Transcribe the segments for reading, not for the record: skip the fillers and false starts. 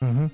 Mm-hmm.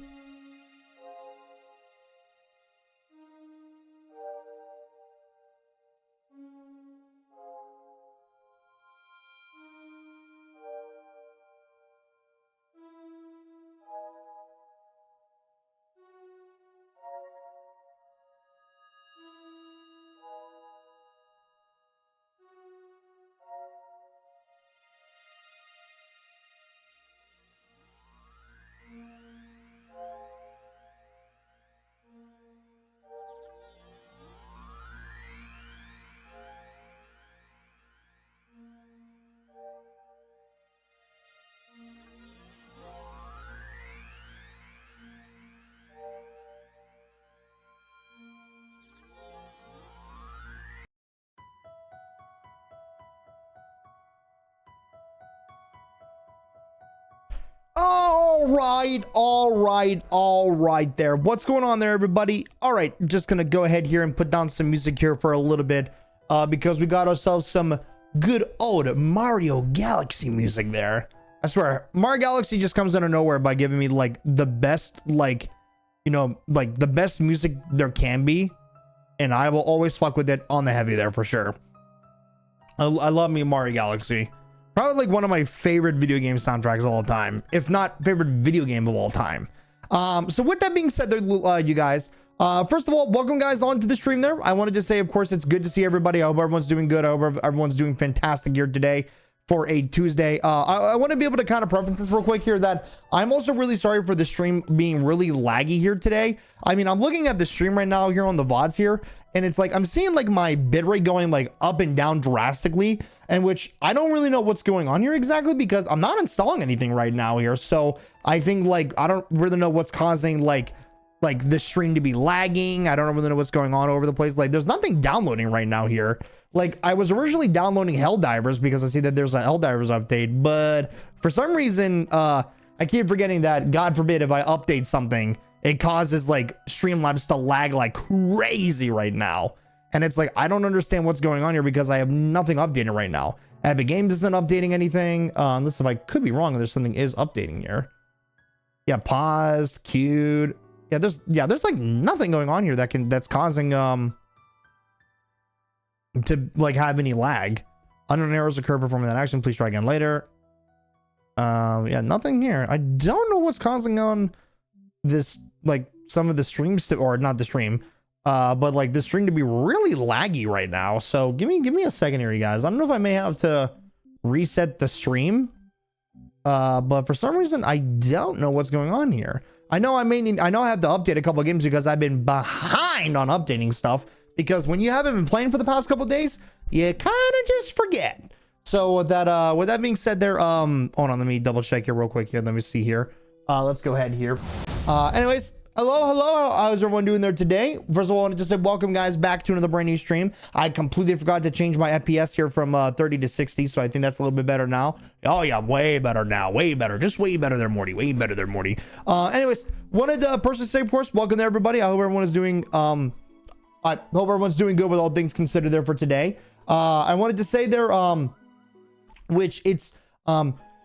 All right there. What's going on there, everybody? All right, just gonna go ahead here and put down some music here for a little bit because we got ourselves some good old Mario Galaxy music there. I swear, Mario Galaxy just comes out of nowhere by giving me like the best, like, you know, like the best music there can be, and I will always fuck with it on the heavy there for sure. I love me Mario Galaxy. Probably like one of my favorite video game soundtracks of all time, if not favorite video game of all time. So with that being said there, you guys, first of all, welcome guys onto the stream there. I wanted to say, of course, it's good to see everybody. I hope everyone's doing good. I hope everyone's doing fantastic here today for a Tuesday. I want to be able to kind of preference this real quick here that I'm also really sorry for the stream being really laggy here today. I mean, I'm looking at the stream right now here on the VODs here, and it's like I'm seeing like my bitrate going like up and down drastically, and which I don't really know what's going on here exactly because I'm not installing anything right now here. So I think like I don't really know what's causing like the stream to be lagging. I don't really know what's going on over the place. Like there's nothing downloading right now here. Like I was originally downloading Helldivers because I see that there's a Helldivers update, but for some reason I keep forgetting that, God forbid, if I update something, it causes like Streamlabs to lag like crazy right now. And it's like, I don't understand what's going on here because I have nothing updated right now. Epic Games isn't updating anything. Unless if I could be wrong, there's something is updating here. Yeah, paused, queued. Yeah, there's like nothing going on here that's causing to like have any lag. Unknown errors occur performing that action. Please try again later. Yeah, nothing here. I don't know what's causing on this, like some of the streams to, or not the stream, but like the stream to be really laggy right now. So give me a second here, you guys. I don't know if I may have to reset the stream, but for some reason I don't know what's going on here. I know I have to update a couple of games because I've been behind on updating stuff, because when you haven't been playing for the past couple of days, you kind of just forget. So with that being said there, hold on, let me double check here real quick here. Let me see here. Let's go ahead here. Anyways, hello, how's everyone doing there today? First of all, I wanted to say welcome guys back to another brand new stream. I completely forgot to change my FPS here from 30 to 60, so I think that's a little bit better now. Oh yeah, way better now, way better, just way better there, Morty, way better there, Morty. Anyways, wanted to personally say, of course, welcome there, everybody. I hope everyone is doing I hope everyone's doing good with all things considered there for today. I wanted to say there, which it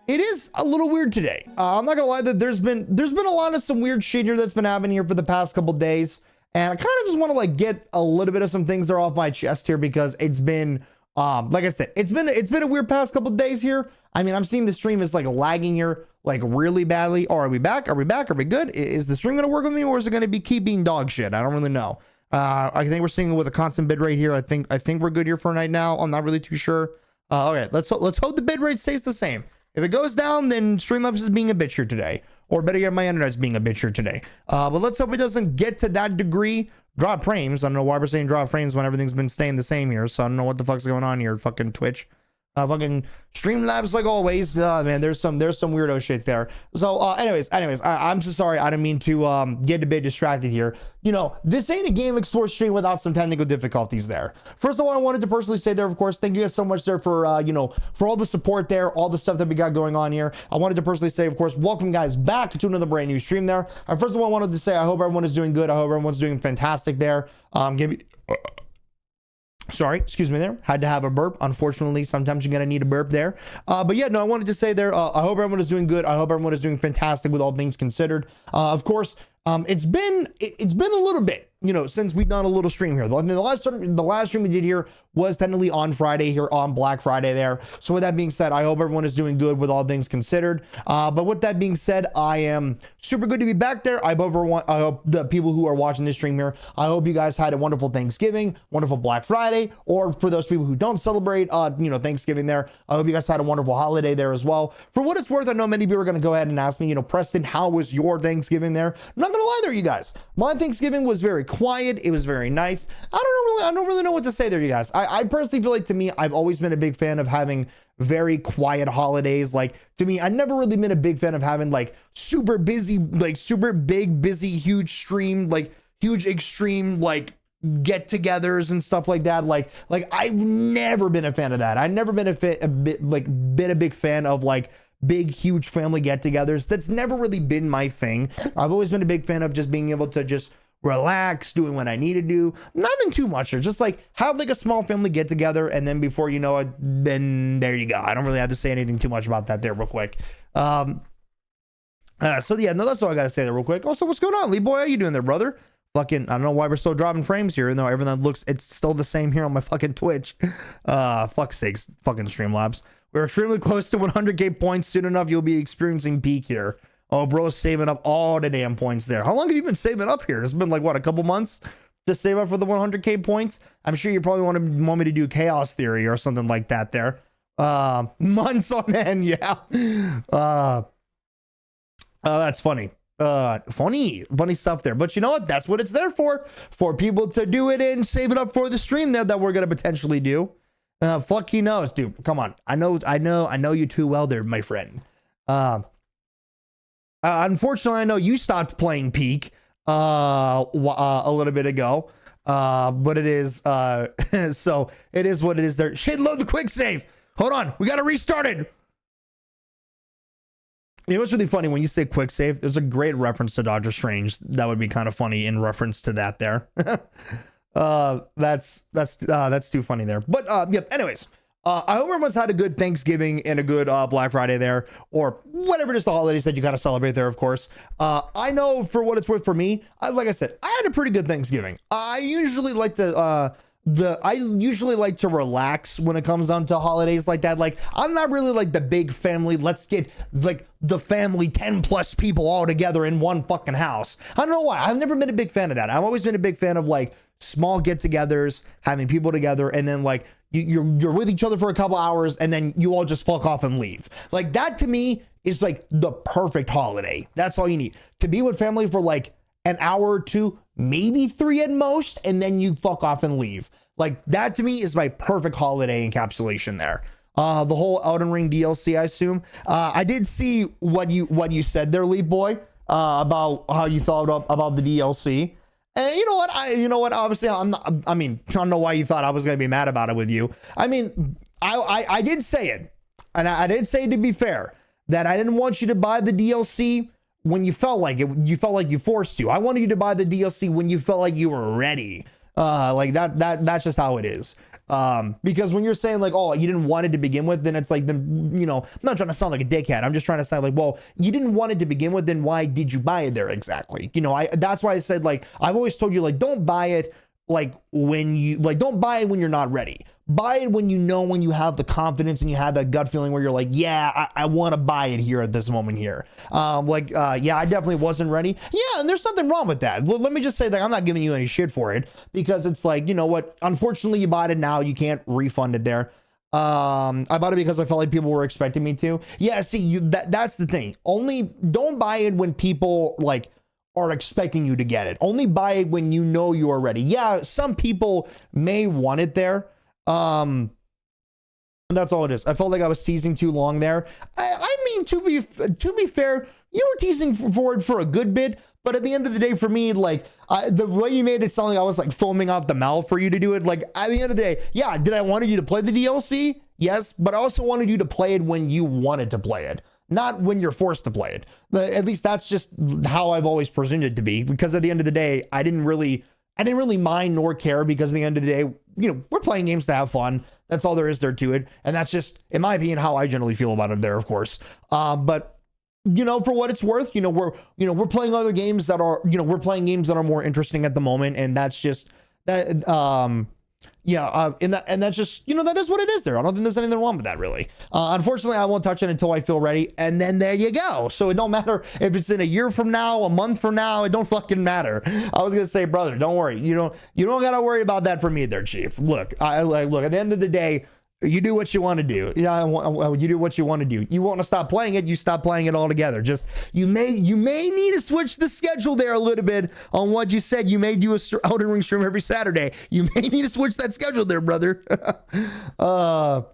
is a little weird today. I'm not gonna lie that there's been a lot of some weird shit here that's been happening here for the past couple days, and I kind of just want to like get a little bit of some things there off my chest here, because it's been like I said, it's been a weird past couple days here. I mean, I'm seeing the stream is like lagging here like really badly. Or are we back? Are we good? Is the stream gonna work with me, or is it gonna keep being dog shit? I don't really know. I think we're seeing with a constant bid rate here. I think we're good here for right now. I'm not really too sure. Okay, let's hope the bid rate stays the same. If it goes down, then Streamlabs is being a bitch here today, or better yet, my internet's being a bitch here today. But let's hope it doesn't get to that degree. Drop frames. I don't know why we're saying drop frames when everything's been staying the same here. So I don't know what the fuck's going on here. Fucking Twitch. Fucking Streamlabs like always. Man, there's some weirdo shit there. So anyways, I'm so sorry. I didn't mean to get a bit distracted here. You know, this ain't a Game Explore stream without some technical difficulties there. First of all, I wanted to personally say there, of course, thank you guys so much there for you know, for all the support there, all the stuff that we got going on here. I wanted to personally say, of course, welcome guys back to another brand new stream there. First of all, I wanted to say I hope everyone is doing good. I hope everyone's doing fantastic there. Sorry, excuse me there. Had to have a burp. Unfortunately, sometimes you're going to need a burp there. But yeah, no, I wanted to say there, I hope everyone is doing good. I hope everyone is doing fantastic with all things considered. Of course, it's been a little bit, you know, since we've done a little stream here. The last stream we did here was technically on Friday here, on Black Friday there. So with that being said, I hope everyone is doing good with all things considered. But with that being said, I am super good to be back there. I hope the people who are watching this stream here, I hope you guys had a wonderful Thanksgiving, wonderful Black Friday, or for those people who don't celebrate, you know, Thanksgiving there, I hope you guys had a wonderful holiday there as well. For what it's worth, I know many of you are going to go ahead and ask me, you know, Preston, how was your Thanksgiving there? I'm not going to lie there, you guys. My Thanksgiving was very quiet. It was very nice. I don't really know what to say there, you guys. I personally feel like, to me, I've always been a big fan of having very quiet holidays. Like, to me, I've never really been a big fan of having like super busy, like super big, busy, huge stream, like huge extreme, like get-togethers and stuff like that. Like I've never been a fan of that. I've never been a big fan of like big, huge family get-togethers. That's never really been my thing. I've always been a big fan of just being able to just relax, doing what I need to do, nothing too much, or just like have like a small family get together, and then before you know it, then there you go. I don't really have to say anything too much about that there real quick. So yeah, no, that's all I gotta say there real quick. Also, what's going on, Lee boy? How you doing there, brother? Fucking, I don't know why we're still dropping frames here, even though everything looks, it's still the same here on my fucking Twitch. Fuck's sakes, fucking Streamlabs. We're extremely close to 100k points. Soon enough, you'll be experiencing peak here. Oh, bro's saving up all the damn points there. How long have you been saving up here? It's been like, what, a couple months to save up for the 100k points? I'm sure you probably want me to do Chaos Theory or something like that there. Months on end, yeah. That's funny. Funny stuff there. But you know what? That's what it's there for people to do it and save it up for the stream there that we're going to potentially do. Fuck he knows, dude. Come on. I know you too well there, my friend. Unfortunately, I know you stopped playing Peak a little bit ago, but it is so it is what it is there. Shit, load the quick save. Hold on, we gotta restart it. You know what's really funny when you say quick save? There's a great reference to Doctor Strange that would be kind of funny in reference to that there. That's too funny there. But yep. Anyways. I hope everyone's had a good Thanksgiving and a good Black Friday there, or whatever it is the holidays that you gotta celebrate there, of course. I know for what it's worth for me, like I said, I had a pretty good Thanksgiving. I usually like to I usually like to relax when it comes down to holidays like that. Like, I'm not really like the big family, let's get like the family 10 plus people all together in one fucking house. I don't know why. I've never been a big fan of that. I've always been a big fan of like small get-togethers, having people together, and then like you're with each other for a couple hours, and then you all just fuck off and leave. Like, that to me is like the perfect holiday. That's all you need, to be with family for like an hour or two, maybe 3 at most, and then you fuck off and leave. Like, that to me is my perfect holiday encapsulation there. The whole Elden Ring DLC, I assume. I did see what you said there, Leap Boy, about how you felt about the DLC. And you know what? Obviously, I don't know why you thought I was gonna be mad about it with you. I mean, I did say it, and I did say, to be fair, that I didn't want you to buy the DLC when you felt like it. You felt like you forced to. I wanted you to buy the DLC when you felt like you were ready. Like that's just how it is. Because when you're saying like, oh, you didn't want it to begin with, then it's like, then, I'm not trying to sound like a dickhead. I'm just trying to sound like, well, you didn't want it to begin with, then why did you buy it there exactly? That's why I said, like, I've always told you, like, don't buy it like don't buy it when you're not ready. Buy it when when you have the confidence and you have that gut feeling where you're like, yeah, I want to buy it here at this moment here. Yeah, I definitely wasn't ready. Yeah, and there's nothing wrong with that. Let me just say that I'm not giving you any shit for it, because it's like, you know what? Unfortunately, you bought it now. You can't refund it there. I bought it because I felt like people were expecting me to. Yeah, see, that's the thing. Don't buy it when people like are expecting you to get it. Only buy it when you know you are ready. Yeah, some people may want it there. That's all it is. I felt like I was teasing too long there. I mean, to be fair, you were teasing for it for a good bit, but at the end of the day, for me, like, the way you made it sound like I was like foaming out the mouth for you to do it. Like, at the end of the day, yeah, did I wanted you to play the DLC? Yes, but I also wanted you to play it when you wanted to play it, not when you're forced to play it. At least that's just how I've always presumed it to be, because at the end of the day, I didn't really mind nor care, because at the end of the day, we're playing games to have fun. That's all there is there to it. And that's just, in my opinion, how I generally feel about it there, of course. But for what it's worth, we're playing other games that are, we're playing games that are more interesting at the moment. And that's just that, and that's just, that is what it is there. I don't think there's anything wrong with that, really. Unfortunately, I won't touch it until I feel ready, and then there you go. So it don't matter if it's in a year from now, a month from now, it don't fucking matter. I was gonna say, brother, don't worry. You don't gotta worry about that for me there, Chief. Look, look, at the end of the day, you do what you want to do. You do what you want to do. You want to stop playing it, you stop playing it altogether. Just you may need to switch the schedule there a little bit on what you said. You may do a Elden Ring stream every Saturday. You may need to switch that schedule there, brother. So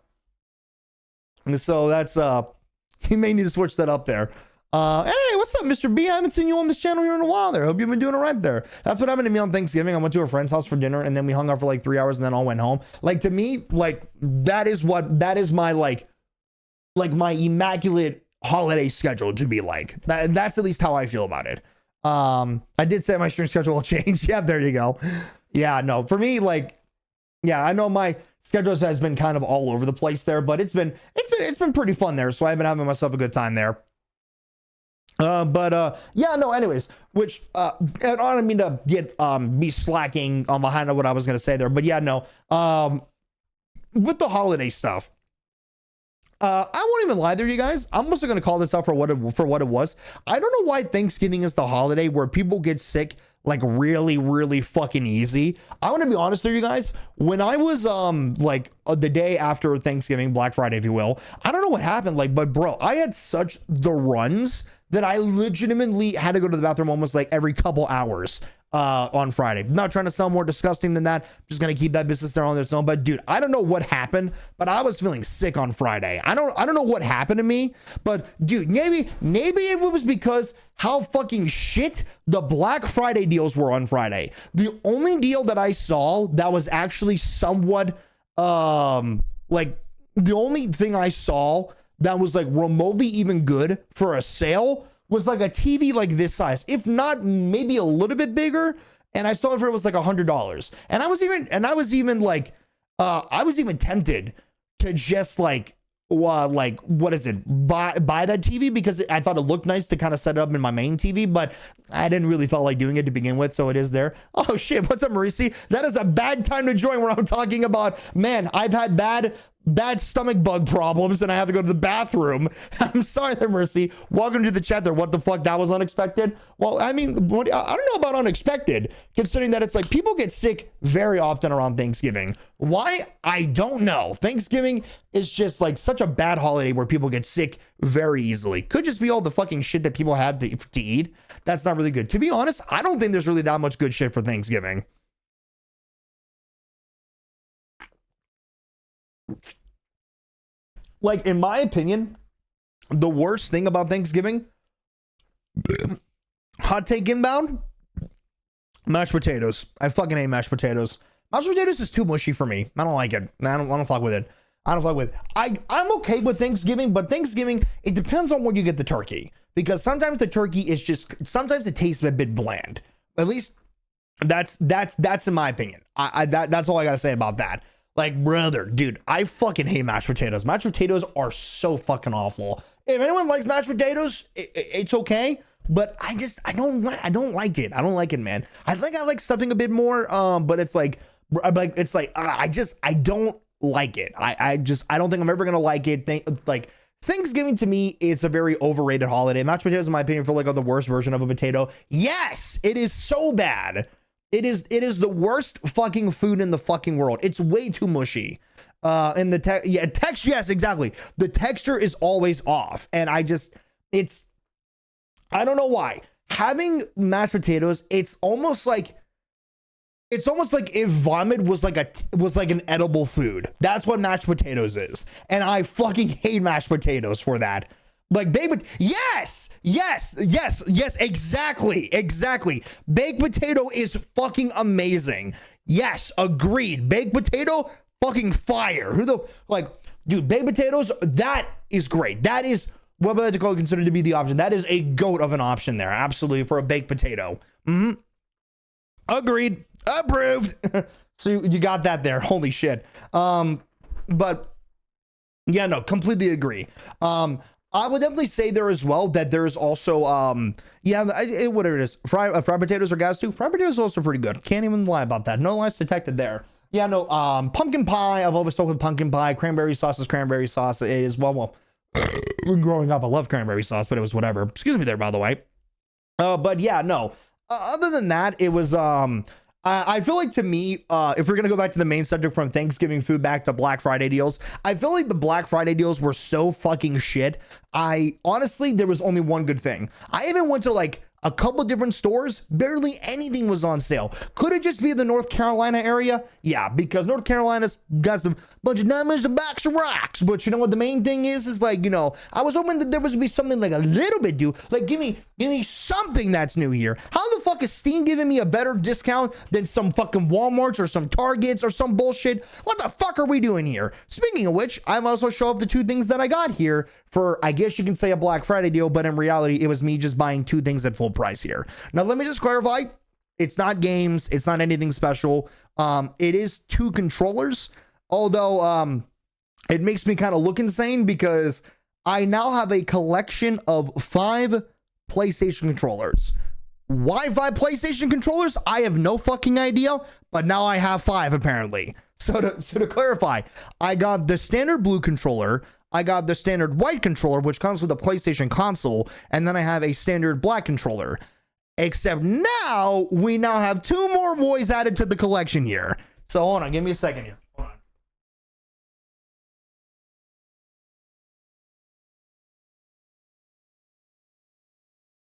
that's you may need to switch that up there. Hey, what's up, Mr. B? I haven't seen you on this channel here in a while there. Hope you've been doing all right there. That's what happened to me on Thanksgiving. I went to a friend's house for dinner, and then we hung out for like 3 hours, and then all went home. Like, to me, like, that is my like my immaculate holiday schedule to be like. That's at least how I feel about it. I did say my stream schedule will change. Yeah, there you go. Yeah, no, for me, like, yeah, I know my schedule has been kind of all over the place there, but it's been pretty fun there. So I've been having myself a good time there. Yeah, no, anyways, which, I don't mean to be slacking on behind what I was going to say there, but yeah, no, with the holiday stuff, I won't even lie there, you guys. I'm also going to call this out for what it was. I don't know why Thanksgiving is the holiday where people get sick like really, really fucking easy. I want to be honest there, you guys. When I was the day after Thanksgiving, Black Friday, if you will, I don't know what happened. But bro, I had such the runs that I legitimately had to go to the bathroom almost like every couple hours on Friday. I'm not trying to sound more disgusting than that. I'm just gonna keep that business there on its own. But dude, I don't know what happened, but I was feeling sick on Friday. I don't know what happened to me, but dude, maybe it was because how fucking shit the Black Friday deals were on Friday. The only deal that I saw that was actually somewhat like the only thing I saw that was like remotely even good for a sale was like a TV like this size, if not maybe a little bit bigger. And I saw it for, it was like $100. And I was even tempted to just like like, what is it, buy that TV because I thought it looked nice to kind of set it up in my main TV, but I didn't really feel like doing it to begin with, so it is there. Oh shit, what's up, Marisi? That is a bad time to join when I'm talking about, man, I've had bad stomach bug problems and I have to go to the bathroom. I'm sorry there, Mercy. Welcome to the chat there. What the fuck? That was unexpected. Well, I mean, I don't know about unexpected, considering that it's like people get sick very often around Thanksgiving. Why? I don't know. Thanksgiving is just like such a bad holiday where people get sick very easily. Could just be all the fucking shit that people have to eat. That's not really good. To be honest, I don't think there's really that much good shit for Thanksgiving. Like, in my opinion, the worst thing about Thanksgiving, hot take inbound, mashed potatoes. I fucking hate mashed potatoes. Mashed potatoes is too mushy for me. I don't like it. I don't fuck with it. I don't fuck with it. I'm okay with Thanksgiving, but Thanksgiving, it depends on where you get the turkey. Because sometimes the turkey is just, sometimes it tastes a bit bland. At least that's in my opinion. That's all I gotta say about that. Like, brother, dude, I fucking hate mashed potatoes. Mashed potatoes are so fucking awful. If anyone likes mashed potatoes, it's okay. But I don't like it. I don't like it, man. I think I like stuffing a bit more. But it's like, I don't like it. I don't think I'm ever gonna like it. Like, Thanksgiving to me, it's a very overrated holiday. Mashed potatoes, in my opinion, feel like are the worst version of a potato. Yes, it is so bad. It is the worst fucking food in the fucking world. It's way too mushy. And the texture, yes, exactly. The texture is always off. And I don't know why. Having mashed potatoes, it's almost like if vomit was like an edible food. That's what mashed potatoes is. And I fucking hate mashed potatoes for that. Like baked, yes, exactly. Baked potato is fucking amazing. Yes, agreed. Baked potato, fucking fire. Dude, baked potatoes, that is great. That is what would I call considered to be the option. That is a goat of an option there, absolutely, for a baked potato. Agreed, approved. So you got that there. Holy shit. But yeah, no, completely agree. I would definitely say there as well that there's also, whatever it is, fried potatoes or gas too. Fried potatoes are also pretty good. Can't even lie about that. No lies detected there. Yeah, no, pumpkin pie. I've always stuck with pumpkin pie. Cranberry sauce is cranberry sauce. It is, well, growing up, I love cranberry sauce, but it was whatever. Excuse me there, by the way. But yeah, no. Other than that, it was, I feel like to me, if we're going to go back to the main subject from Thanksgiving food back to Black Friday deals, I feel like the Black Friday deals were so fucking shit. Honestly, there was only one good thing. I even went to like a couple different stores, barely anything was on sale. Could it just be the North Carolina area? Yeah, because North Carolina's got some bunch of diamonds and box of rocks. But you know what the main thing is like, you know, I was hoping that there would be something like a little bit new. Like, give me something that's new here. How the fuck is Steam giving me a better discount than some fucking Walmarts or some Targets or some bullshit? What the fuck are we doing here? Speaking of which, I might as well show off the two things that I got here for, I guess you can say, a Black Friday deal, but in reality, it was me just buying two things at full price here. Now, let me just clarify. It's not games. It's not anything special. It is two controllers, although it makes me kind of look insane because I now have a collection of 5 PlayStation controllers. Why 5 PlayStation controllers? I have no fucking idea, but now I have 5 apparently. So to clarify, I got the standard blue controller, I got the standard white controller, which comes with a PlayStation console, and then I have a standard black controller. Except now, we now have 2 more boys added to the collection here. So hold on, give me a second here. Hold on.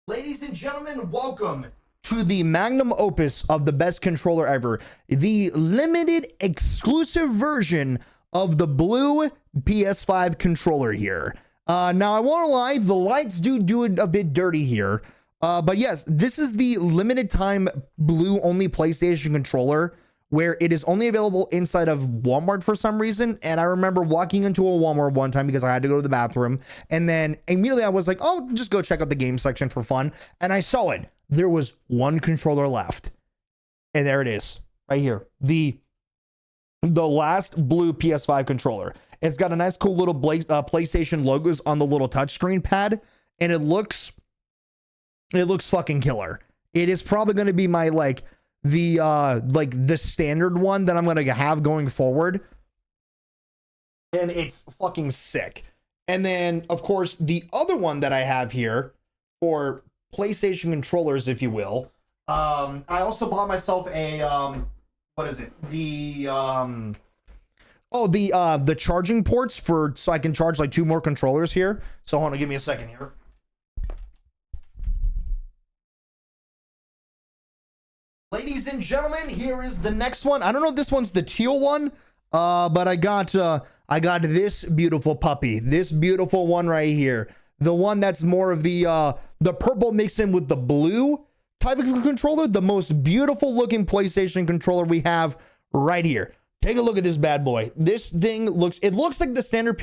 Ladies and gentlemen, welcome to the magnum opus of the best controller ever. The limited exclusive version of the blue PS5 controller here. Now, I won't lie, the lights do it a bit dirty here. But yes, this is the limited time blue only PlayStation controller where it is only available inside of Walmart for some reason. And I remember walking into a Walmart one time because I had to go to the bathroom. And then immediately I was like, oh, just go check out the game section for fun. And I saw it. There was one controller left. And there it is right here. The last blue PS5 controller. It's got a nice, cool little PlayStation logos on the little touchscreen pad, and it looks fucking killer. It is probably going to be my the standard one that I'm going to have going forward, and it's fucking sick. And then, of course, the other one that I have here for PlayStation controllers, if you will, I also bought myself a what is it? The charging ports so I can charge like 2 more controllers here. So hold on, give me a second here. Ladies and gentlemen, here is the next one. I don't know if this one's the teal one, but I got this beautiful puppy, this beautiful one right here, the one that's more of the purple mixed in with the blue type of controller, the most beautiful looking PlayStation controller we have right here. Take a look at this bad boy. This thing looks like the standard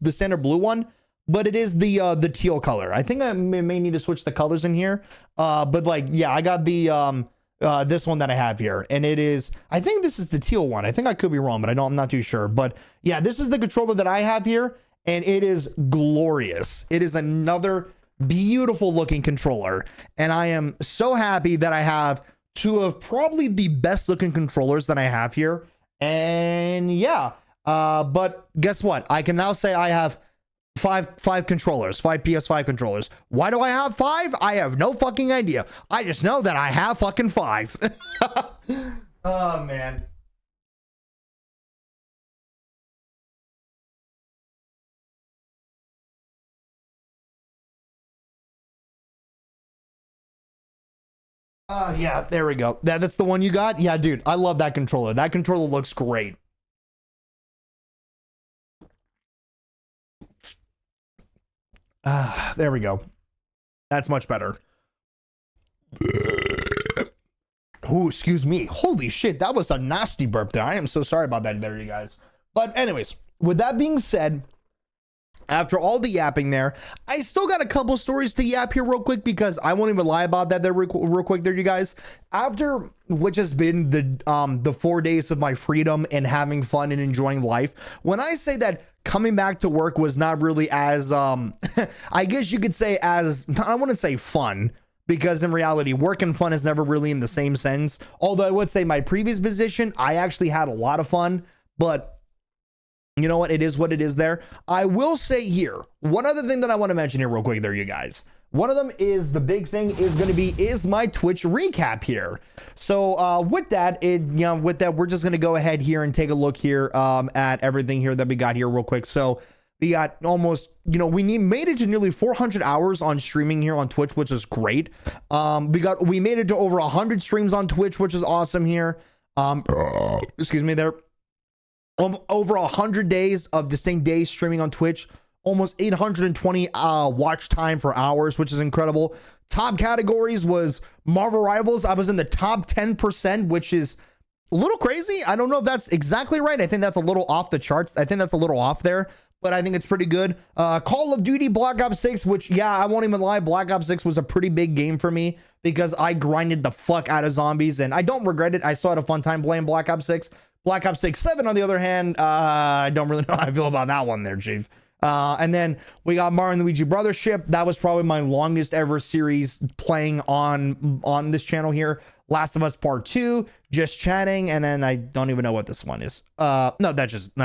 the standard blue one, but it is the teal color. I think I may need to switch the colors in here, but like, yeah, I got the this one that I have here, and it is, I think this is the teal one. I think I could be wrong, but I'm not too sure. But yeah, this is the controller that I have here, and it is glorious. It is another beautiful looking controller, and I am so happy that I have 2 of probably the best looking controllers that I have here. And yeah, but guess what? I can now say I have five controllers, 5 PS5 controllers. Why do I have 5? I have no fucking idea. I just know that I have fucking 5. Oh man. Yeah, there we go. That's the one you got? Yeah, dude, I love that controller. That controller looks great. There we go. That's much better. Oh, excuse me. Holy shit, that was a nasty burp there. I am so sorry about that there, you guys. But anyways, with that being said, after all the yapping there, I still got a couple stories to yap here real quick, because I won't even lie about that there real quick there, you guys. After which has been the 4 days of my freedom and having fun and enjoying life, when I say that coming back to work was not really as I guess you could say as, I wouldn't say fun, because in reality work and fun is never really in the same sense. Although I would say my previous position, I actually had a lot of fun, but you know what? It is what it is there. I will say here, one other thing that I want to mention here real quick there, you guys. One of them is, the big thing is going to be, is my Twitch recap here. So with that, we're just going to go ahead here and take a look here at everything here that we got here real quick. So we got almost, we made it to nearly 400 hours on streaming here on Twitch, which is great. We made it to over 100 streams on Twitch, which is awesome here. Excuse me there. Over 100 days of distinct days streaming on Twitch, almost 820 watch time for hours, which is incredible. Top categories was Marvel Rivals. I was in the top 10%, which is a little crazy. I don't know if that's exactly right. I think that's a little off the charts. I think that's a little off there, but I think it's pretty good. Call of Duty Black Ops 6, which, yeah, I won't even lie, Black Ops 6 was a pretty big game for me, because I grinded the fuck out of zombies, and I don't regret it. I still had a fun time playing Black Ops 6. Black Ops 6 7, on the other hand, I don't really know how I feel about that one there, Chief. And then we got Mario and Luigi Brothership. That was probably my longest ever series playing on this channel here. Last of Us Part 2, Just Chatting, and then I don't even know what this one is. No, that's just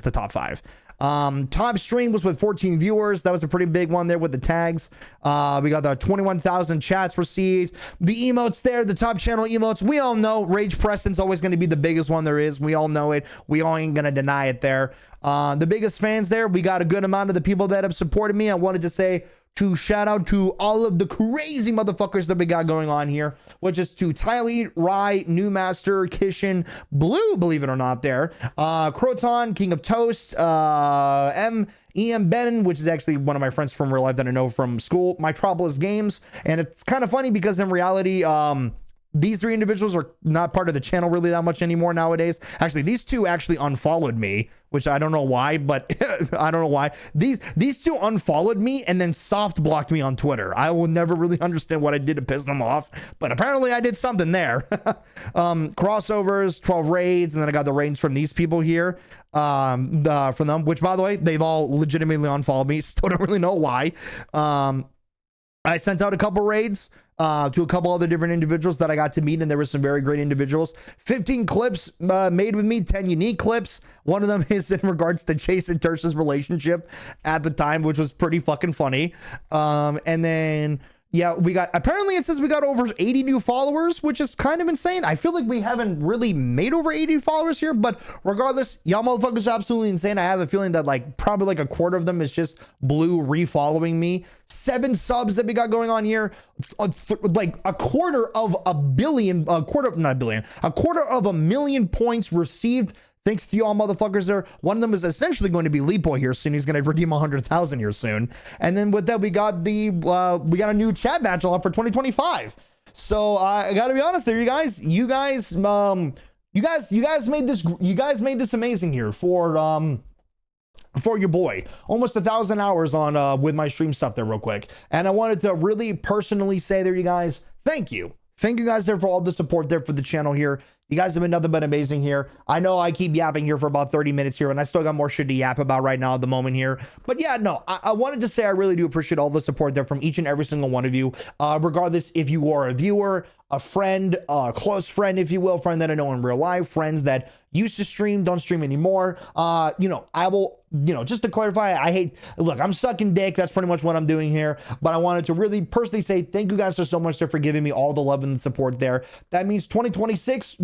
the top 5. Top stream was with 14 viewers. That was a pretty big one there with the tags. We got the 21,000 chats received. The emotes there, the top channel emotes. We all know Rage Preston's always going to be the biggest one there is. We all know it. We all ain't going to deny it there. The biggest fans there, we got a good amount of the people that have supported me. I wanted to say to shout out to all of the crazy motherfuckers that we got going on here, which is to Tylee, Rye, Newmaster, Kishin, Blue, believe it or not there, Croton, King of Toast, EM Benin, which is actually one of my friends from real life that I know from school, Metropolis Games. And it's kind of funny because in reality, these three individuals are not part of the channel really that much anymore nowadays. Actually, these two actually unfollowed me, which I don't know why, but I don't know why. These two unfollowed me and then soft blocked me on Twitter. I will never really understand what I did to piss them off, but apparently I did something there. Crossovers, 12 raids, and then I got the raids from these people here. From them, which by the way, they've all legitimately unfollowed me. Still don't really know why. I sent out a couple raids to a couple other different individuals that I got to meet, and there were some very great individuals. 15 clips made with me, 10 unique clips. One of them is in regards to Chase and Tersh's relationship at the time, which was pretty fucking funny. And then yeah, apparently it says we got over 80 new followers, which is kind of insane. I feel like we haven't really made over 80 followers here, but regardless, y'all motherfuckers are absolutely insane. I have a feeling that like probably like a quarter of them is just blue refollowing me. 7 subs that we got going on here, like a quarter of a million points received. Thanks to y'all motherfuckers there. One of them is essentially going to be Lipo here soon. He's going to redeem 100,000 here soon. And then with that, we got a new chat match on for 2025. So I got to be honest there, you guys. You guys made this amazing here for your boy. Almost 1,000 hours on with my stream stuff there real quick. And I wanted to really personally say there, you guys, thank you. Thank you guys there for all the support there for the channel here. You guys have been nothing but amazing here. I know I keep yapping here for about 30 minutes here, and I still got more shit to yap about right now at the moment here. But yeah, no, I wanted to say I really do appreciate all the support there from each and every single one of you. Regardless if you are a viewer, a friend, a close friend, if you will, friend that I know in real life, friends that used to stream, don't stream anymore. I will, just to clarify, look, I'm sucking dick. That's pretty much what I'm doing here. But I wanted to really personally say thank you guys so much for giving me all the love and support there. That means 2026,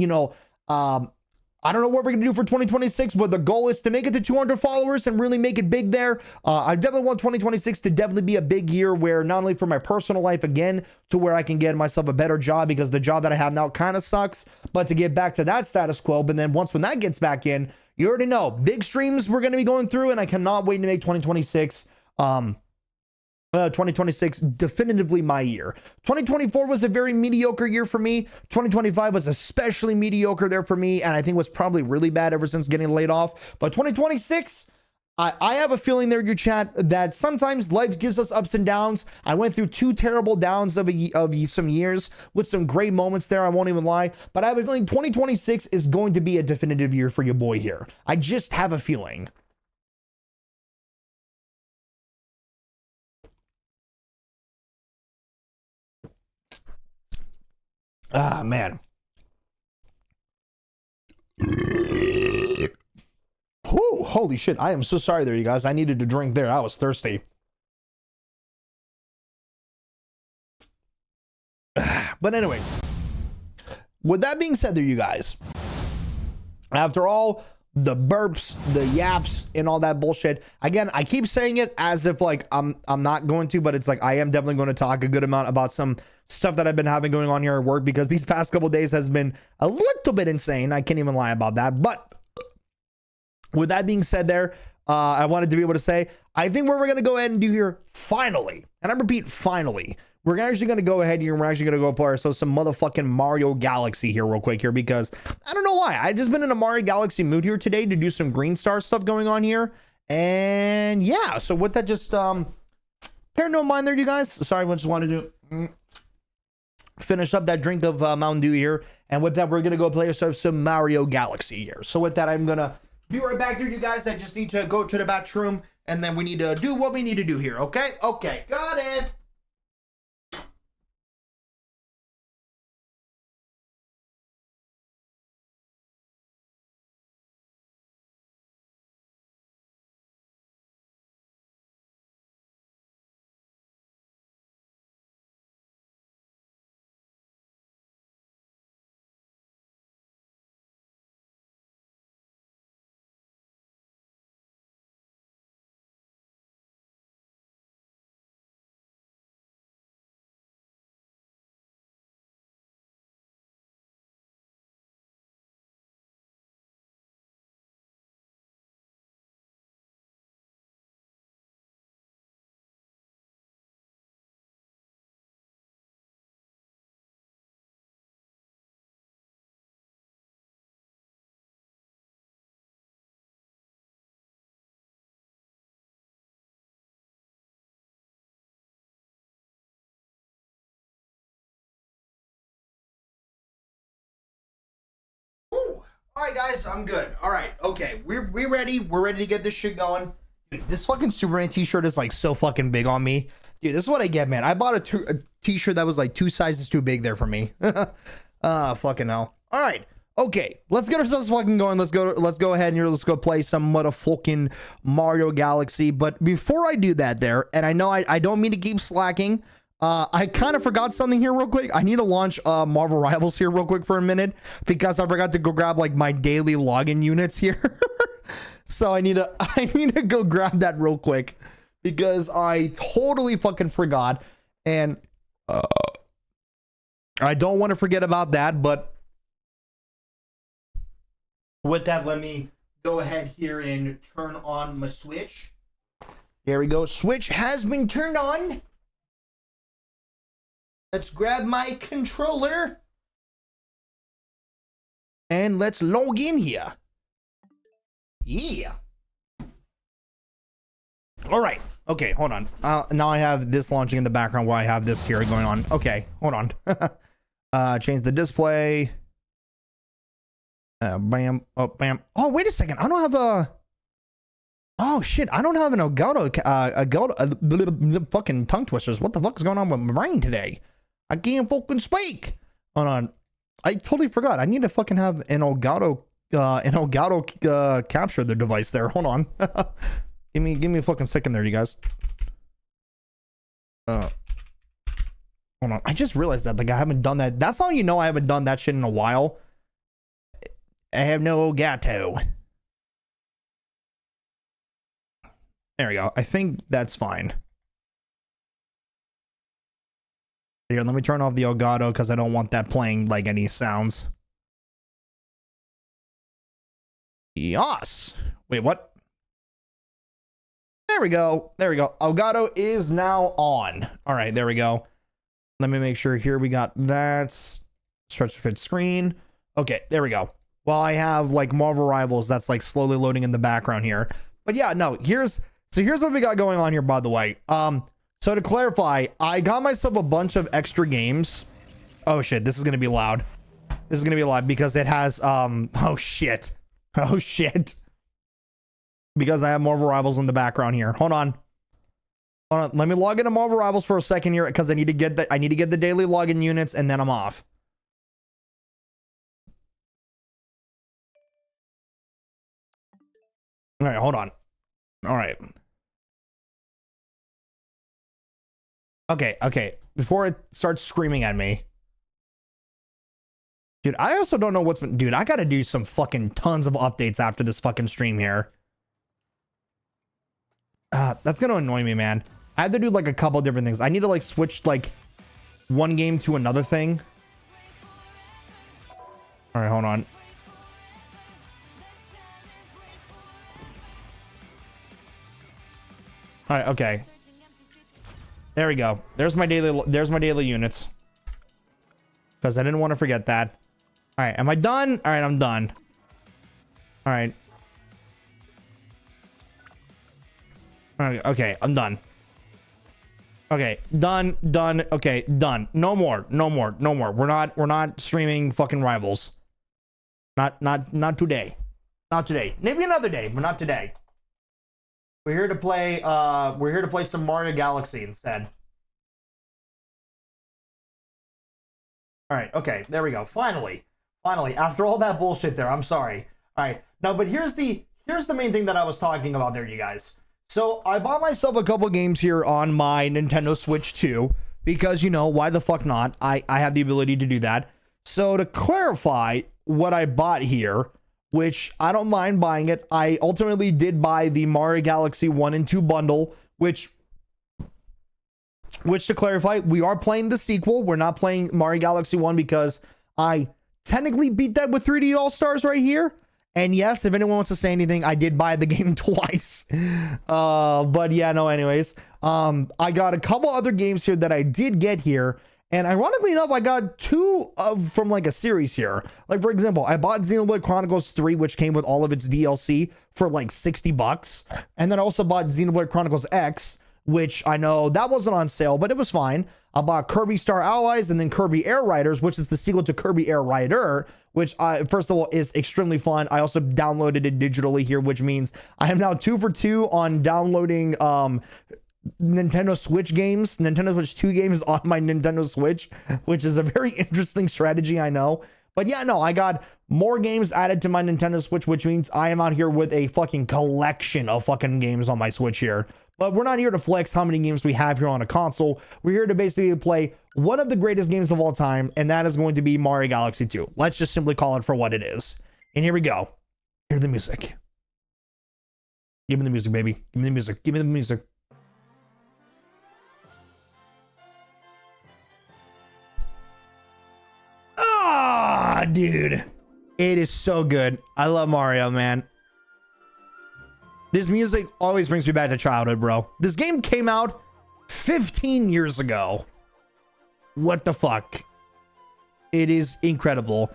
I don't know what we're gonna do for 2026, but the goal is to make it to 200 followers and really make it big there. I definitely want 2026 to definitely be a big year where not only for my personal life again, to where I can get myself a better job because the job that I have now kind of sucks, but to get back to that status quo. But then when that gets back in, you already know big streams we're going to be going through, and I cannot wait to make 2026 definitively my year. 2024 was a very mediocre year for me. 2025 was especially mediocre there for me, and I think was probably really bad ever since getting laid off. But 2026, I have a feeling there, your chat, that sometimes life gives us ups and downs. I went through 2 terrible downs of some years with some great moments there, I won't even lie. But I have a feeling 2026 is going to be a definitive year for your boy here. I just have a feeling. Ah, man. Whew, holy shit. I am so sorry there, you guys. I needed to drink there. I was thirsty. But anyways, with that being said there, you guys, after all the burps, the yaps, and all that bullshit, again, I keep saying it as if like I'm not going to, but it's like I am definitely going to talk a good amount about some stuff that I've been having going on here at work, because these past couple days has been a little bit insane. I can't even lie about that. But with that being said there, I wanted to be able to say, I think what we're going to go ahead and do here, finally, and I repeat, finally, we're actually going to go ahead here and we're actually going to go play ourselves some motherfucking Mario Galaxy here real quick here, because I don't know why. I just been in a Mario Galaxy mood here today to do some Green Star stuff going on here. And yeah, so with that, just bear no mind there, you guys. Sorry, I just wanted to finish up that drink of Mountain Dew here. And with that, we're going to go play ourselves some Mario Galaxy here. So with that, I'm going to be right back here, you guys. I just need to go to the bathroom, and then we need to do what we need to do here, okay? Okay, got it. All right, guys, I'm good. All right, okay, we're ready. We're ready to get this shit going. Dude, this fucking Superman t-shirt is like so fucking big on me. Dude, this is what I get, man. I bought a t-shirt that was like 2 sizes too big there for me. Fucking hell. All right. Okay, let's get ourselves fucking going. Let's go ahead and here. Let's go play some motherfucking Mario Galaxy. But before I do that there, and I know I don't mean to keep slacking. I kind of forgot something here real quick. I need to launch Marvel Rivals here real quick for a minute because I forgot to go grab like my daily login units here. So I need to go grab that real quick because I totally fucking forgot. And I don't want to forget about that, but with that, let me go ahead here and turn on my Switch. There we go. Switch has been turned on. Let's grab my controller and let's log in here. Yeah. All right. Okay, hold on. Now I have this launching in the background while I have this here going on. Okay, hold on. Change the display. Bam. Oh, bam. Oh, wait a second. I don't have a... Oh, shit. I don't have an Elgato... fucking tongue twisters. What the fuck is going on with my brain today? I can't fucking speak. Hold on. I totally forgot. I need to fucking have an Elgato capture the device there. Hold on. give me a fucking second there, you guys. Hold on. I just realized that like I haven't done that. That's how you know I haven't done that shit in a while. I have no Elgato. There we go. I think that's fine. Here, let me turn off the Elgato because I don't want that playing like any sounds. Yes. Wait, what? There we go. There we go. Elgato is now on. All right, there we go. Let me make sure here we got that. Stretch to fit screen. Okay, there we go. Well, I have like Marvel Rivals that's like slowly loading in the background here. But yeah, no, here's what we got going on here, by the way. So to clarify, I got myself a bunch of extra games. Oh shit, this is gonna be loud. This is gonna be loud because it has oh shit. Oh shit. Because I have Marvel Rivals in the background here. Hold on. Hold on. Let me log into Marvel Rivals for a second here because I need to get the daily login units and then I'm off. All right, hold on. All right. Okay. Before it starts screaming at me. Dude, I also don't know what's been... Dude, I gotta do some fucking tons of updates after this fucking stream here. That's gonna annoy me, man. I have to do like a couple different things. I need to like switch like one game to another thing. All right, hold on. All right, okay. There we go. There's my daily units. Because I didn't want to forget that. All right, am I done? All right, I'm done. All right. All right, okay, I'm done. Okay, done. Okay, done. No more. We're not streaming fucking Rivals. Not today. Not today. Maybe another day, but not today. We're here to play some Mario Galaxy instead. All right, okay, there we go. Finally, after all that bullshit there, I'm sorry. All right, now, but here's the main thing that I was talking about there, you guys. So I bought myself a couple games here on my Nintendo Switch 2 because, you know, why the fuck not? I have the ability to do that. So to clarify what I bought here, which I don't mind buying it, I ultimately did buy the Mario Galaxy 1 and 2 bundle, which to clarify, we are playing the sequel. We're not playing Mario Galaxy 1 because I technically beat that with 3D All-Stars right here. And yes, if anyone wants to say anything, I did buy the game twice. But yeah, no, anyways. I got a couple other games here that I did get here. And ironically enough, I got two from like a series here. Like, for example, I bought Xenoblade Chronicles 3, which came with all of its DLC for like $60. And then I also bought Xenoblade Chronicles X, which I know that wasn't on sale, but it was fine. I bought Kirby Star Allies and then Kirby Air Riders, which is the sequel to Kirby Air Rider, which first of all is extremely fun. I also downloaded it digitally here, which means I am now 2 for 2 on downloading Nintendo Switch games, Nintendo Switch 2 games on my Nintendo Switch, which is a very interesting strategy, I know. But yeah, no, I got more games added to my Nintendo Switch, which means I am out here with a fucking collection of fucking games on my Switch here. But we're not here to flex how many games we have here on a console. We're here to basically play one of the greatest games of all time, and that is going to be Mario Galaxy 2. Let's just simply call it for what it is. And here we go. Hear the music. Give me the music, baby. Give me the music. Give me the music. Ah, dude. It is so good. I love Mario, man. This music always brings me back to childhood, bro. This game came out 15 years ago. What the fuck? It is incredible.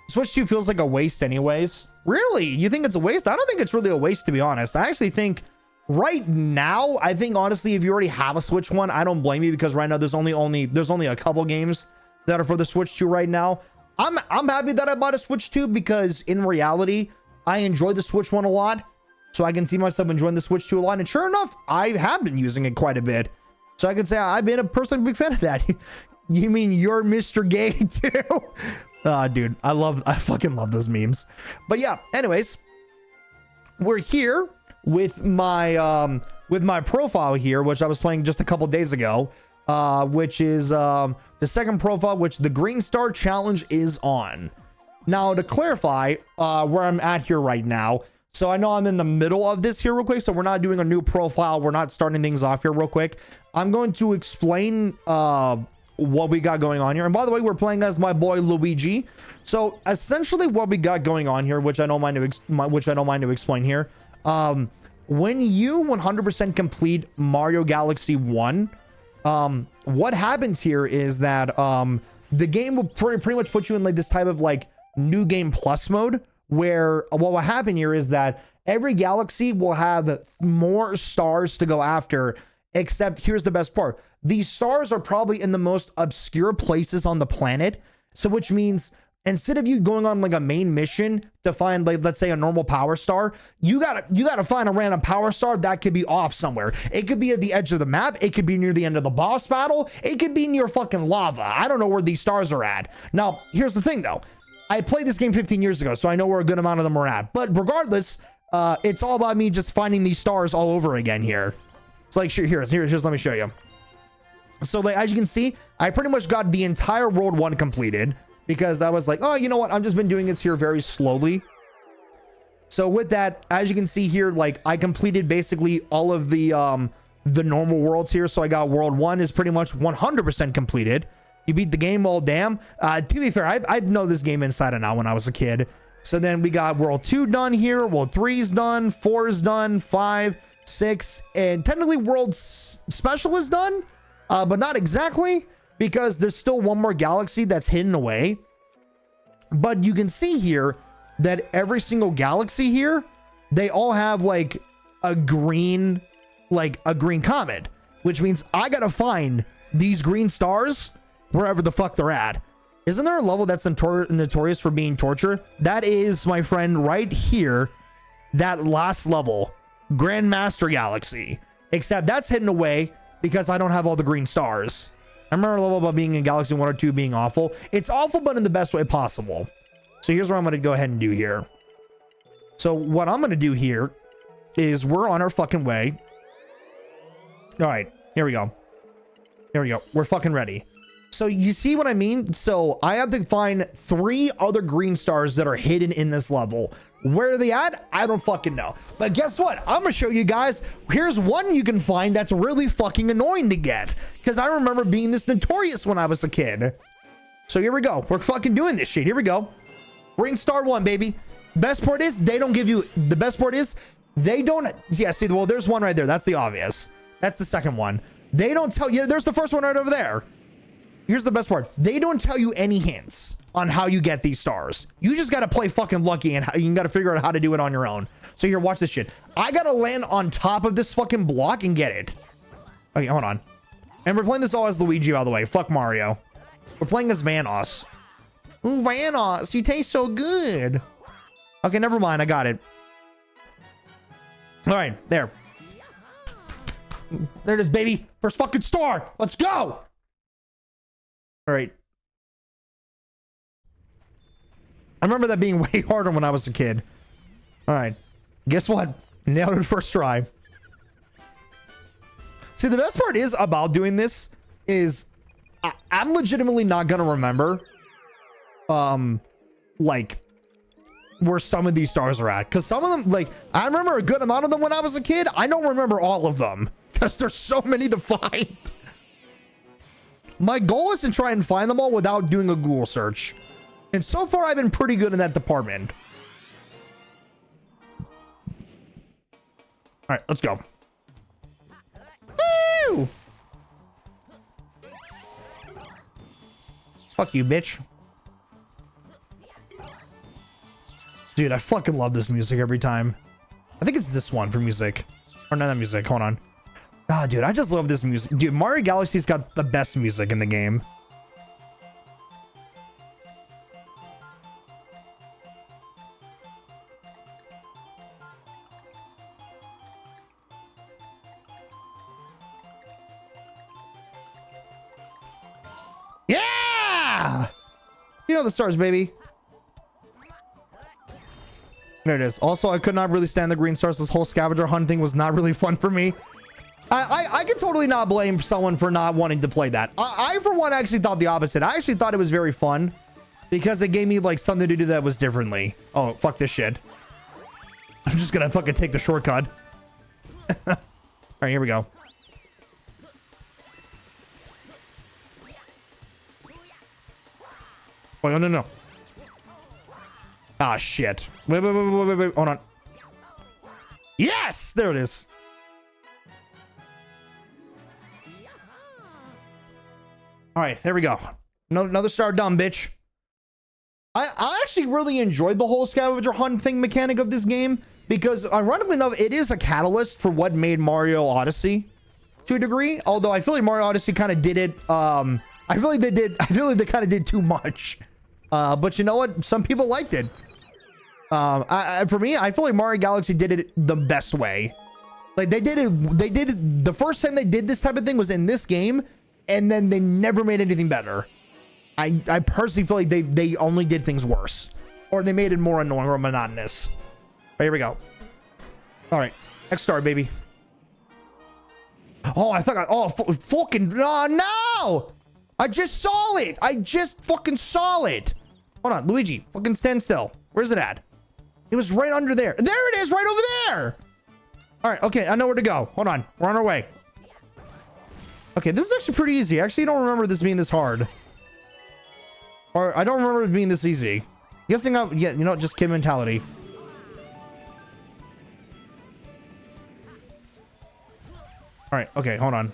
Switch 2 feels like a waste anyways. Really? You think it's a waste? I don't think it's really a waste, to be honest. I actually think right now, I think honestly, if you already have a Switch 1, I don't blame you, because right now there's only a couple games that are for the Switch 2 right now. I'm happy that I bought a Switch 2, because in reality, I enjoy the Switch 1 a lot. So I can see myself enjoying the Switch 2 a lot. And sure enough, I have been using it quite a bit. So I can say I've been a personally big fan of that. You mean you're Mr. Gay too? Dude, I fucking love those memes. But yeah, anyways, we're here with my profile here, which I was playing just a couple days ago, which is the second profile, which the Green Star Challenge is on. Now, to clarify where I'm at here right now, so I know I'm in the middle of this here real quick, so we're not doing a new profile. We're not starting things off here real quick. I'm going to explain what we got going on here. And by the way, we're playing as my boy Luigi. So essentially what we got going on here, which I don't mind to explain here. When you 100% complete Mario Galaxy 1, what happens here is that the game will pretty much put you in like this type of like new game plus mode, where what will happen here is that every galaxy will have more stars to go after, except here's the best part. These stars are probably in the most obscure places on the planet. So which means instead of you going on like a main mission to find, like, let's say a normal power star, you gotta find a random power star that could be off somewhere. It could be at the edge of the map. It could be near the end of the boss battle. It could be near fucking lava. I don't know where these stars are at. Now, here's the thing though. I played this game 15 years ago, so I know where a good amount of them are at. But regardless, it's all about me just finding these stars all over again here. It's like, here's let me show you. So like, as you can see, I pretty much got the entire World 1 completed, because I was like, oh, you know what? I've just been doing this here very slowly. So with that, as you can see here, like I completed basically all of the normal worlds here. So I got World 1 is pretty much 100% completed. You beat the game, well, damn. To be fair, I know this game inside and out when I was a kid. So then we got World 2 done here. World 3 is done. 4 is done. 5, 6, and technically World Special is done. But not exactly, because there's still one more galaxy that's hidden away. But you can see here that every single galaxy here, they all have like a green comet, which means I gotta find these green stars wherever the fuck they're at. Isn't there a level that's notorious for being torture? That is, my friend, right here, that last level, Grandmaster Galaxy. Except that's hidden away because I don't have all the green stars. I remember a level about being in Galaxy 1 or 2 being awful. It's awful, but in the best way possible. So here's what I'm going to go ahead and do here. So what I'm going to do here is we're on our fucking way. All right, here we go. Here we go. We're fucking ready. So you see what I mean? So I have to find 3 other green stars that are hidden in this level. Where are they at? I don't fucking know. But guess what? I'm gonna show you guys. Here's one you can find that's really fucking annoying to get, because I remember being this notorious when I was a kid. So here we go. We're fucking doing this shit. Here we go. Green Star 1, baby. Best part is they don't give you, the best part is they don't, yeah, see, well, there's one right there. That's the obvious. That's the second one. They don't tell you, there's the first one right over there. Here's the best part. They don't tell you any hints on how you get these stars. You just got to play fucking lucky, and you got to figure out how to do it on your own. So here, watch this shit. I got to land on top of this fucking block and get it. Okay, hold on. And we're playing this all as Luigi, by the way. Fuck Mario. We're playing as Vanoss. Ooh, Vanoss, you taste so good. Okay, never mind. I got it. All right, there. There it is, baby. First fucking star. Let's go. All right. I remember that being way harder when I was a kid. All right. Guess what? Nailed it first try. See, the best part is about doing this is I'm legitimately not going to remember like where some of these stars are at, because some of them, like, I remember a good amount of them when I was a kid. I don't remember all of them because there's so many to find. My goal is to try and find them all without doing a Google search, and so far I've been pretty good in that department. All right, let's go. Woo! Fuck you, bitch. Dude, I fucking love this music every time. I think it's this one for music. Or not that music. Hold on. Ah, dude, I just love this music. Dude, Mario Galaxy's got the best music in the game. Yeah! You know the stars, baby. There it is. Also, I could not really stand the green stars. This whole scavenger hunt thing was not really fun for me. I could totally not blame someone for not wanting to play that. I for one, actually thought the opposite. I actually thought it was very fun because it gave me like something to do that was differently. Oh, fuck this shit. I'm just gonna fucking take the shortcut. All right, here we go. Oh, no, no, no. Ah, shit. Wait. Hold on. Yes! There it is. All right, there we go. Another star done, bitch. I actually really enjoyed the whole scavenger hunt thing mechanic of this game because, ironically enough, it is a catalyst for what made Mario Odyssey to a degree. Although I feel like Mario Odyssey kind of did it. I feel like they kind of did too much. But you know what? Some people liked it. For me, I feel like Mario Galaxy did it the best way. Like they did it the first time they did this type of thing was in this game, and then they never made anything better. I personally feel like they only did things worse, or they made it more annoying or monotonous. Right, here we go. All right, next star, baby. Oh, I thought fucking no! I just saw it. I just fucking saw it. Hold on, Luigi, fucking stand still. Where's it at? It was right under there. There it is, right over there. All right, okay, I know where to go. Hold on, we're on our way. Okay, this is actually pretty easy. I actually don't remember this being this hard. Or I don't remember it being this easy. Guessing yeah, you know, just kid mentality. All right, okay, hold on.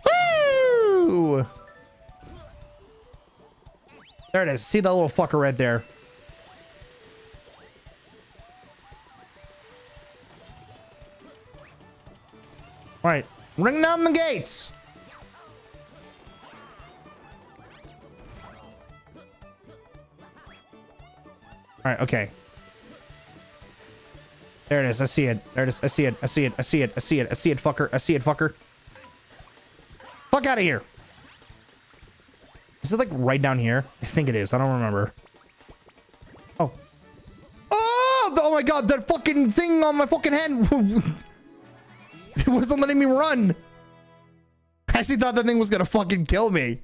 Woo! There it is. See that little fucker right there. All right, ring down the gates. All right, okay. There it is. I see it. There it is. I see it. I see it. I see it. I see it. I see it, fucker. I see it, fucker. Fuck out of here. Is it like right down here? I think it is. I don't remember. Oh. Oh my god, that fucking thing on my fucking head. It wasn't letting me run. I actually thought that thing was gonna fucking kill me.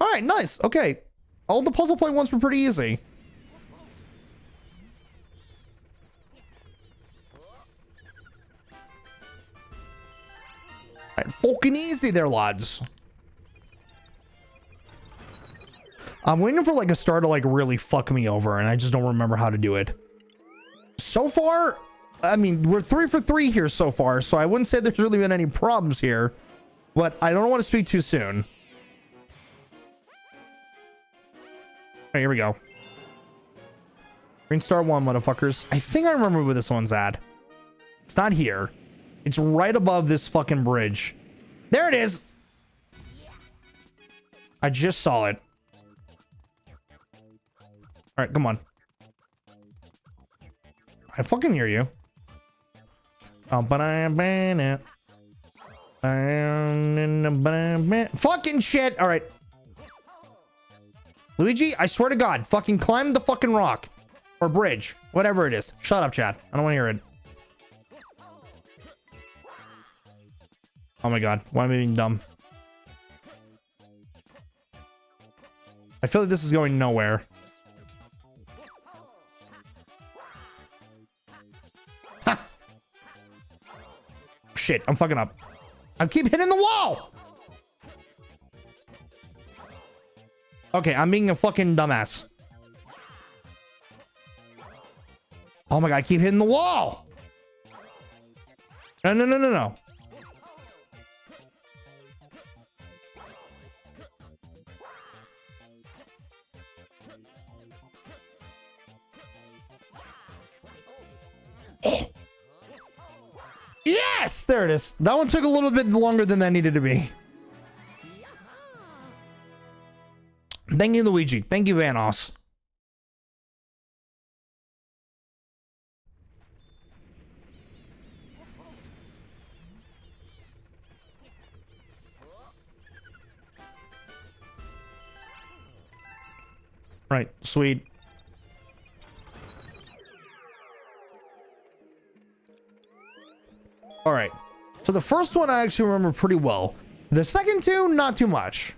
All right, nice. Okay. All the puzzle point ones were pretty easy. All right, fucking easy there, lads. I'm waiting for like a star to like really fuck me over, and I just don't remember how to do it. So far, I mean, we're 3 for 3 here so far, so I wouldn't say there's really been any problems here, but I don't want to speak too soon. Right, here we go. Green star 1, motherfuckers. I think I remember where this one's at. It's not here. It's right above this fucking bridge. There it is. I just saw it. All right, come on. I fucking hear you. Oh, but I'm it. Fucking shit. All right. Luigi, I swear to God, fucking climb the fucking rock. Or bridge. Whatever it is. Shut up, chat. I don't want to hear it. Oh my God. Why am I being dumb? I feel like this is going nowhere. Ha! Shit, I'm fucking up. I keep hitting the wall! Okay, I'm being a fucking dumbass. Oh my God, I keep hitting the wall! No, no, no, no, no. Oh. Yes! There it is. That one took a little bit longer than that needed to be. Thank you, Luigi. Thank you, Vanos. Right, sweet. All right. So the first one I actually remember pretty well. The second two, not too much.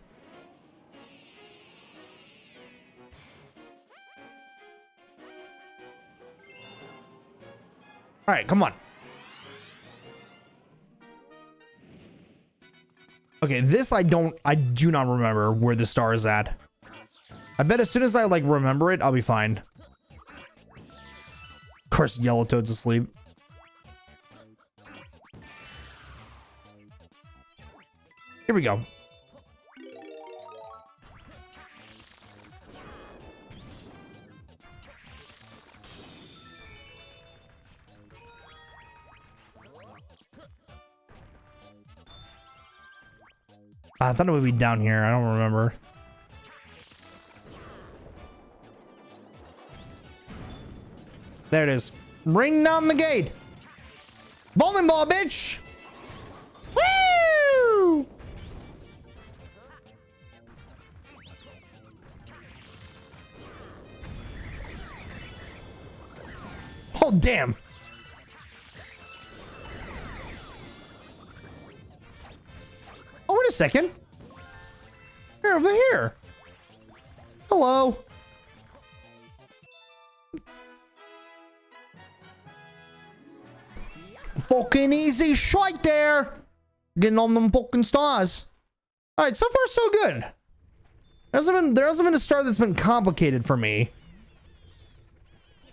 All right, come on. Okay, this I do not remember where the star is at. I bet as soon as I like remember it, I'll be fine. Of course, Yellow Toad's asleep. Here we go. I thought it would be down here. I don't remember. There it is. Ring down the gate. Bowling ball, bitch. Woo! Oh, damn. Oh, wait a second. You're over here. Hello. Fucking easy shite there. Getting on them fucking stars. All right, so far so good. There hasn't been a start that's been complicated for me.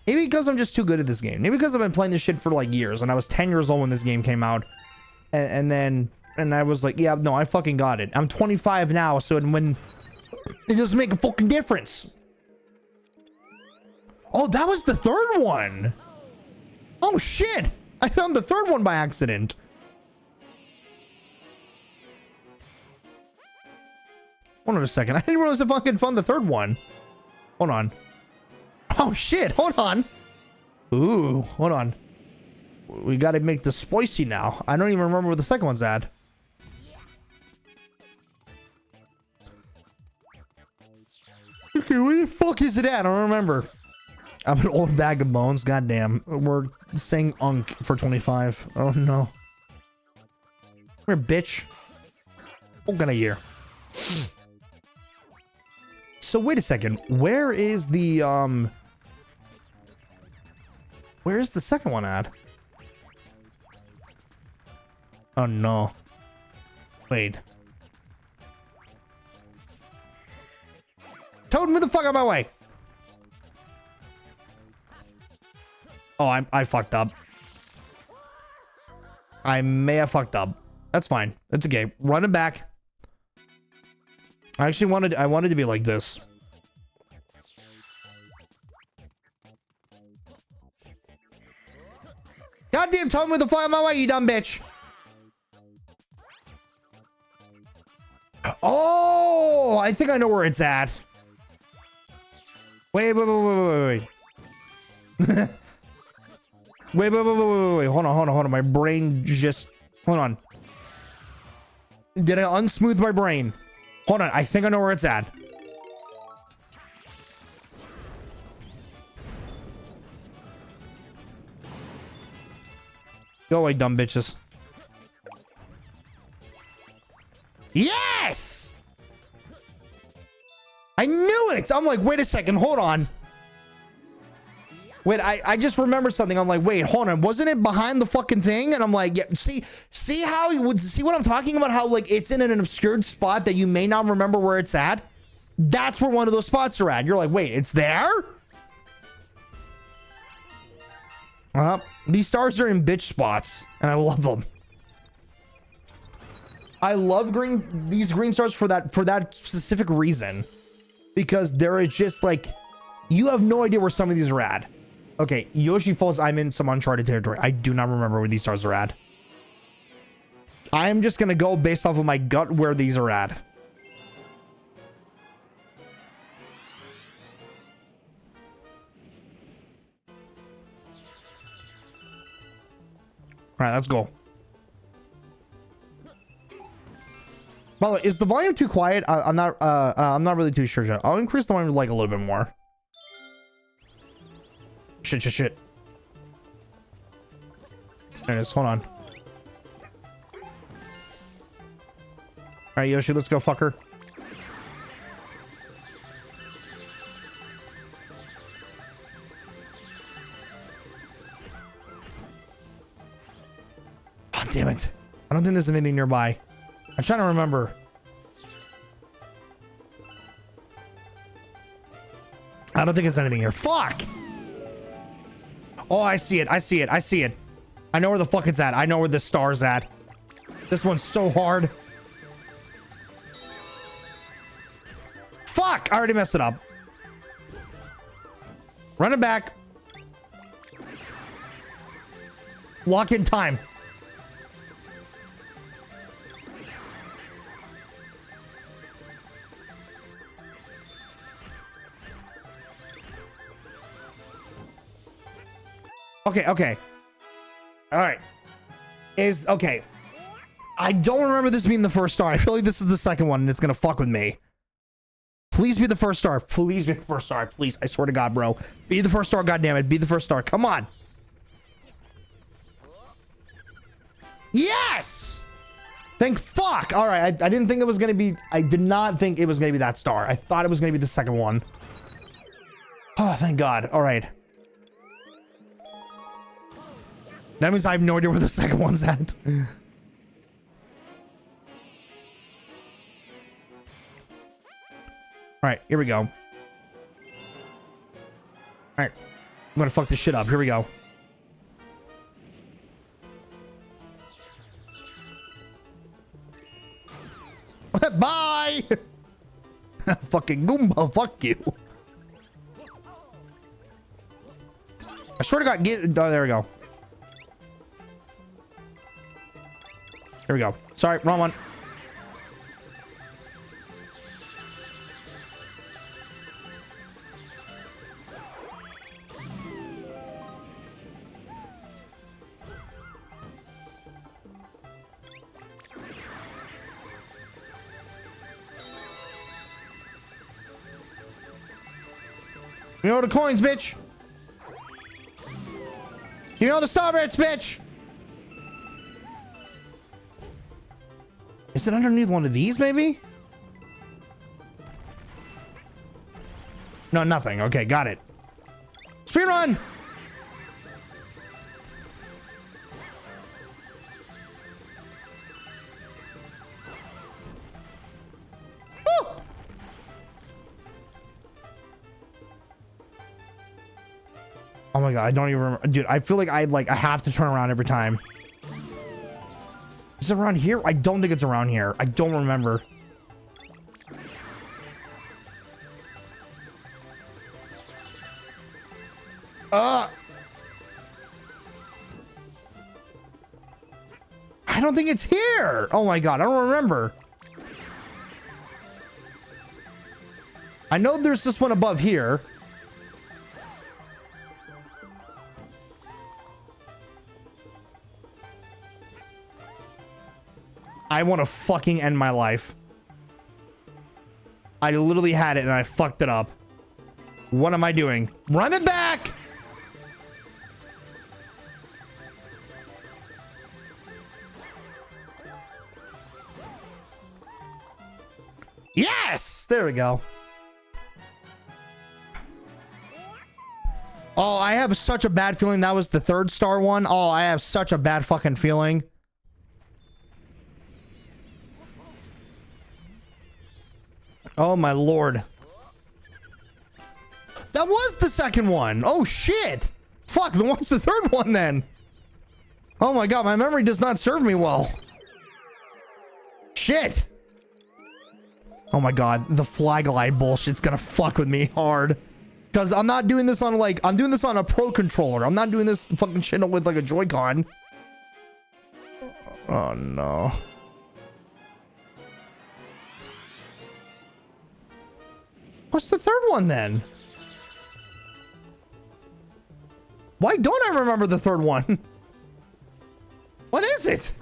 Maybe because I'm just too good at this game. Maybe because I've been playing this shit for like years, and I was 10 years old when this game came out, and I was like, yeah, no, I fucking got it. I'm 25 now, so when it doesn't make a fucking difference. Oh, that was the third one. Oh shit. I found the third one by accident. Hold on a second. I didn't realize I fucking found the third one. Hold on. Oh shit. Hold on. Ooh, hold on. We gotta make this spicy now. I don't even remember where the second one's at. Okay, where the fuck is it at? I don't remember. I'm an old bag of bones. Goddamn. We're saying unk for 25. Oh no. Come here, bitch. What kind of year? So wait a second. Where is the where's the second one at? Oh no. Wait. Toad, move the fuck out of my way. Oh, I fucked up. I may have fucked up. That's fine. That's okay. Run it back. I actually wanted to be like this. God goddamn told me to fly on my way, you dumb bitch. Oh, I think I know where it's at. Wait. Wait. Hold on. My brain just... Hold on. Did I unsmooth my brain? Hold on. I think I know where it's at. Go away, dumb bitches. Yes! I knew it! I'm like, wait a second. Hold on. Wait, I just remembered something. I'm like, wait, hold on. Wasn't it behind the fucking thing? And I'm like, yeah, see how you would see what I'm talking about? How like it's in an obscured spot that you may not remember where it's at? That's where one of those spots are at. You're like, wait, it's there? These stars are in bitch spots, and I love them. I love these green stars for that specific reason. Because there is just like, you have no idea where some of these are at. Okay, Yoshi Falls, I'm in some uncharted territory. I do not remember where these stars are at. I am just gonna go based off of my gut where these are at. All right, let's go. By the way, is the volume too quiet? I'm not really too sure yet. I'll increase the volume like a little bit more. Shit. There it is. Hold on. All right, Yoshi, let's go, fucker. Oh, damn it. I don't think there's anything nearby. I'm trying to remember. I don't think there's anything here. Fuck! Oh, I see it. I know where the fuck it's at. I know where the star's at. This one's so hard. Fuck! I already messed it up. Run it back. Lock in time. Okay. All right. Okay. I don't remember this being the first star. I feel like this is the second one and it's going to fuck with me. Please be the first star. Please be the first star. Please. I swear to God, bro. Be the first star. God damn it. Be the first star. Come on. Yes. Thank fuck. All right. I didn't think it was going to be. I did not think it was going to be that star. I thought it was going to be the second one. Oh, thank God. All right. That means I have no idea where the second one's at. All right, here we go. All right, I'm gonna fuck this shit up. Here we go. Bye. Fucking Goomba, fuck you. I swear to God, oh, there we go. Here we go. Sorry, wrong one. You know the coins, bitch. You know the star bits, bitch. Is it underneath one of these, maybe? No, nothing. Okay, got it. Speed run! Woo! Oh my God, I don't even remember. Dude, I feel like I have to turn around every time. Is it around here? I don't think it's around here. I don't remember. I don't think it's here. Oh my God, I don't remember. I know there's this one above here. I want to fucking end my life. I literally had it and I fucked it up. What am I doing? Run it back! Yes! There we go. Oh, I have such a bad feeling that was the 3rd star one. Oh, I have such a bad fucking feeling. Oh my lord. That was the 2nd one. Oh shit. Fuck, then what's the 3rd one then? Oh my God, my memory does not serve me well. Shit. Oh my God, the fly glide bullshit's gonna fuck with me hard. Because I'm not doing this on like, I'm doing this on a pro controller. I'm not doing this fucking shit with like a Joy-Con. Oh no. What's the 3rd one then? Why don't I remember the 3rd one? What is it?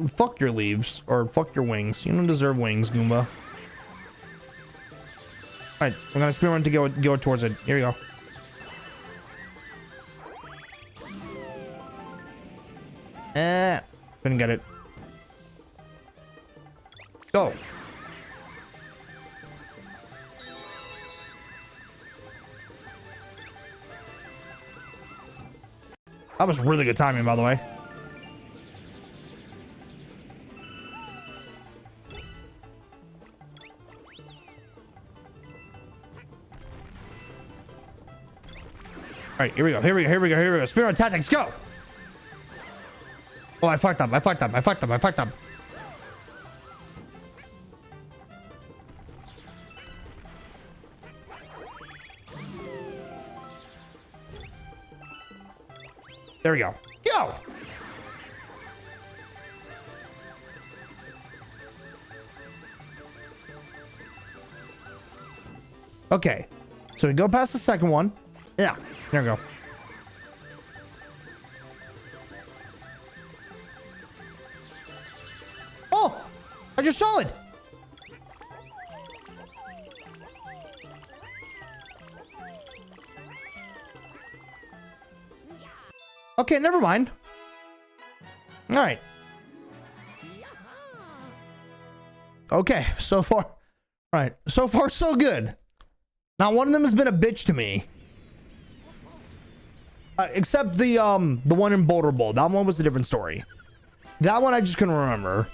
Fuck your leaves, or fuck your wings. You don't deserve wings, Goomba. Alright, I'm gonna spin around to go towards it. Here we go. Couldn't get it. Go. That was really good timing, by the way. All right, here we go. Here we go. Here we go. Here we go. Spirit tactics, go. Oh, I fucked up. I fucked up. I fucked up. I fucked up. There we go. Go. Okay. So we go past the 2nd one. Yeah. There we go. Oh! I just saw it! Okay, never mind. Alright. Okay, so far. Alright, so far so good. Not one of them has been a bitch to me. Except the one in Boulder Bowl. That one was a different story. That one I just couldn't remember.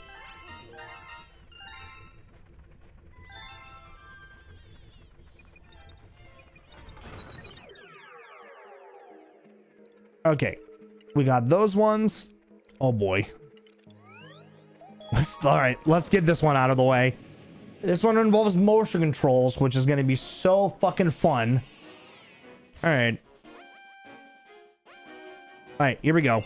Okay. We got those ones. Oh boy. All right, let's get this one out of the way. This one involves motion controls, which is going to be so fucking fun. All right. All right, here we go.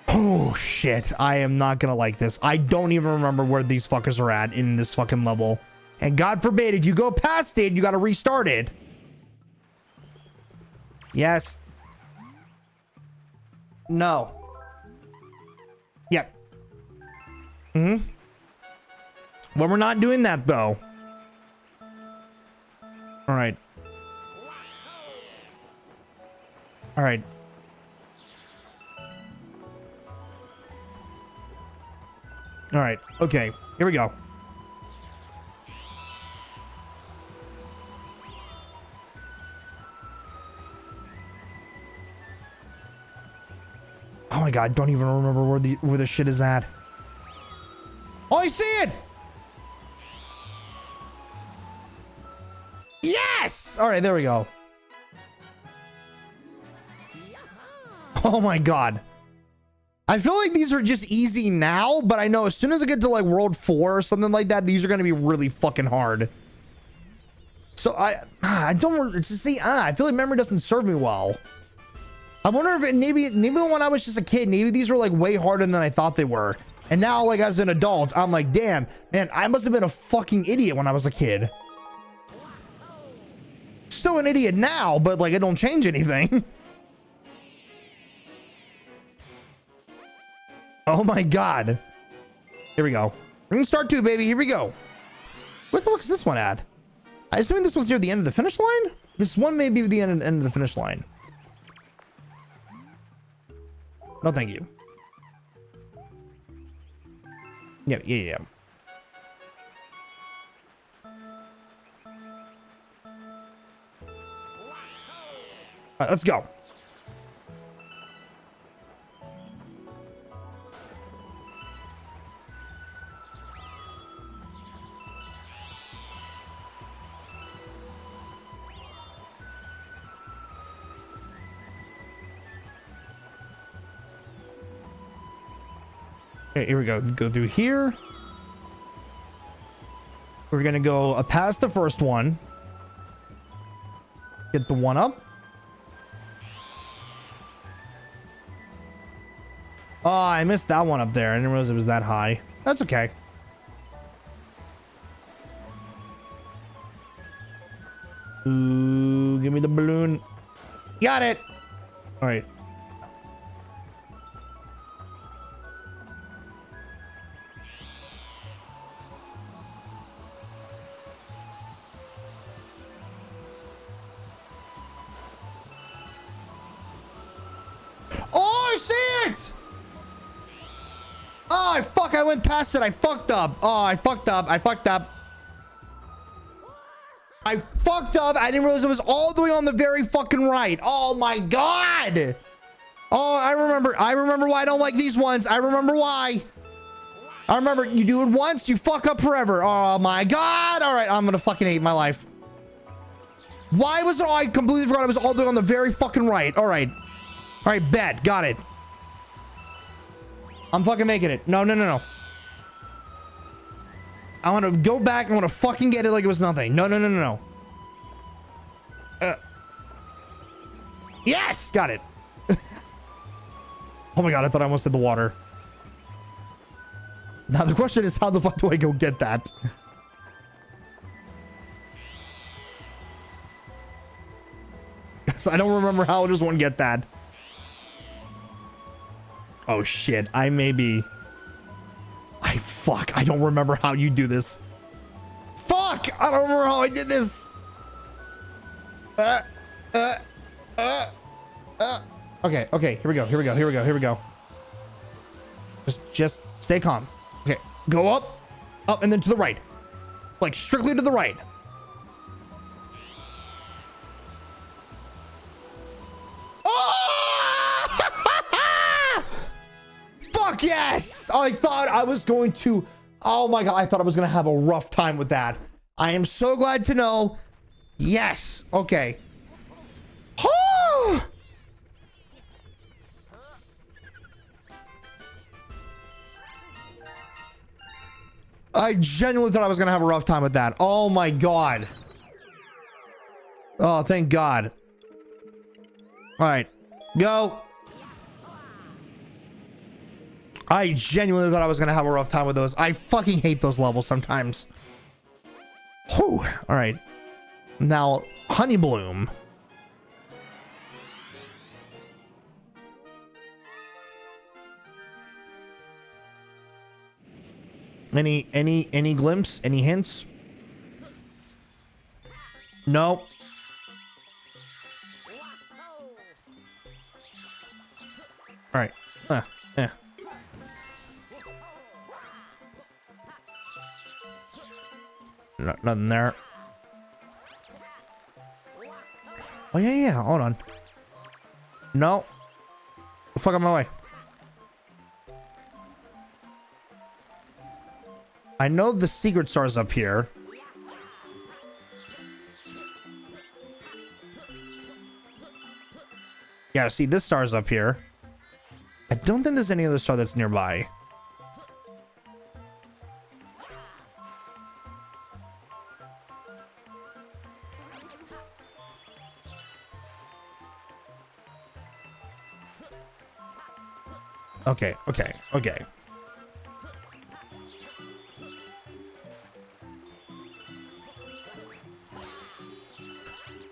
Oh shit, I am not gonna like this. I don't even remember where these fuckers are at in this fucking level. And God forbid, if you go past it, you gotta restart it. Yes. No. Yep. Well, we're not doing that though. All right. All right. All right. Okay. Here we go. Oh my God. Don't even remember where the shit is at. Oh, I see it. Yes. All right. There we go. Oh my God. I feel like these are just easy now, but I know as soon as I get to like World 4 or something like that, these are going to be really fucking hard. So I don't see, I feel like memory doesn't serve me well. I wonder if maybe when I was just a kid, maybe these were like way harder than I thought they were. And now, like, as an adult, I'm like, damn, man, I must have been a fucking idiot when I was a kid. Still an idiot now, but like, it don't change anything. Oh my God. Here we go. Ring start 2, baby. Here we go. Where the fuck is this one at? I assume this one's near the end of the finish line? This one may be the end of the finish line. No, thank you. Yeah. All right, let's go. Okay, here we go. Go through here. We're gonna go past the first one. Get the one up. Oh, I missed that one up there. I didn't realize it was that high. That's okay. Ooh, give me the balloon. Got it. All right. Oh, fuck, I went past it. I fucked up. Oh, I fucked up. I fucked up. I didn't realize it was all the way on the very fucking right. Oh my God. Oh, I remember why I don't like these ones. I remember why. I remember you do it once, you fuck up forever. Oh my God. All right, I'm gonna fucking hate my life. Why was it? Oh, I completely forgot it was all the way on the very fucking right. All right. All right, bet. Got it. I'm fucking making it. No. I want to go back. I want to fucking get it like it was nothing. No. Yes! Got it. Oh my God, I thought I almost hit the water. Now the question is, how the fuck do I go get that? So I don't remember how I just want to get that. Oh shit, I don't remember how you do this. Fuck! I don't remember how I did this. Okay, here we go. Just stay calm. Okay, go up, and then to the right. Like strictly to the right. Fuck yes! I thought I was going to... Oh my God, I thought I was going to have a rough time with that. I am so glad to know. Yes. Okay. I genuinely thought I was going to have a rough time with that. Oh my God. Oh, thank God. All right. Go. I genuinely thought I was going to have a rough time with those. I fucking hate those levels sometimes. Whew. All right. Now, Honey Bloom. Any glimpse? Any hints? No. All right. Nothing there. Oh yeah. Hold on. No. The fuck out of my way. I know the secret star's up here. Yeah, see, this star's up here. I don't think there's any other star that's nearby. Okay, okay, okay.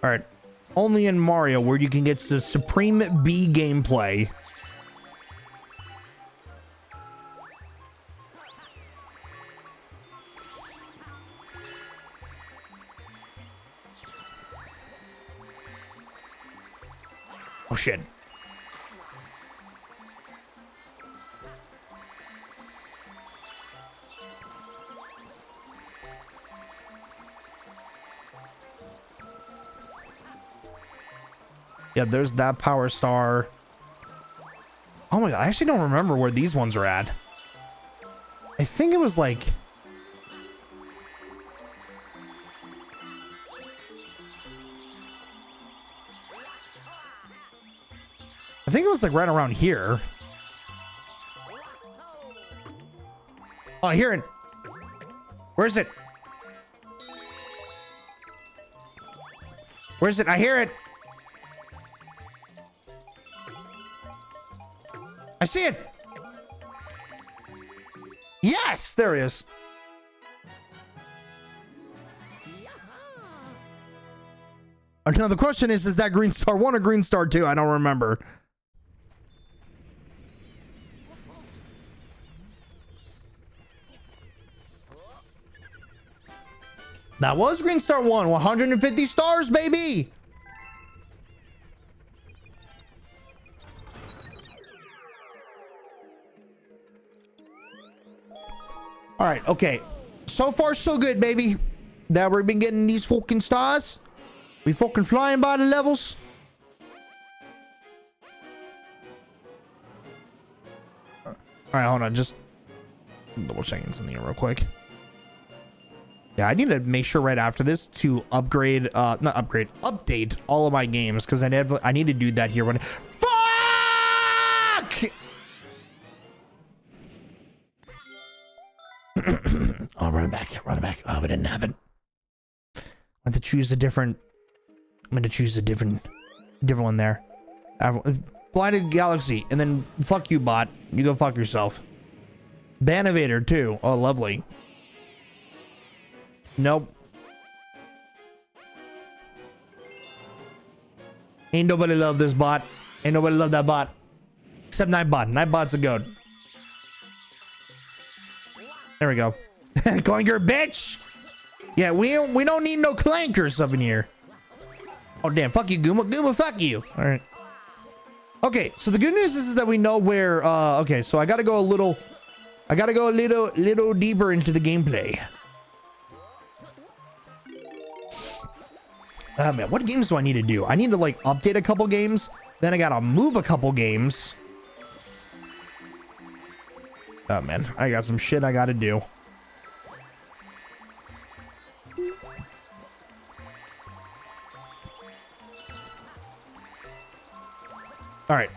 All right. Only in Mario where you can get the Supreme B gameplay. Oh shit. Yeah, there's that power star. Oh my god, I actually don't remember where these ones are at. I think it was like... I think it was like right around here. Oh, I hear it. Where is it? Where is it? I hear it. I see it. Yes, there he is. Now the question is that Green Star 1 or Green Star 2? I don't remember. That was Green Star 1, 150 stars, baby. All right, okay. So far, so good, baby. That we've been getting these fucking stars. We fucking flying by the levels. All right, hold on. Just double checking something real quick. Yeah, I need to make sure right after this to upgrade, not upgrade, update all of my games because I need to do that here when. Fuck! Oh, run it back, run it back. Oh, we didn't have it. I have to choose a different. I'm going to choose a different one there. Blinded Galaxy, and then fuck you, bot. You go fuck yourself. Banivator too. Oh, lovely. Nope. Ain't nobody love this bot. Ain't nobody love that bot. Except Nightbot. Nightbot's a goat. There we go. Clanker, bitch! Yeah, we don't need no clankers up in here. Oh, damn. Fuck you, Goomba. Goomba, fuck you. All right. Okay, so the good news is that we know where... okay, so I gotta go a little deeper into the gameplay. Man, what games do I need to do? I need to, like, update a couple games. Then I gotta move a couple games. Oh, man. I got some shit I gotta do. All right.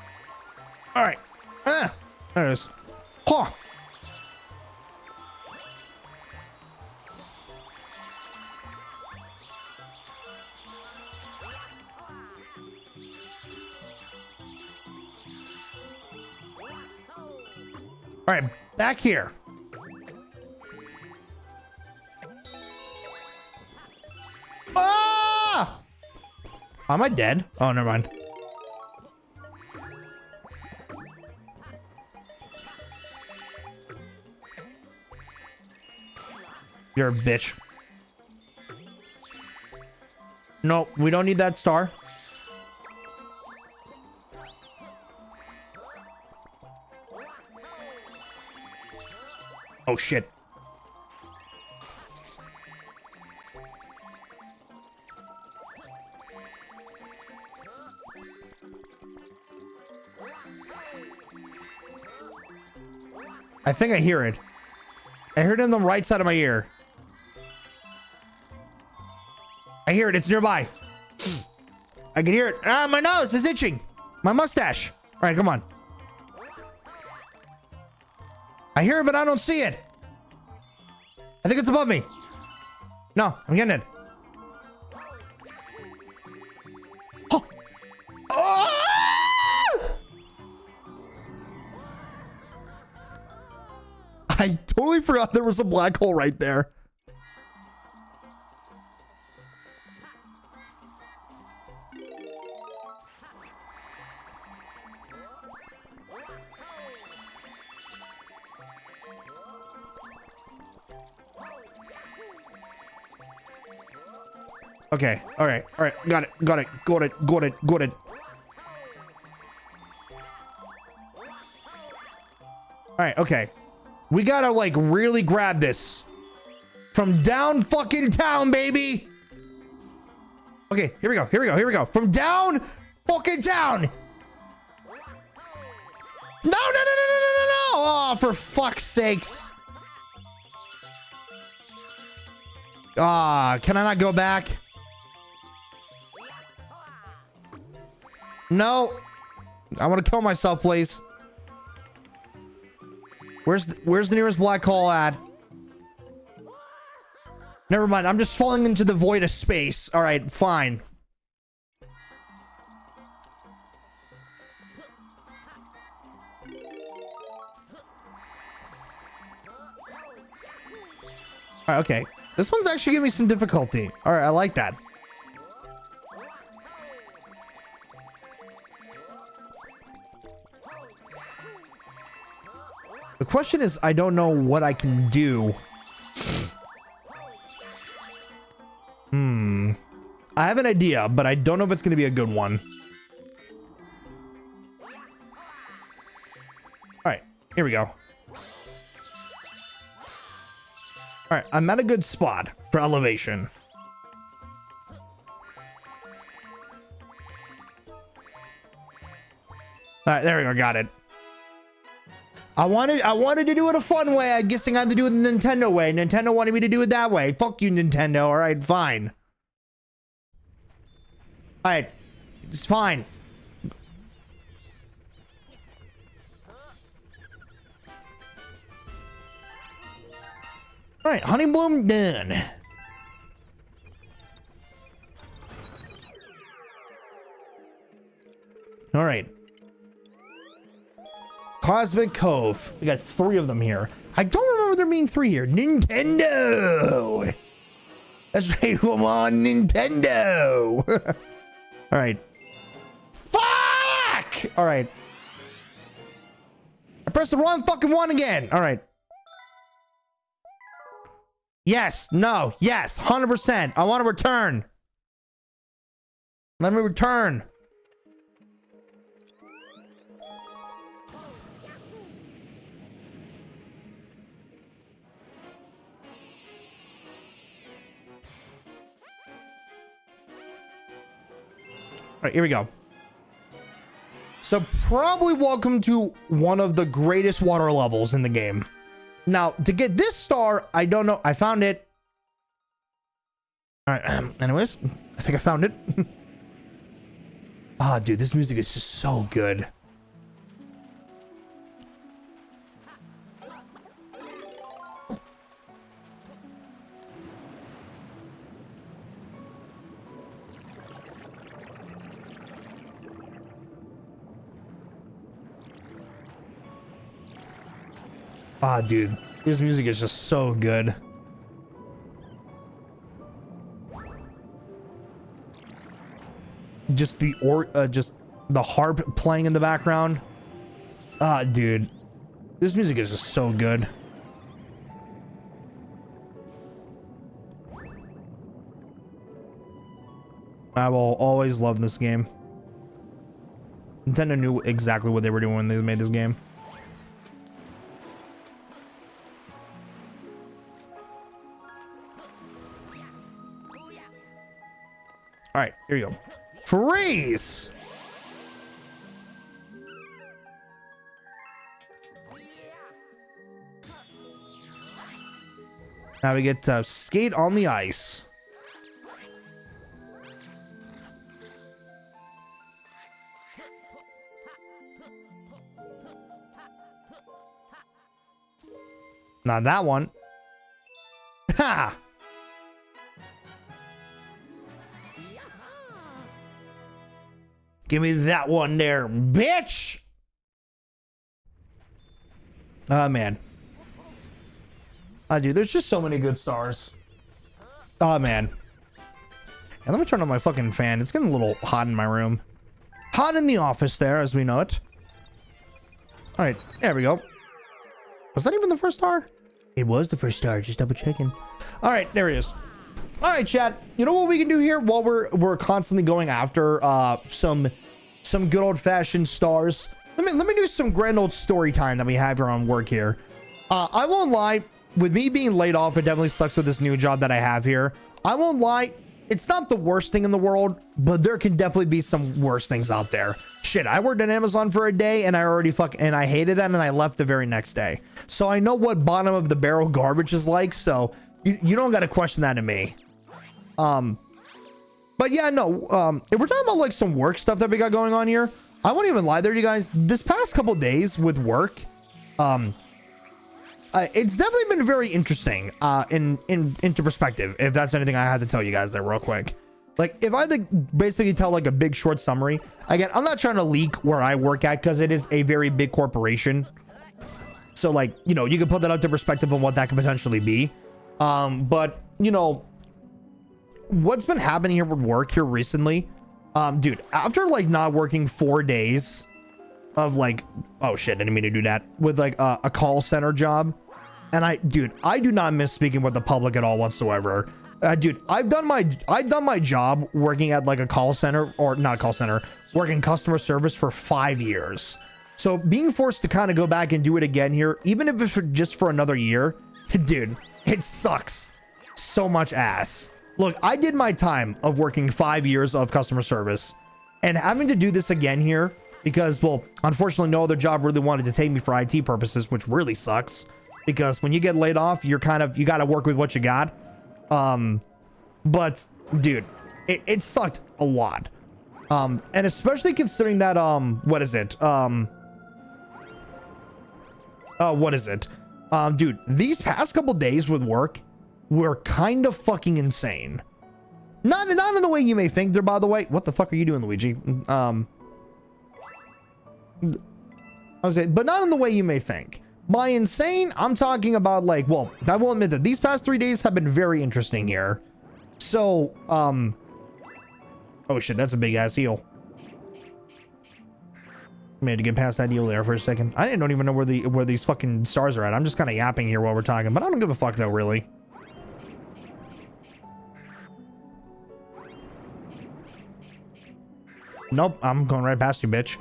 All right. Ah, there it is. Huh. All right, back here. Ah! Am I dead? Oh, never mind. You're a bitch. No, we don't need that star. Oh, shit. I think I hear it. I heard it on the right side of my ear. I hear it. It's nearby. I can hear it. Ah, my nose is itching. My mustache. All right, come on. I hear it, but I don't see it. I think it's above me. No, I'm getting it. Oh. Oh! I totally forgot there was a black hole right there. Okay, all right, got it. All right, okay. We gotta like really grab this from down fucking town, baby. Okay, here we go. From down fucking town. No. Oh, for fuck's sakes. Ah, can I not go back? No. I want to kill myself, please. Where's the nearest black hole at? Never mind. I'm just falling into the void of space. All right, fine. All right, okay. This one's actually giving me some difficulty. All right, I like that. The question is, I don't know what I can do. I have an idea, but I don't know if it's going to be a good one. All right, here we go. All right, I'm at a good spot for elevation. All right, there we go. Got it. I wanted to do it a fun way. I'm guessing I had to do it the Nintendo way. Nintendo wanted me to do it that way. Fuck you, Nintendo. All right, fine. All right, it's fine. All right, honey bloom done. All right. Cosmic Cove. We got 3 of them here. I don't remember there being 3 here. Nintendo. That's right. Come on, Nintendo. All right. Fuck. All right. I pressed the wrong fucking one again. All right. Yes. No. Yes. 100%. I want to return. Let me return. All right, here we go. So probably welcome to one of the greatest water levels in the game. Now, to get this star, I don't know. I found it. All right. Anyways, I think I found it. Ah, dude, this music is just so good. Ah, dude, this music is just so good. Just the harp playing in the background. Ah, dude, this music is just so good. I will always love this game. Nintendo knew exactly what they were doing when they made this game. All right, here you go. Freeze! Now we get to skate on the ice. Not that one. Ha! Give me that one there, bitch! Oh, man. Dude, there's just so many good stars. Oh, man. And let me turn on my fucking fan. It's getting a little hot in my room. Hot in the office there, as we know it. All right, there we go. Was that even the first star? It was the first star, just double checking. All right, there he is. All right, chat. You know what we can do here while we're constantly going after some good old-fashioned stars? Let me do some grand old story time that we have here on work here. I won't lie. With me being laid off, it definitely sucks with this new job that I have here. I won't lie. It's not the worst thing in the world, but there can definitely be some worse things out there. Shit, I worked at Amazon for a day and I already and I hated that and I left the very next day. So I know what bottom of the barrel garbage is like. So you don't got to question that to me. But yeah, no, if we're talking about like some work stuff that we got going on here, I won't even lie there, you guys. This past couple days with work, it's definitely been very interesting into perspective, if that's anything I had to tell you guys there real quick. Like, if I had to basically tell like a big short summary, again, I'm not trying to leak where I work at because it is a very big corporation. So like, you know, you can put that out to perspective on what that could potentially be. But you know, what's been happening here with work here recently, dude, after like not working 4 days of like, oh shit, I didn't mean to do that, with like a call center job. And I do not miss speaking with the public at all whatsoever. Dude, I've done my job working at like a call center, or not call center, working customer service for 5 years. So being forced to kind of go back and do it again here, even if it's just for another year, dude, it sucks so much ass. Look, I did my time of working 5 years of customer service, and having to do this again here because, well, unfortunately, no other job really wanted to take me for IT purposes, which really sucks. Because when you get laid off, you got to work with what you got. But dude, it sucked a lot. And especially considering that, what is it? Dude, these past couple days with work were kind of fucking insane. Not in the way you may think there, by the way. What the fuck are you doing, Luigi? But not in the way you may think. By insane, I'm talking about like, well, I will admit that these past 3 days have been very interesting here. So, oh shit, that's a big ass eel. I had to get past that eel there for a second. I don't even know where these fucking stars are at. I'm just kind of yapping here while we're talking, but I don't give a fuck though, really. Nope, I'm going right past you, bitch.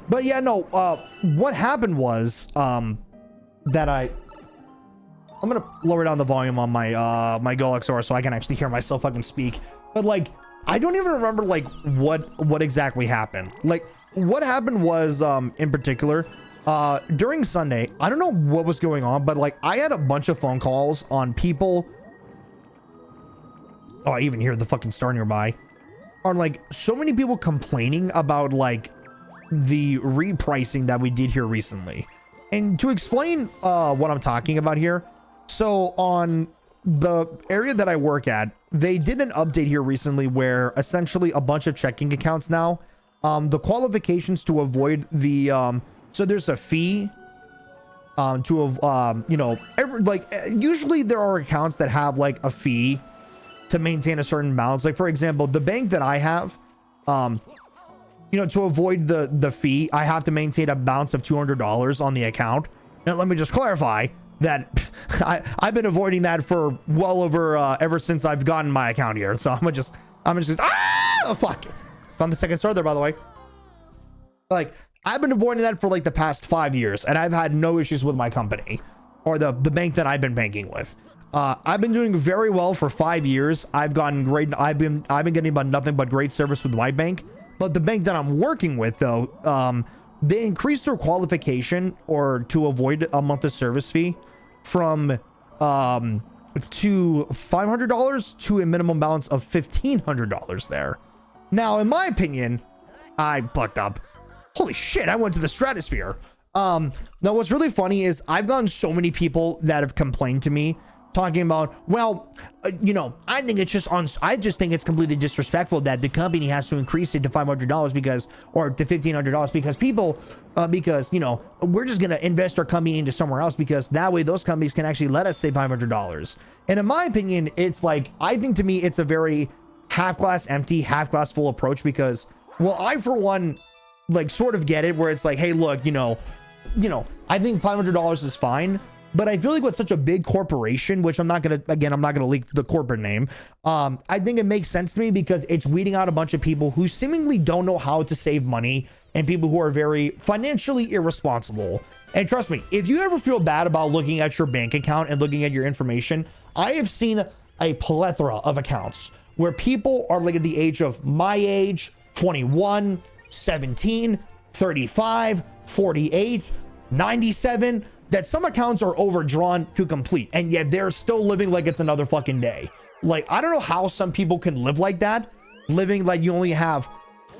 But yeah, no, what happened was, that I'm gonna lower down the volume on my my Go XR so I can actually hear myself fucking speak. But like, I don't even remember like what exactly happened. Like, what happened was in particular during Sunday, I don't know what was going on, but like I had a bunch of phone calls on people. Oh, I even hear the fucking star nearby. On like so many people complaining about like the repricing that we did here recently. And to explain what I'm talking about here, so on the area that I work at, they did an update here recently where essentially a bunch of checking accounts now, the qualifications to avoid the, so there's a fee to, you know, usually there are accounts that have like a fee to maintain a certain balance. Like for example, the bank that I have, you know, to avoid the fee, I have to maintain a balance of $200 on the account. Now, let me just clarify that I've been avoiding that for well over ever since I've gotten my account here. So I'm gonna just oh fuck, found the second star there, by the way. Like, I've been avoiding that for like the past 5 years, and I've had no issues with my company or the bank that I've been banking with. I've been doing very well for 5 years. I've gotten great. I've been getting about nothing but great service with my bank. But the bank that I'm working with, though, they increased their qualification or to avoid a monthly service fee from to $500 to a minimum balance of $1,500 there. Now, in my opinion, I fucked up. Holy shit, I went to the stratosphere. Now, what's really funny is I've gotten so many people that have complained to me talking about, well, you know, I think it's just I just think it's completely disrespectful that the company has to increase it to $500 because, or to $1,500 because people, because, you know, we're just going to invest our company into somewhere else because that way those companies can actually let us save $500. And in my opinion, it's like, I think to me, it's a very half glass empty, half glass full approach because, well, I, for one, like sort of get it where it's like, hey, look, you know, I think $500 is fine. But I feel like with such a big corporation, which I'm not going to leak the corporate name. I think it makes sense to me because it's weeding out a bunch of people who seemingly don't know how to save money and people who are very financially irresponsible. And trust me, if you ever feel bad about looking at your bank account and looking at your information, I have seen a plethora of accounts where people are like at the age of my age, 21, 17, 35, 48, 97, that some accounts are overdrawn to complete, and yet they're still living like it's another fucking day. Like, I don't know how some people can live like that, living like you only have,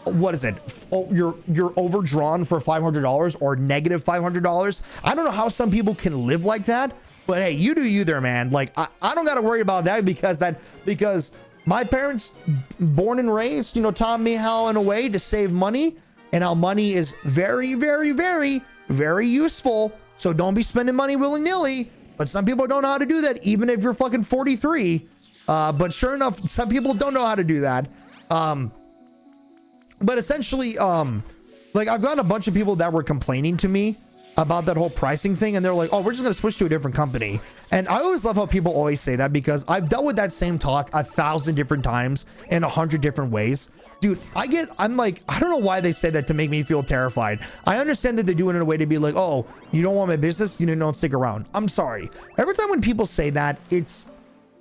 what is it? You're overdrawn for $500 or negative $500. I don't know how some people can live like that, but hey, you do you there, man. Like, I don't got to worry about that because my parents, born and raised, you know, taught me how in a way to save money and how money is very, very, very, very useful. So don't be spending money willy-nilly. But some people don't know how to do that, even if you're fucking 43. But sure enough, some people don't know how to do that. But essentially, like I've gotten a bunch of people that were complaining to me about that whole pricing thing. And they're like, oh, we're just going to switch to a different company. And I always love how people always say that because I've dealt with that same talk 1,000 different times in 100 different ways. Dude, I'm like, I don't know why they say that to make me feel terrified. I understand that they do it in a way to be like, oh, you don't want my business, you don't stick around. I'm sorry. Every time when people say that, it's,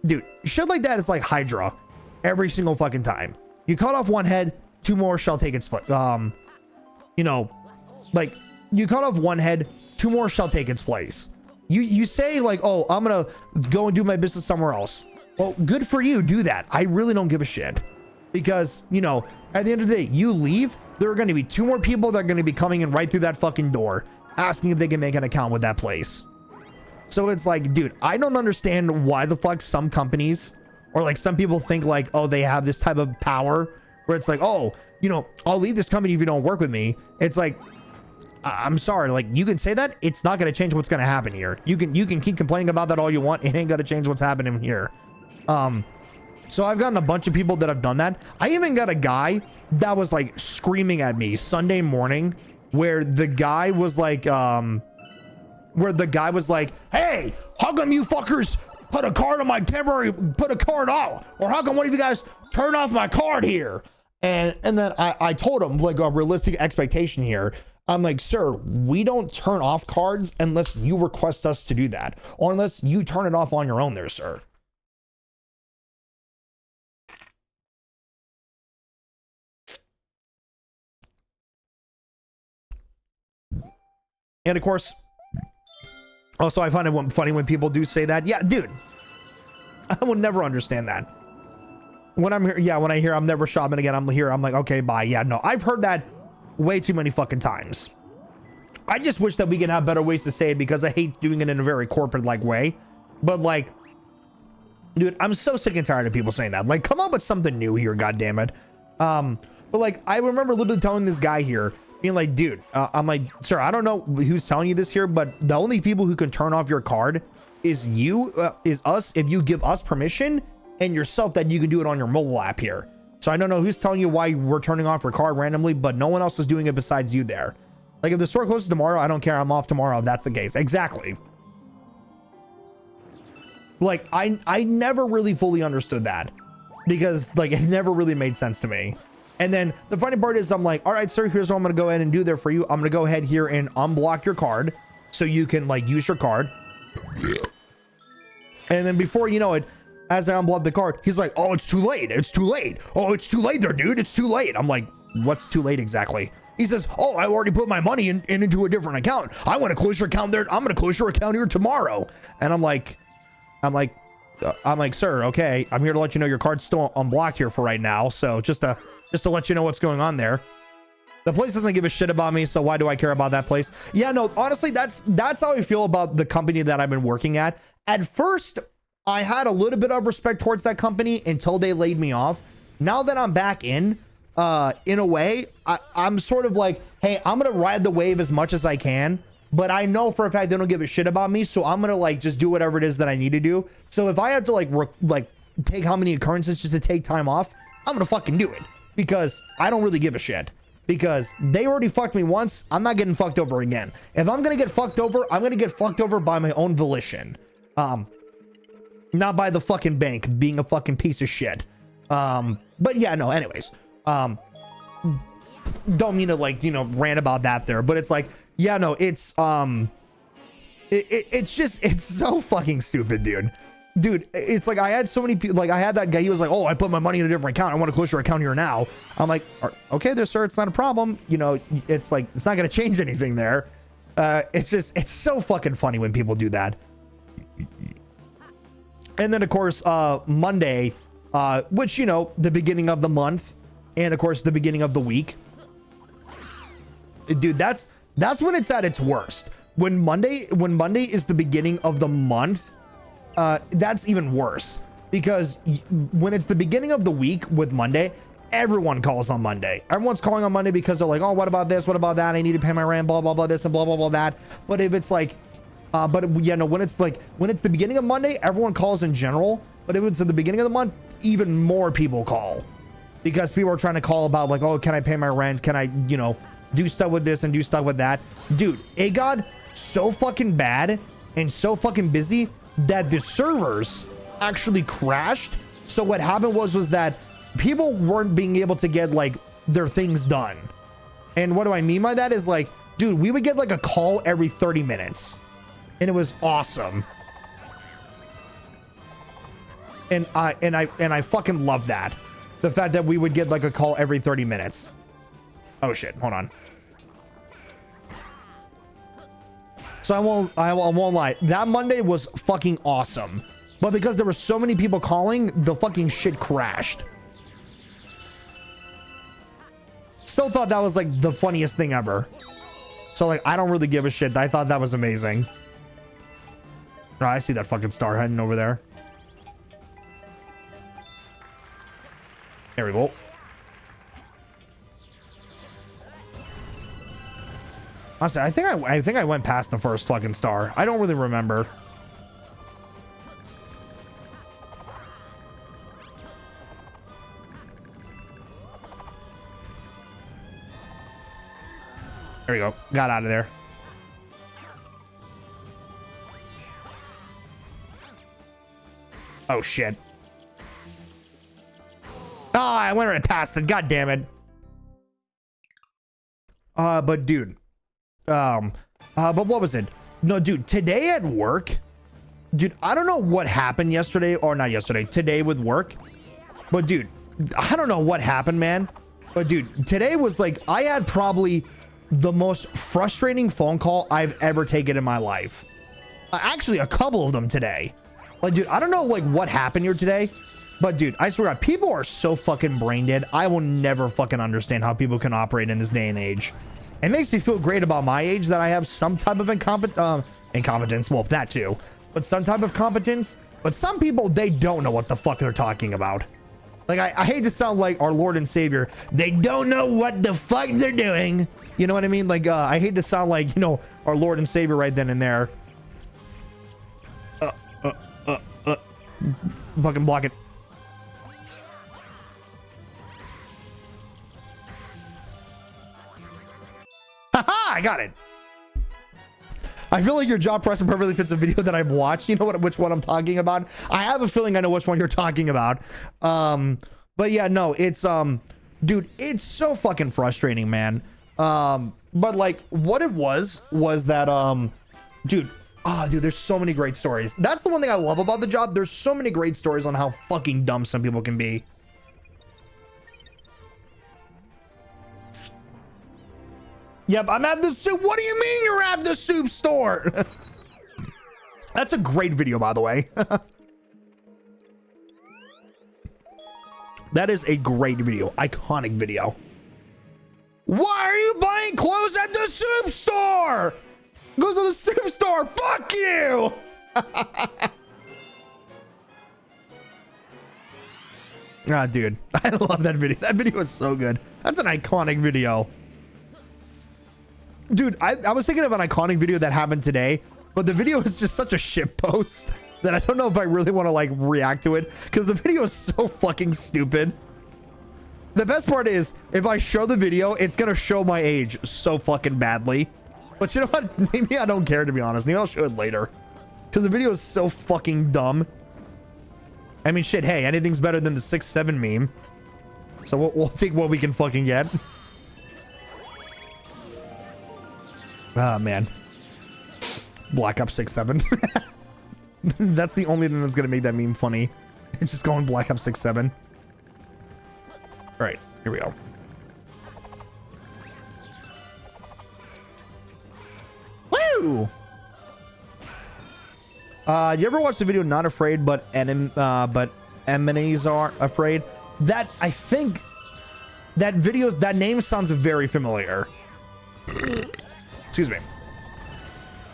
dude, shit like that is like Hydra every single fucking time. You cut off one head, two more shall take its place. You know, like you cut off one head, two more shall take its place. You say like, oh, I'm gonna go and do my business somewhere else. Well, good for you. Do that. I really don't give a shit. Because, you know, at the end of the day, you leave, there are going to be two more people that are going to be coming in right through that fucking door, asking if they can make an account with that place. So it's like, dude, I don't understand why the fuck some companies or like some people think like, oh, they have this type of power where it's like, oh, you know, I'll leave this company if you don't work with me. It's like, I'm sorry, like you can say that. It's not going to change what's going to happen here. You can keep complaining about that all you want. It ain't going to change what's happening here. So I've gotten a bunch of people that have done that. I even got a guy that was like screaming at me Sunday morning where the guy was like, hey, how come you fuckers put a card on my put a card out? Or how come one of you guys turn off my card here? And then I told him like a realistic expectation here. I'm like, sir, we don't turn off cards unless you request us to do that or unless you turn it off on your own there, sir. And of course, also I find it funny when people do say that. Yeah, dude, I will never understand that. When I'm here, yeah, when I hear I'm never shopping again, I'm here, I'm like, okay, bye. Yeah, no, I've heard that way too many fucking times. I just wish that we could have better ways to say it because I hate doing it in a very corporate-like way. But like, dude, I'm so sick and tired of people saying that. Like, come up with something new here, goddammit. But like, I remember literally telling this guy here, being like, dude, I'm like, sir, I don't know who's telling you this here, but the only people who can turn off your card is us if you give us permission and yourself that you can do it on your mobile app here. So I don't know who's telling you why we're turning off your card randomly, but no one else is doing it besides you there. Like if the store closes tomorrow, I don't care. I'm off tomorrow. If that's the case. Exactly. Like I never really fully understood that because like it never really made sense to me. And then the funny part is I'm like, all right, sir, here's what I'm going to go ahead and do there for you. I'm going to go ahead here and unblock your card so you can like use your card. And then before you know it, as I unblock the card, he's like, oh, it's too late. It's too late. Oh, it's too late there, dude. It's too late. I'm like, what's too late exactly? He says, oh, I already put my money into a different account. I want to close your account there. I'm going to close your account here tomorrow. And I'm like, sir, okay, I'm here to let you know your card's still unblocked here for right now. So just to let you know what's going on there. The place doesn't give a shit about me, so why do I care about that place? Yeah, no, honestly, that's how I feel about the company that I've been working at. At first, I had a little bit of respect towards that company until they laid me off. Now that I'm back in a way, I'm sort of like, hey, I'm gonna ride the wave as much as I can, but I know for a fact they don't give a shit about me, so I'm gonna like just do whatever it is that I need to do. So if I have to like take how many occurrences just to take time off, I'm gonna fucking do it, because I don't really give a shit, because they already fucked me once. I'm not getting fucked over again. If I'm gonna get fucked over, I'm gonna get fucked over by my own volition, not by the fucking bank being a fucking piece of shit. But yeah, no, anyways, don't mean to like, you know, rant about that there, but it's like, yeah, no, it's just, it's so fucking stupid, dude. It's like, I had so many people, like I had that guy, he was like, oh, I put my money in a different account, I want to close your account here now. I'm like, okay there, sir, it's not a problem, you know. It's like, it's not going to change anything there. It's just, it's so fucking funny when people do that. And then of course, Monday, which, you know, the beginning of the month, and of course the beginning of the week, dude, that's when it's at its worst. When Monday is the beginning of the month, that's even worse, because when it's the beginning of the week with Monday, everyone calls on Monday. Everyone's calling on Monday because they're like, oh, what about this, what about that, I need to pay my rent, blah blah blah, this and blah blah blah that. But if it's like yeah, no, when it's the beginning of Monday, everyone calls in general. But if it's at the beginning of the month, even more people call, because people are trying to call about like, oh, can I pay my rent, can I, you know, do stuff with this and do stuff with that. Dude, it got so fucking bad and so fucking busy that the servers actually crashed. So what happened was that people weren't being able to get like their things done. And what do I mean by that is like, dude, we would get like a call every 30 minutes. And it was awesome. And I fucking love that. The fact that we would get like a call every 30 minutes. Oh shit, hold on. So I won't lie. That Monday was fucking awesome. But because there were so many people calling, the fucking shit crashed. Still thought that was like the funniest thing ever. So like, I don't really give a shit. I thought that was amazing. Oh, I see that fucking star heading over there. There we go. Honestly, I think I went past the first fucking star. I don't really remember. There we go. Got out of there. Oh shit. Ah, I went right past it. God damn it. But dude. But what was it? No, dude, today at work, dude, I don't know what happened yesterday, or not yesterday, today with work. But dude, I don't know what happened, man. But dude, today was like, I had probably the most frustrating phone call I've ever taken in my life. Actually, a couple of them today. Like, dude, I don't know like what happened here today, but dude, I swear, people are so fucking brain dead. I will never fucking understand how people can operate in this day and age. It makes me feel great about my age that I have some type of incompetence. Well, that too, but some type of competence. But some people, they don't know what the fuck they're talking about. Like, I hate to sound like our Lord and Savior. They don't know what the fuck they're doing. You know what I mean? Like, I hate to sound like, you know, our Lord and Savior right then and there. Fucking block it. Haha, I got it. I feel like your jaw pressing perfectly fits a video that I've watched. You know which one I'm talking about? I have a feeling I know which one you're talking about. But yeah, no, it's dude, it's so fucking frustrating, man. But like what it was that dude, dude, there's so many great stories. That's the one thing I love about the job. There's so many great stories on how fucking dumb some people can be. Yep, I'm at the soup. What do you mean you're at the soup store? That's a great video, by the way. That is a great video. Iconic video. Why are you buying clothes at the soup store? Goes to the soup store. Fuck you. Ah, dude, I love that video. That video is so good. That's an iconic video. Dude, I was thinking of an iconic video that happened today, but the video is just such a shit post that I don't know if I really want to like react to it because the video is so fucking stupid. The best part is if I show the video, it's going to show my age so fucking badly. But you know what? Maybe I don't care, to be honest. Maybe I'll show it later because the video is so fucking dumb. I mean, shit, hey, anything's better than the 6-7 meme. So we'll take what we can fucking get. Ah, man. Black Ops 6-7. That's the only thing that's gonna make that meme funny. It's just going Black Ops 6-7. All right, here we go. Woo! You ever watch the video "Not Afraid, but enemies are afraid"? That, I think that video, that name sounds very familiar. Excuse me.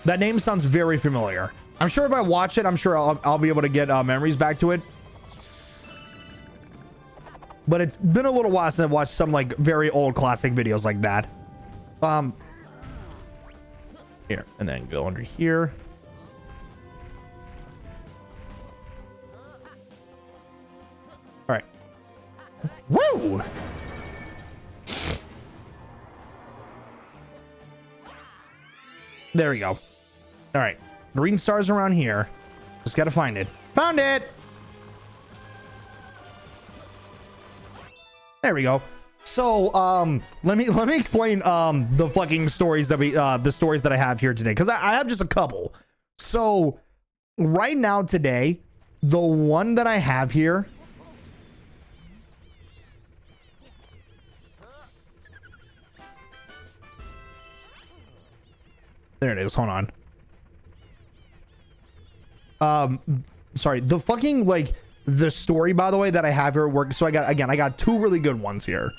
That name sounds very familiar. I'm sure if I watch it, I'm sure I'll be able to get memories back to it. But it's been a little while since I've watched some like very old classic videos like that. Here, and then go under here. All right. Woo! There we go. All right. Green stars around here. Just got to find it. Found it. There we go. So, let me explain, the fucking stories that the stories that I have here today. Cause I have just a couple. So right now today, the one that I have here. There it is. Hold on. Sorry. The fucking, like, the story, by the way, that I have here at work. So I got two really good ones here.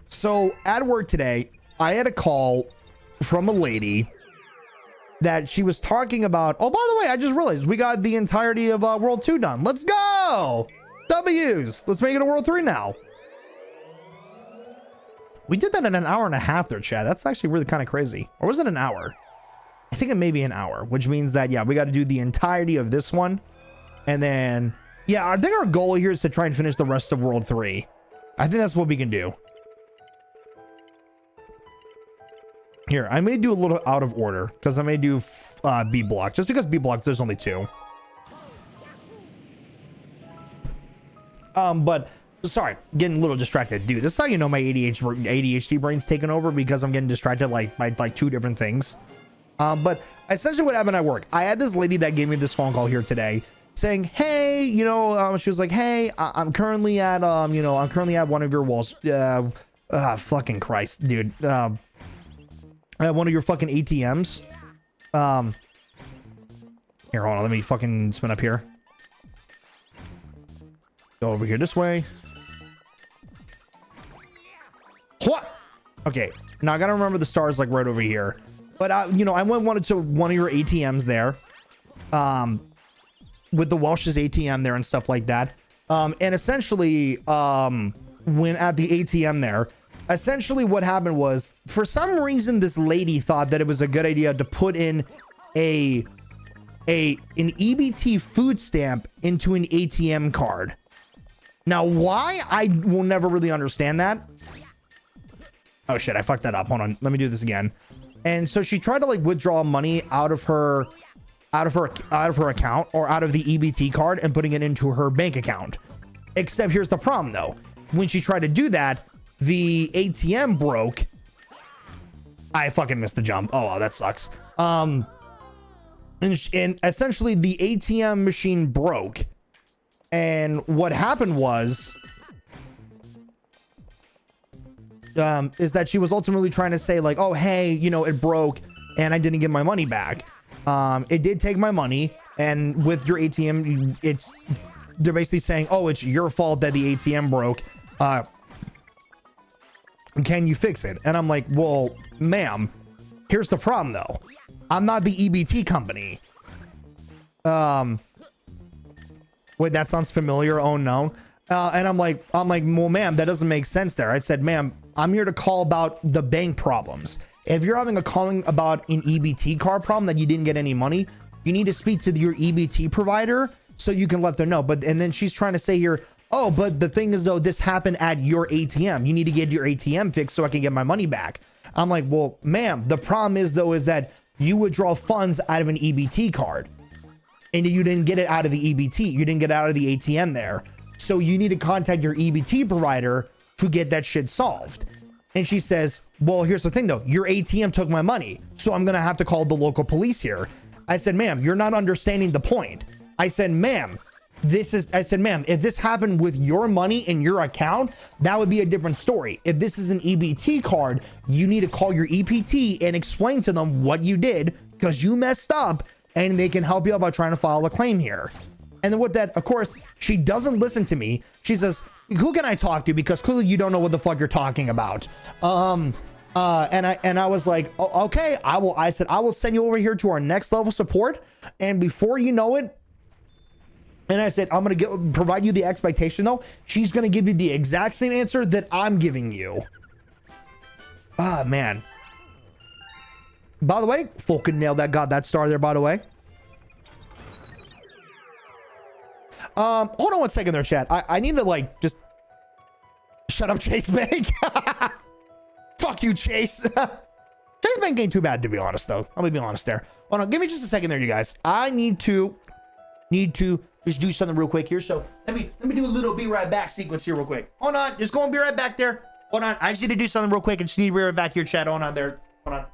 So at work today, I had a call from a lady that she was talking about. Oh, by the way, I just realized we got the entirety of World 2 done. Let's go. W's. Let's make it a World 3 now. We did that in an hour and a half there, Chad. That's actually really kind of crazy. Or was it an hour? I think it may be an hour, which means that, yeah, we got to do the entirety of this one. And then, yeah, I think our goal here is to try and finish the rest of World 3. I think that's what we can do. Here, I may do a little out of order because I may do B block. Just because B block, there's only 2. But sorry, getting a little distracted, dude. This is how you know my ADHD brain's taken over, because I'm getting distracted like by like 2 different things. But essentially what happened at work, I had this lady that gave me this phone call here today saying, hey, you know, she was like, hey, I'm currently at, you know, I'm currently at one of your walls. Fucking Christ, dude. At one of your fucking ATMs. Here, hold on. Let me fucking spin up here. Go over here this way. What? Okay. Now I gotta remember the stars like right over here. But you know, I wanted to one of your ATMs there. With the Welsh's ATM there and stuff like that. And essentially, when at the ATM there, essentially what happened was, for some reason, this lady thought that it was a good idea to put in an EBT food stamp into an ATM card. Now, why? I will never really understand that. Oh shit, I fucked that up. Hold on. Let me do this again. And so she tried to like withdraw money out of her account, or out of the EBT card, and putting it into her bank account. Except here's the problem though. When she tried to do that, the ATM broke. I fucking missed the jump. Oh, wow, that sucks. And essentially the ATM machine broke. And what happened was, is that she was ultimately trying to say like, oh, hey, you know, it broke and I didn't get my money back. It did take my money, and with your ATM, they're basically saying, oh, it's your fault that the ATM broke. Can you fix it? And I'm like, well, ma'am, here's the problem though. I'm not the EBT company. Wait, that sounds familiar. Oh no. And I'm like, well, ma'am, that doesn't make sense there. I said, ma'am, I'm here to call about the bank problems. If you're having a calling about an EBT card problem that you didn't get any money, you need to speak to your EBT provider so you can let them know. And then she's trying to say here, oh, but the thing is though, this happened at your ATM. You need to get your ATM fixed so I can get my money back. I'm like, well, ma'am, the problem is though, is that you withdraw funds out of an EBT card and you didn't get it out of the EBT. You didn't get it out of the ATM there. So you need to contact your EBT provider to get that shit solved. And she says, well, here's the thing though, your ATM took my money, so I'm gonna have to call the local police here. I said, ma'am, you're not understanding the point. I said, ma'am, if this happened with your money in your account, that would be a different story. If this is an EBT card, you need to call your EBT and explain to them what you did because you messed up, and they can help you out by trying to file a claim here. And then with that, of course, she doesn't listen to me. She says, who can I talk to? Because clearly you don't know what the fuck you're talking about. And I was like, oh, okay, I said, I will send you over here to our next level support. And before you know it, and I said, I'm going to provide you the expectation though. She's going to give you the exact same answer that I'm giving you. Ah, man. By the way, fucking nailed that. Got that star there, by the way. Hold on one second there, chat. I need to like just shut up, Chase Bank. Fuck you, Chase. Chase Bank ain't too bad, to be honest, though. I'm gonna be honest there. Hold on, give me just a second there, you guys. I need to just do something real quick here. So let me do a little be right back sequence here real quick. Hold on, just go and be right back there. Hold on, I just need to do something real quick and just need to be right back here, chat. Hold on there. Hold on.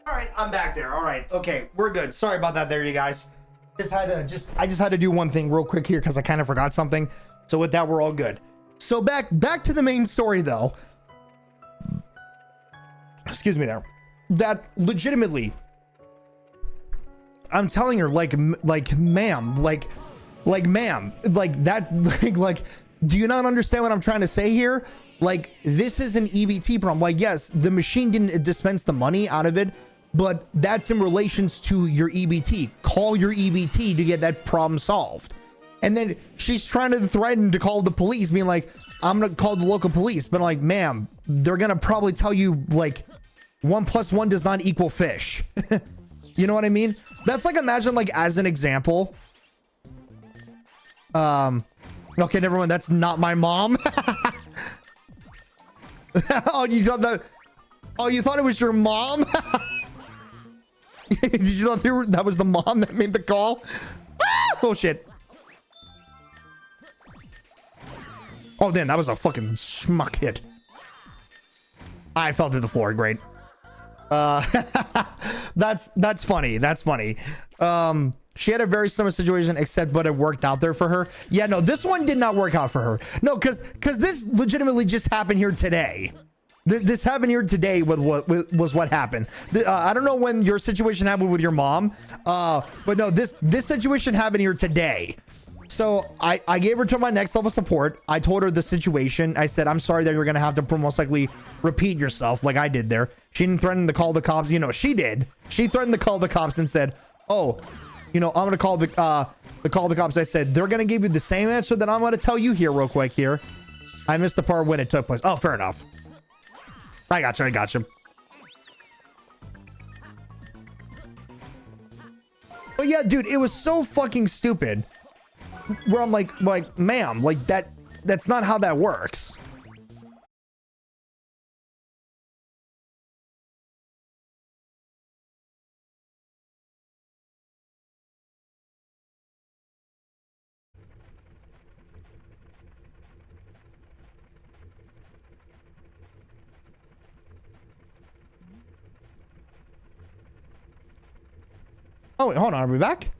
All right, I'm back there. All right, okay, we're good. Sorry about that there, you guys. I just had to do one thing real quick here because I kind of forgot something. So with that, we're all good. So back to the main story though. Excuse me there. That legitimately, I'm telling her, like ma'am, ma'am, like that, like, do you not understand what I'm trying to say here? Like, this is an EBT problem. Like, yes, the machine didn't dispense the money out of it, but that's in relations to your EBT. Call your EBT to get that problem solved. And then she's trying to threaten to call the police, being like, I'm gonna call the local police. But like, ma'am, they're gonna probably tell you like 1 + 1 does not equal fish. You know what I mean? That's like, imagine like, as an example, okay, never mind, that's not my mom. Oh, you thought that, oh, you thought it was your mom? Did you thought that was the mom that made the call? Oh shit. Oh, damn, that was a fucking schmuck hit. I fell through the floor. Great. That's funny. That's funny. She had a very similar situation, except but it worked out there for her. Yeah, no, this one did not work out for her. No, because this legitimately just happened here today. This happened here today with what was what happened. I don't know when your situation happened with your mom, but no, this situation happened here today. So I gave her to my next level support. I told her the situation. I said, I'm sorry that you're gonna have to most likely repeat yourself like I did there. She didn't threaten to call the cops. You know, she did. She threatened to call the cops and said, oh, you know, I'm gonna call the cops. I said, they're gonna give you the same answer that I'm gonna tell you here real quick here. I missed the part when it took place. Oh, fair enough. I got you. But yeah, dude, it was so fucking stupid. Where I'm like, ma'am, like that's not how that works. Oh, wait, hold on. Are we back?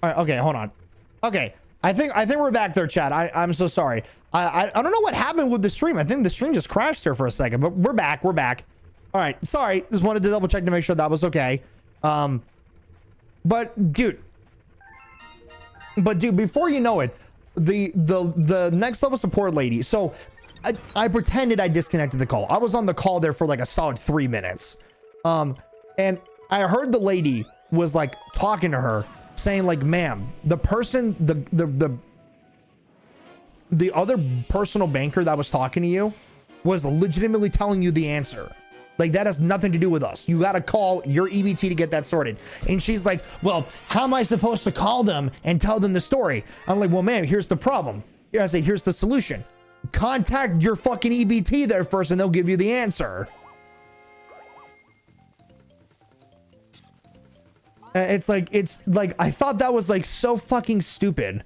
All right, okay, hold on. Okay, I think we're back there, chat. I'm so sorry. I don't know what happened with the stream. I think the stream just crashed there for a second, but we're back. All right, sorry. Just wanted to double check to make sure that was okay. But dude, before you know it, the next level support lady. So I pretended I disconnected the call. I was on the call there for like a solid 3 minutes. And I heard the lady was like talking to her, saying like, ma'am, the person, the other personal banker that was talking to you was legitimately telling you the answer. Like, that has nothing to do with us. You got to call your EBT to get that sorted. And she's like, well, how am I supposed to call them and tell them the story? I'm like, well, ma'am, here's the problem. I say, here's the solution. Contact your fucking EBT there first and they'll give you the answer. It's like I thought that was like so fucking stupid.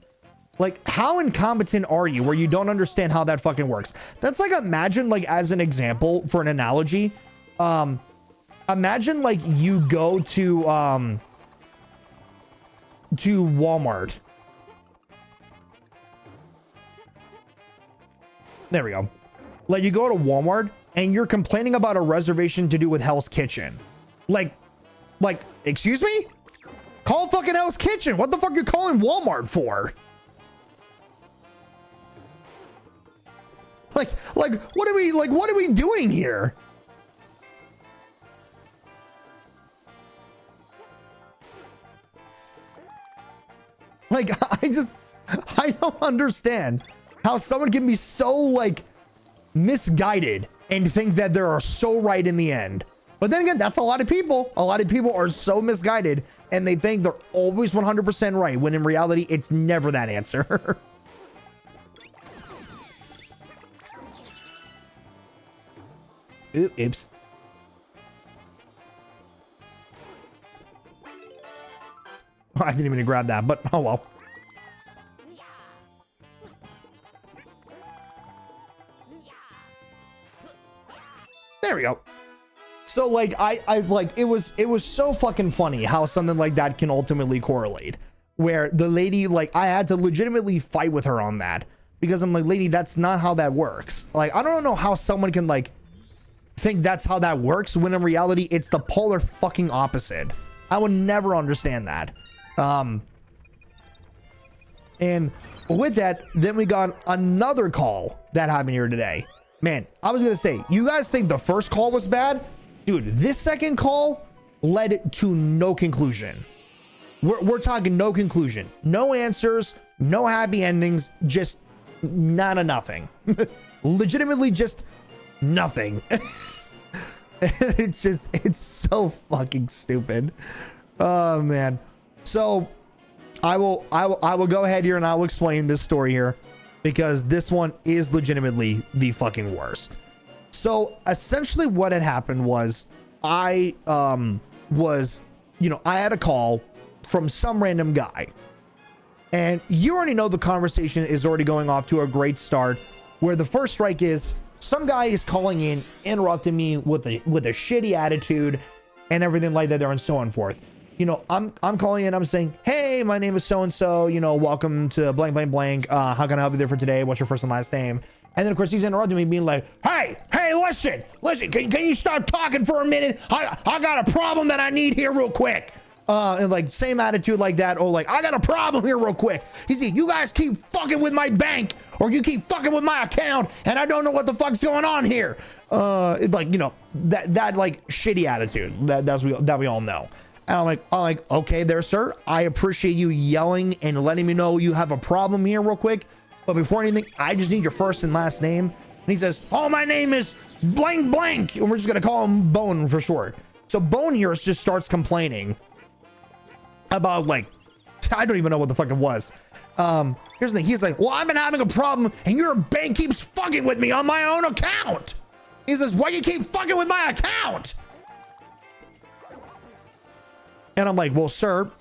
Like, how incompetent are you where you don't understand how that fucking works? That's like, imagine, like, as an example for an analogy, imagine like you go to Walmart. There we go. Like, you go to Walmart and you're complaining about a reservation to do with Hell's Kitchen. Like, excuse me? Call fucking Hell's Kitchen. What the fuck are you calling Walmart for? Like, what are we doing here? Like, I don't understand how someone can be so, like, misguided and think that they are so right in the end. But then again, that's a lot of people. A lot of people are so misguided and they think they're always 100% right, when in reality, it's never that answer. Oops. I didn't even grab that, but oh well. There we go. So like I like it was so fucking funny how something like that can ultimately correlate, where the lady, like, I had to legitimately fight with her on that because I'm like, lady, that's not how that works. Like, I don't know how someone can like think that's how that works when in reality it's the polar fucking opposite. I would never understand that. And with that, then we got another call that happened here today. Man, I was gonna say, you guys think the first call was bad? Dude, this second call led to no conclusion. We're talking no conclusion, no answers, no happy endings, just not a nothing. Legitimately just nothing. It's so fucking stupid. Oh man. So I will go ahead here and I will explain this story here, because this one is legitimately the fucking worst. So essentially what had happened was I had a call from some random guy, and you already know the conversation is already going off to a great start, where the first strike is some guy is calling in, interrupting me with a shitty attitude and everything like that there, and so on forth. You know, I'm calling in, I'm saying, hey, my name is so-and-so, you know, welcome to blank, how can I help you there for today? What's your first and last name? And then of course he's interrupting me being like, hey, listen, can you stop talking for a minute? I got a problem that I need here real quick. And like same attitude like that. Oh, like I got a problem here real quick. He said, you guys keep fucking with my bank or you keep fucking with my account and I don't know what the fuck's going on here. Like, you know, that like shitty attitude that we all know. And I'm like, okay there, sir. I appreciate you yelling and letting me know you have a problem here real quick. But before anything, I just need your first and last name. And he says, oh, my name is blank blank. And we're just going to call him Bone for short. So Bone here just starts complaining about like, I don't even know what the fuck it was. Here's the thing. He's like, well, I've been having a problem and your bank keeps fucking with me on my own account. He says, why you keep fucking with my account? And I'm like, well, sir,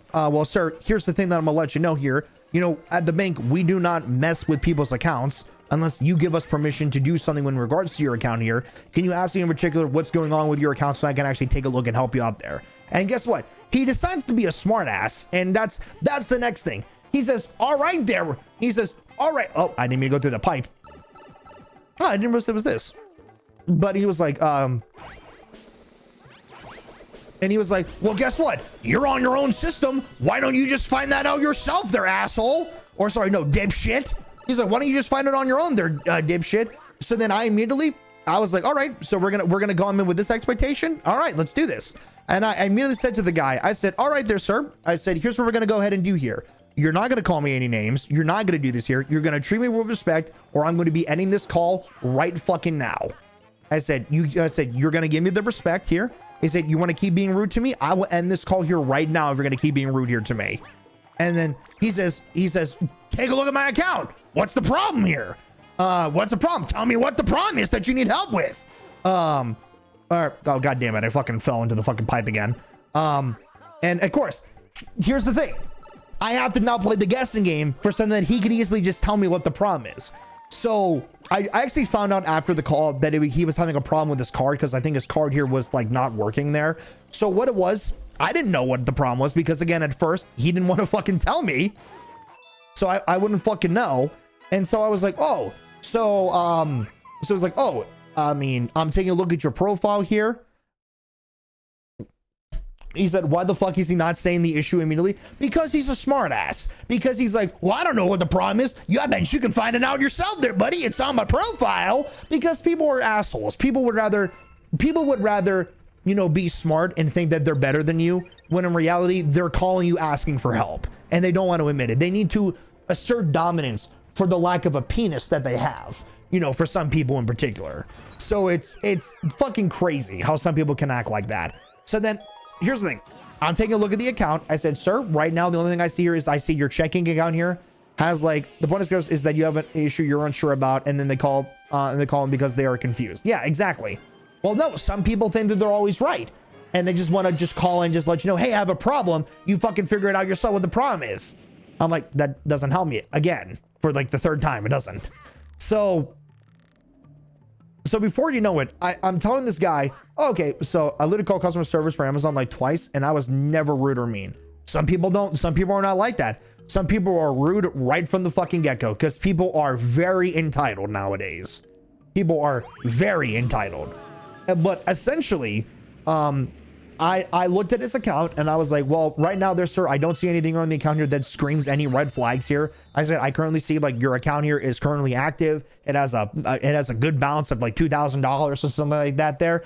here's the thing that I'm gonna let you know here. You know, at the bank, we do not mess with people's accounts unless you give us permission to do something in regards to your account here. Can you ask me in particular what's going on with your account so I can actually take a look and help you out there? And guess what? He decides to be a smart ass, and that's the next thing. He says, all right there. He says, all right. Oh, I didn't mean to go through the pipe. Oh, I didn't realize it was this. But he was like, and he was like, well, guess what? You're on your own system. Why don't you just find that out yourself there, asshole? Or sorry, no, dipshit. He's like, why don't you just find it on your own there, dipshit? So then I was like, all right, so we're gonna go in with this expectation. All right, let's do this. And I immediately said to the guy, I said, all right there, sir. I said, here's what we're gonna go ahead and do here. You're not gonna call me any names. You're not gonna do this here. You're gonna treat me with respect, or I'm gonna be ending this call right fucking now. I said, you're gonna give me the respect here. He said, you want to keep being rude to me? I will end this call here right now if you're going to keep being rude here to me. And then he says, take a look at my account. What's the problem here? What's the problem? Tell me what the problem is that you need help with. Oh, God damn it. I fucking fell into the fucking pipe again. And of course, here's the thing. I have to now play the guessing game for something that he could easily just tell me what the problem is. So I actually found out after the call that he was having a problem with his card because I think his card here was like not working there. So what it was, I didn't know what the problem was because again, at first he didn't want to fucking tell me. So I wouldn't fucking know. And so I was like, oh, so it was like, oh, I mean, I'm taking a look at your profile here. He said, why the fuck is he not saying the issue immediately? Because he's a smart ass. Because he's like, well, I don't know what the problem is. Yeah, I bet you can find it out yourself there, buddy. It's on my profile. Because people are assholes. People would rather, you know, be smart and think that they're better than you, when in reality, they're calling you asking for help. And they don't want to admit it. They need to assert dominance for the lack of a penis that they have, you know, for some people in particular. So it's fucking crazy how some people can act like that. So then, here's the thing. I'm taking a look at the account. I said, sir, right now, the only thing I see here is I see your checking account here has like, the point is that you have an issue you're unsure about, and then they call them because they are confused. Yeah, exactly. Well, no, some people think that they're always right. And they just want to just call and just let you know, hey, I have a problem. You fucking figure it out yourself what the problem is. I'm like, that doesn't help me. Again, for like the third time, it doesn't. So before you know it, I'm telling this guy, oh, okay, so I literally called customer service for Amazon like twice, and I was never rude or mean. Some people don't. Some people are not like that. Some people are rude right from the fucking get-go because people are very entitled nowadays. People are very entitled. But essentially, I looked at his account and I was like, well, right now there, sir, I don't see anything on the account here that screams any red flags here. I said, I currently see like your account here is currently active. It has a good balance of like $2,000 or something like that there.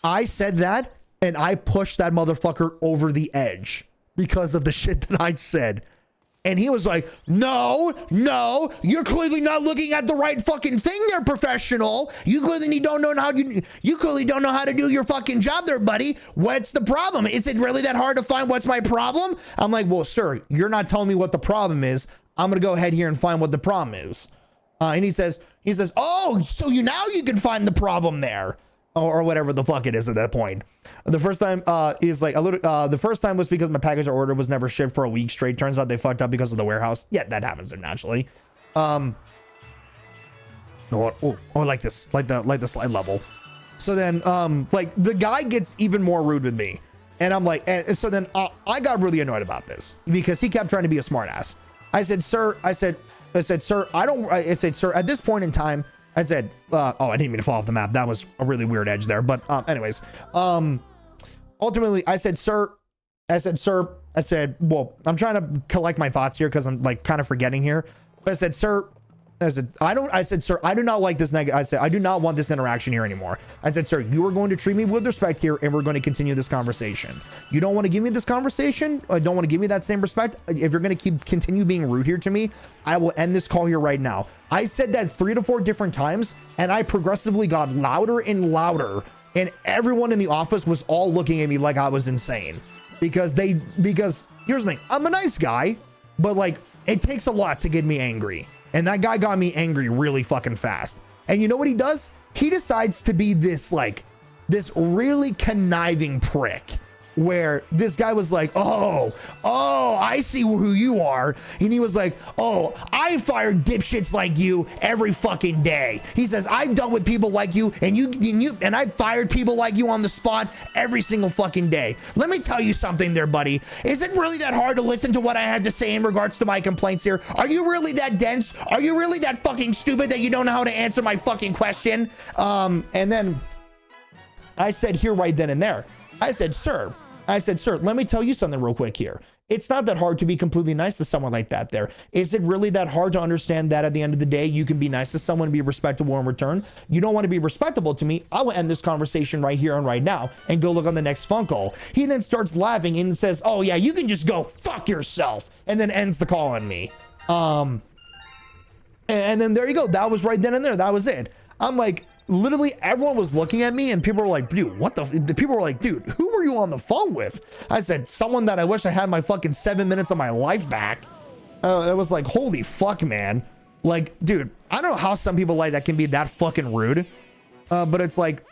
I said that and I pushed that motherfucker over the edge because of the shit that I said. And he was like, no, you're clearly not looking at the right fucking thing there, professional. You clearly don't know how to do your fucking job there, buddy. What's the problem? Is it really that hard to find what's my problem? I'm like, well, sir, you're not telling me what the problem is. I'm going to go ahead here and find what the problem is. And he says, oh, so now you can find the problem there. Or whatever the fuck it is at that point. The first time is like the first time was because my package order was never shipped for a week straight. Turns out they fucked up because of the warehouse. Yeah, that happens there naturally. Or like this, like the slide level. So then like the guy gets even more rude with me. And I'm like, and so then I got really annoyed about this because he kept trying to be a smart ass. I said, sir, at this point in time, I said, oh, I didn't mean to fall off the map. That was a really weird edge there. But anyways, ultimately, I said, sir, well, I'm trying to collect my thoughts here because I'm like kind of forgetting here. But I said, sir, sir, I do not like this I said, I do not want this interaction here anymore. I said, sir, you are going to treat me with respect here, and we're going to continue this conversation. You don't want to give me this conversation? I don't want to give me that same respect. If you're going to continue being rude here to me, I will end this call here right now. I said that 3 to 4 different times, and I progressively got louder and louder, and everyone in the office was all looking at me like I was insane. Because here's the thing, I'm a nice guy, but like, it takes a lot to get me angry. And that guy got me angry really fucking fast. And you know what he does? He decides to be this really conniving prick, where this guy was like, oh, I see who you are. And he was like, oh, I fire dipshits like you every fucking day. He says, I've dealt with people like you, and I've fired people like you on the spot every single fucking day. Let me tell you something there, buddy. Is it really that hard to listen to what I had to say in regards to my complaints here? Are you really that dense? Are you really that fucking stupid that you don't know how to answer my fucking question? And then I said here right then and there, I said, sir, let me tell you something real quick here. It's not that hard to be completely nice to someone like that there. Is it really that hard to understand that at the end of the day, you can be nice to someone and be respectable in return? You don't want to be respectable to me? I will end this conversation right here and right now and go look on the next phone call. He then starts laughing and says, oh yeah, you can just go fuck yourself, and then ends the call on me. And then there you go. That was right then and there. That was it. I'm like, literally everyone was looking at me, and people were like, dude, what the people were like, dude, who were you on the phone with? I said, someone that I wish I had my fucking 7 minutes of my life back. It was like, holy fuck, man. Like, dude, I don't know how some people like that can be that fucking rude. But it's like,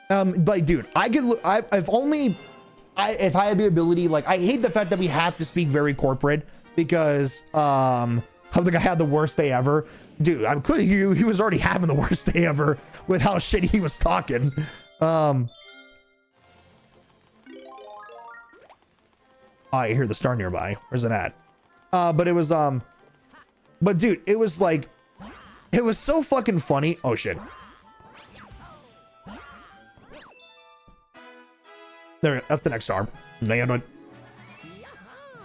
dude, I could, if I had the ability, like, I hate the fact that we have to speak very corporate because, I think I had the worst day ever. Dude, I'm clearly he was already having the worst day ever with how shitty he was talking. I hear the star nearby. Where's it at? But it was but dude, it was like, it was so fucking funny. Oh shit. There, that's the next star.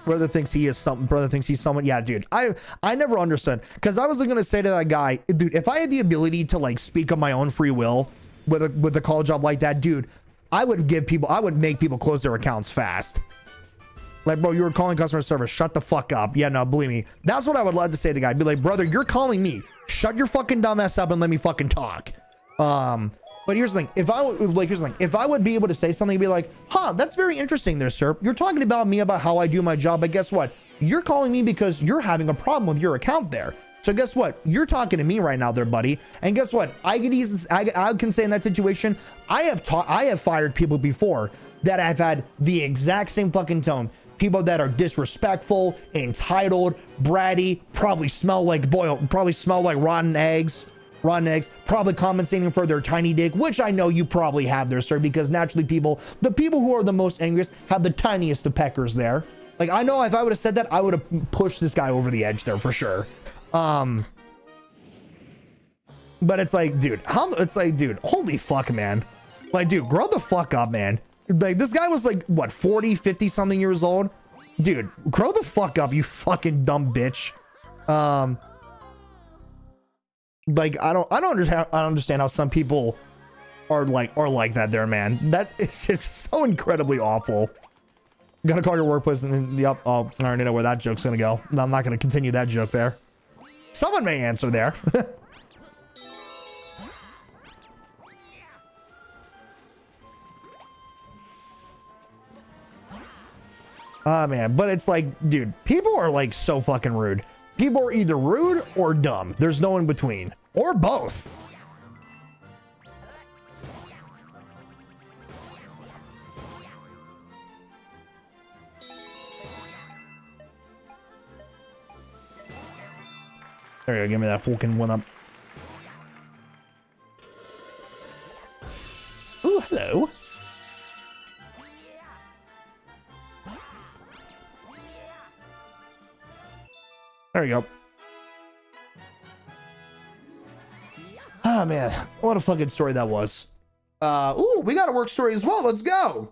Brother thinks he is something. Brother thinks he's someone. Yeah, dude. I never understood, because I was gonna say to that guy, dude, if I had the ability to like speak of my own free will with a call job like that, dude, I would make people close their accounts fast. Like, bro, you were calling customer service. Shut the fuck up. Yeah, no, believe me. That's what I would love to say to the guy. Be like, brother, you're calling me. Shut your fucking dumb ass up and let me fucking talk. But here's the thing, if I would be able to say something and be like, huh, that's very interesting there, sir. You're talking about me about how I do my job, but guess what? You're calling me because you're having a problem with your account there. So guess what? You're talking to me right now there, buddy. And guess what? I can say in that situation, I have fired people before that have had the exact same fucking tone. People that are disrespectful, entitled, bratty, probably smell like rotten eggs, probably compensating for their tiny dick, which I know you probably have there, sir, because naturally the people who are the most angriest have the tiniest of peckers there. Like, I know if I would have said that, I would have pushed this guy over the edge there for sure. But it's like, dude, holy fuck, man. Like, dude, grow the fuck up, man. Like, this guy was like, what, 40, 50 something years old? Dude, grow the fuck up, you fucking dumb bitch. Like, I don't understand how some people are like that there, man. That is just so incredibly awful. Gotta call your workplace and then, yep, oh, I already know where that joke's gonna go. No, I'm not gonna continue that joke there. Someone may answer there. Ah, man, but it's like, dude, people are like so fucking rude. People are either rude or dumb. There's no in between. Or both. There you go, give me that fucking one up. Ooh, hello. There you go. Oh man, what a fucking story that was. Ooh, we got a work story as well. Let's go.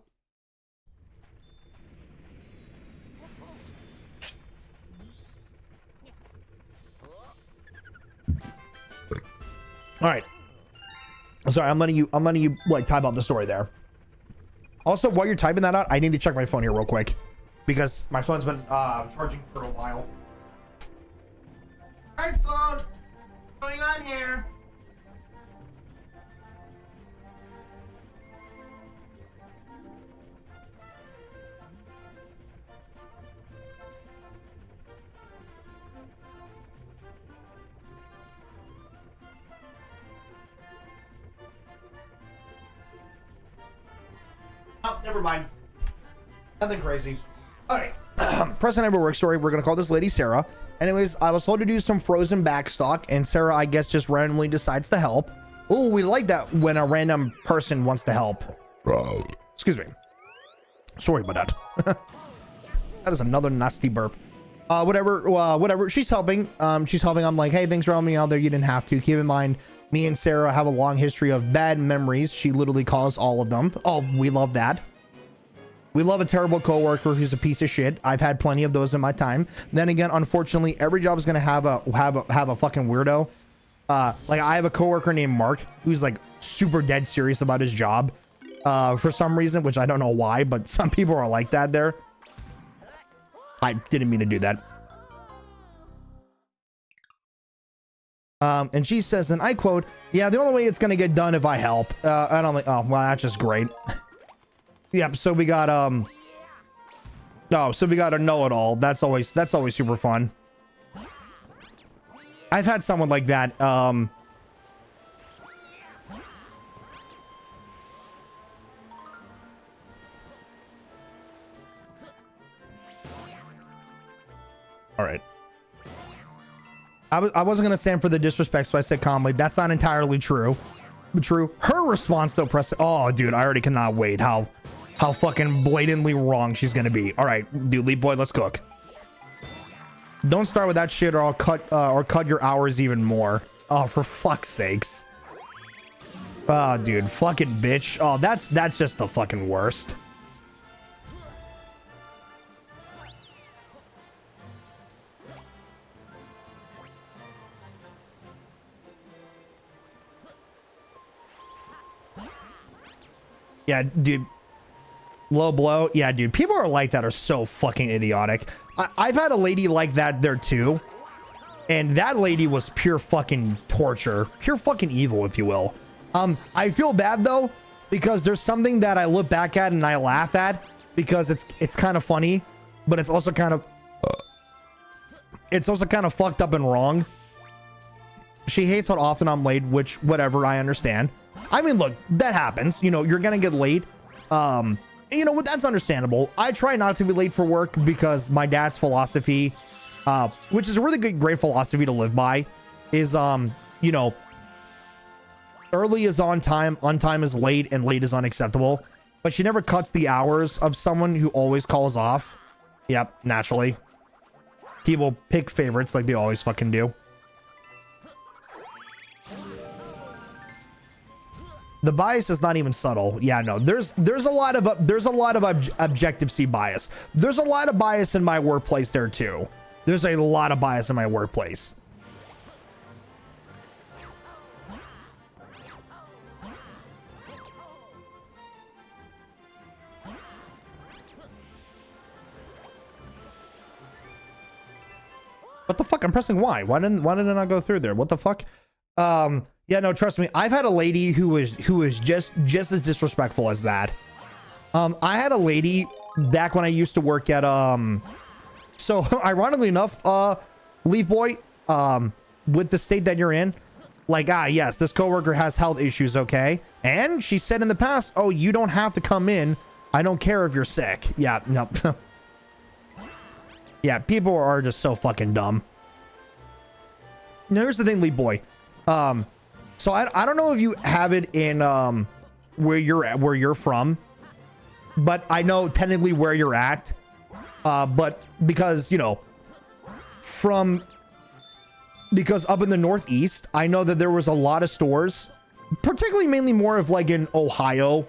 All right. Sorry, I'm letting you like type out the story there. Also, while you're typing that out, I need to check my phone here real quick because my phone's been charging for a while. All right, phone. What's going on here? Oh, never mind. Nothing crazy. All right. Present ever work story. We're going to call this lady Sarah. Anyways, I was told to do some frozen backstock, and Sarah, I guess, just randomly decides to help. Oh, we like that when a random person wants to help. Excuse me. Sorry about that. That is another nasty burp. Whatever. She's helping. I'm like, hey, thanks for helping me out there. You didn't have to. Keep in mind, me and Sarah have a long history of bad memories. She literally calls all of them. Oh, we love that. We love a terrible coworker who's a piece of shit. I've had plenty of those in my time. Then again, unfortunately, every job is gonna have a fucking weirdo. Like I have a coworker named Mark who's like super dead serious about his job. For some reason, which I don't know why, but some people are like that there. I didn't mean to do that. And she says, and I quote, yeah, the only way it's gonna get done if I help. And I'm like, oh, well, that's just great. Yep. So we got, so we got a know-it-all. That's always super fun. I've had someone like that. All right. I wasn't gonna stand for the disrespect, so I said calmly, that's not entirely true. Her response though, oh dude, I already cannot wait how fucking blatantly wrong she's gonna be. All right, dude, lead boy, let's cook. Don't start with that shit or I'll cut your hours even more. Oh, for fuck's sakes. Oh, dude, fucking bitch. Oh, that's just the fucking worst. Yeah, dude. Low blow. Yeah, dude. People are like that are so fucking idiotic. I've had a lady like that there too. And that lady was pure fucking torture. Pure fucking evil, if you will. I feel bad though, because there's something that I look back at and I laugh at because it's kind of funny, but it's also kind of fucked up and wrong. She hates how often I'm late, which whatever, I understand. I mean, look, that happens. You know, you're gonna get late. You know what? That's understandable. I try not to be late for work because my dad's philosophy, which is a really great philosophy to live by, is you know, early is on time is late, and late is unacceptable. But she never cuts the hours of someone who always calls off. Yep, naturally. People pick favorites like they always fucking do. The bias is not even subtle. Yeah, no, there's a lot of Objective-C bias. There's a lot of bias in my workplace there too. There's a lot of bias in my workplace. What the fuck? I'm pressing Y. Why didn't it not go through there? What the fuck? Yeah, no, trust me. I've had a lady who was just as disrespectful as that. I had a lady back when I used to work at so ironically enough, Leaf Boy, with the state that you're in, like, yes, this coworker has health issues, okay? And she said in the past, oh, you don't have to come in. I don't care if you're sick. Yeah, no. Yeah, people are just so fucking dumb. Now, here's the thing, Leaf Boy. So I don't know if you have it in where you're from, but I know technically where you're at. But because, you know, from because up in the Northeast, I know that there was a lot of stores, particularly mainly more of like in Ohio,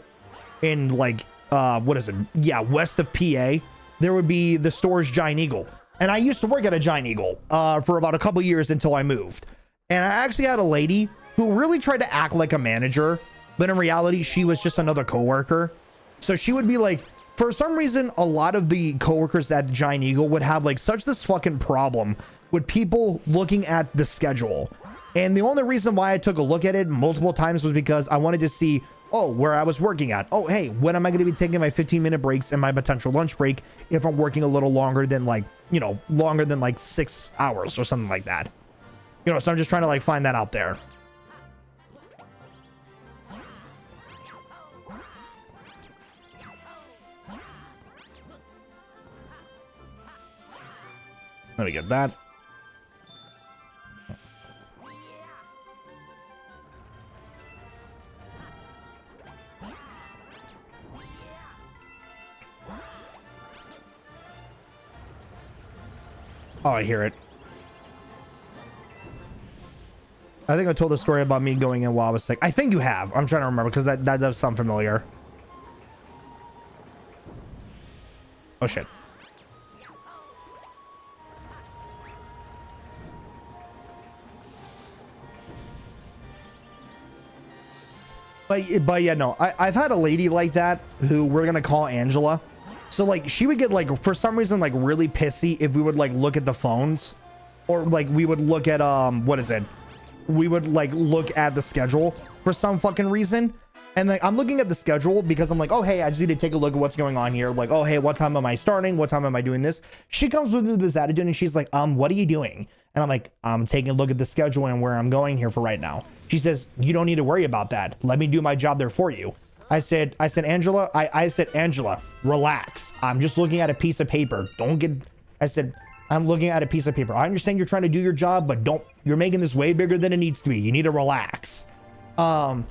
in like, what is it? Yeah, west of PA, there would be the stores Giant Eagle. And I used to work at a Giant Eagle for about a couple years until I moved. And I actually had a lady who really tried to act like a manager, but in reality, she was just another coworker. So she would be like, for some reason, a lot of the coworkers at Giant Eagle would have like such this fucking problem with people looking at the schedule. And the only reason why I took a look at it multiple times was because I wanted to see, oh, where I was working at. Oh, hey, when am I going to be taking my 15-minute breaks and my potential lunch break if I'm working a little longer than like, you know, longer than like 6 hours or something like that. You know, so I'm just trying to like find that out there. Let me get that. Oh, I hear it. I think I told the story about me going in while I was sick. I think you have. I'm trying to remember because that does sound familiar. Oh, shit. But yeah, no, I've had a lady like that who we're going to call Angela. So like she would get like, for some reason, like really pissy if we would like look at the phones or like we would look at, what is it? We would like look at the schedule for some fucking reason. And like, I'm looking at the schedule because I'm like, oh, hey, I just need to take a look at what's going on here. Like, oh, hey, what time am I starting? What time am I doing this? She comes with this attitude and she's like, what are you doing? And I'm like, I'm taking a look at the schedule and where I'm going here for right now. She says, you don't need to worry about that. Let me do my job there for you. I said, Angela, I said, Angela, relax. I'm just looking at a piece of paper. Don't get, I said, I'm looking at a piece of paper. I understand you're trying to do your job, but you're making this way bigger than it needs to be. You need to relax. And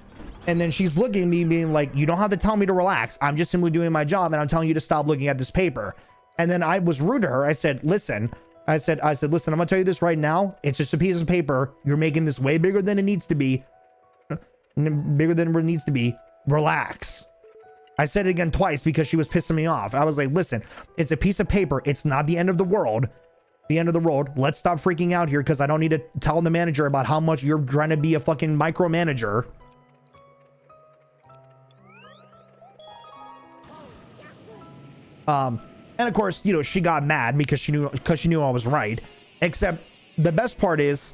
then she's looking at me being like, you don't have to tell me to relax. I'm just simply doing my job and I'm telling you to stop looking at this paper. And then I was rude to her. I said, listen, listen, I'm gonna tell you this right now. It's just a piece of paper. You're making this way bigger than it needs to be. Bigger than it needs to be. Relax. I said it again twice because she was pissing me off. I was like, listen, it's a piece of paper. It's not the end of the world. The end of the road. Let's stop freaking out here because I don't need to tell the manager about how much you're trying to be a fucking micromanager. And of course, you know, she got mad because she knew I was right. Except the best part is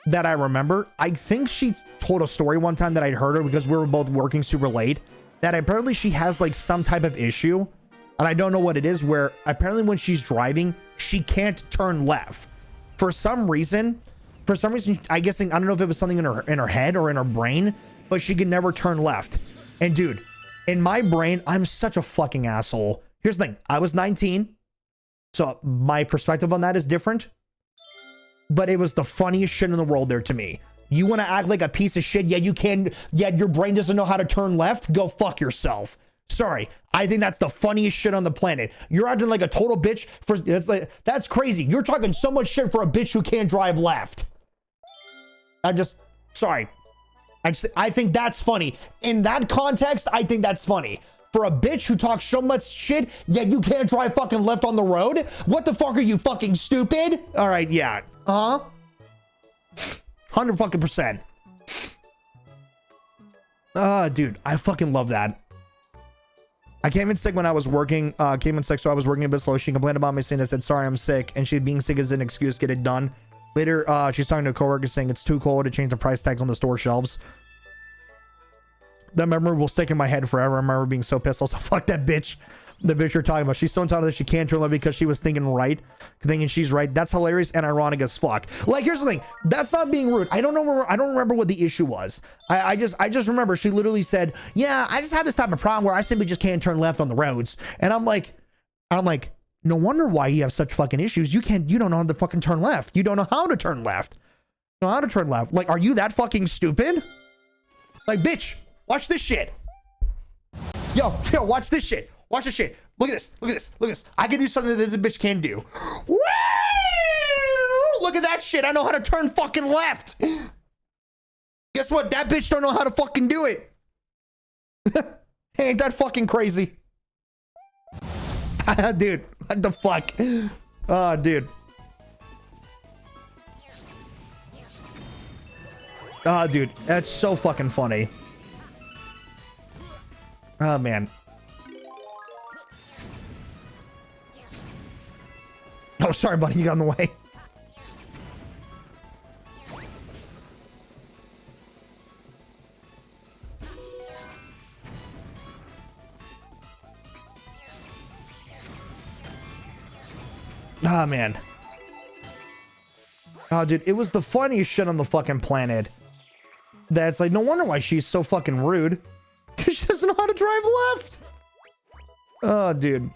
that I remember, I think she told a story one time that I'd heard her because we were both working super late, that apparently she has like some type of issue, and I don't know what it is, where apparently when she's driving, she can't turn left. For some reason, I guess, I don't know if it was something in her head or in her brain, but she could never turn left. And dude, in my brain, I'm such a fucking asshole. Here's the thing. I was 19, so my perspective on that is different. But it was the funniest shit in the world there to me. You want to act like a piece of shit, yet your brain doesn't know how to turn left? Go fuck yourself. Sorry. I think that's the funniest shit on the planet. You're acting like a total bitch for, that's crazy. You're talking so much shit for a bitch who can't drive left. Sorry. I think that's funny. In that context, I think that's funny. For a bitch who talks so much shit, yet you can't drive fucking left on the road? What the fuck are you, fucking stupid? All right, yeah. 100%. Dude, I fucking love that. I came in sick when I was working, so I was working a bit slow. She complained about my sin. I said, sorry, I'm sick. And she being sick is an excuse, get it done. Later, she's talking to a coworker saying it's too cold to change the price tags on the store shelves. That memory will stick in my head forever. I remember being so pissed. Also, fuck that bitch. The bitch you're talking about. She's so entitled that she can't turn left because she was thinking she's right. That's hilarious and ironic as fuck. Like, here's the thing. That's not being rude. I don't remember what the issue was. I just remember she literally said, yeah, I just had this type of problem where I simply just can't turn left on the roads. And I'm like, no wonder why you have such fucking issues. You don't know how to fucking turn left. You don't know how to turn left. You know how to turn left. Like, are you that fucking stupid? Like, bitch, watch this shit. Yo, watch this shit. Watch this shit. Look at this. Look at this. Look at this. I can do something that this bitch can't do. Woo! Look at that shit. I know how to turn fucking left. Guess what? That bitch don't know how to fucking do it. Ain't that fucking crazy? Dude, what the fuck? Oh, dude. Oh, dude, that's so fucking funny. Oh, man. Oh, sorry, buddy. You got in the way. Oh, man. Oh, dude, it was the funniest shit on the fucking planet. That's like, no wonder why she's so fucking rude. Because she doesn't know how to drive left. Oh, dude.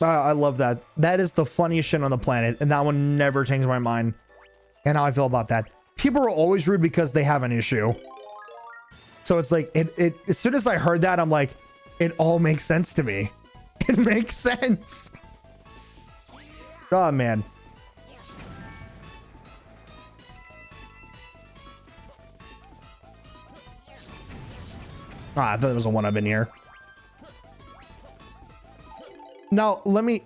I love that. That is the funniest shit on the planet. And that one never changed my mind. And how I feel about that. People are always rude because they have an issue. So it's like, as soon as I heard that, I'm like, it all makes sense to me. It makes sense. Oh, man. Ah, I thought there was a one-up in here. Now, let me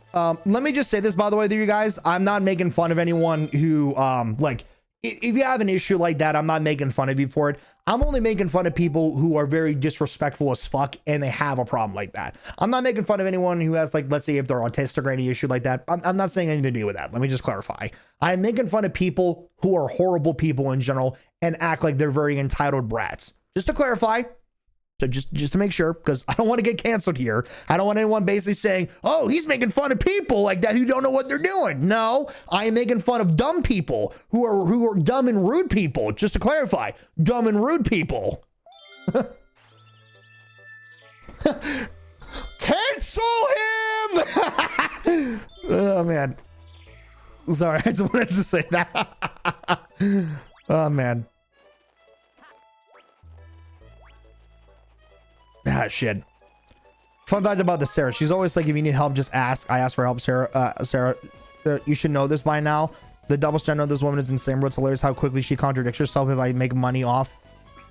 just say this, by the way, to you guys. I'm not making fun of anyone who, like, if you have an issue like that, I'm not making fun of you for it. I'm only making fun of people who are very disrespectful as fuck and they have a problem like that. I'm not making fun of anyone who has, like, let's say if they're autistic or any issue like that. I'm not saying anything to do with that. Let me just clarify. I'm making fun of people who are horrible people in general and act like they're very entitled brats. Just to clarify. So just to make sure, because I don't want to get canceled here. I don't want anyone basically saying, oh, he's making fun of people like that who don't know what they're doing. No, I am making fun of dumb people who are dumb and rude people. Just to clarify, dumb and rude people. Cancel him! Oh, man. Sorry, I just wanted to say that. Oh, man. Ah, shit. Fun fact about the Sarah. She's always like, if you need help, just ask. I asked for help, Sarah. Sarah, you should know this by now. The double standard of this woman is insane. It's hilarious how quickly she contradicts herself. If I make money off,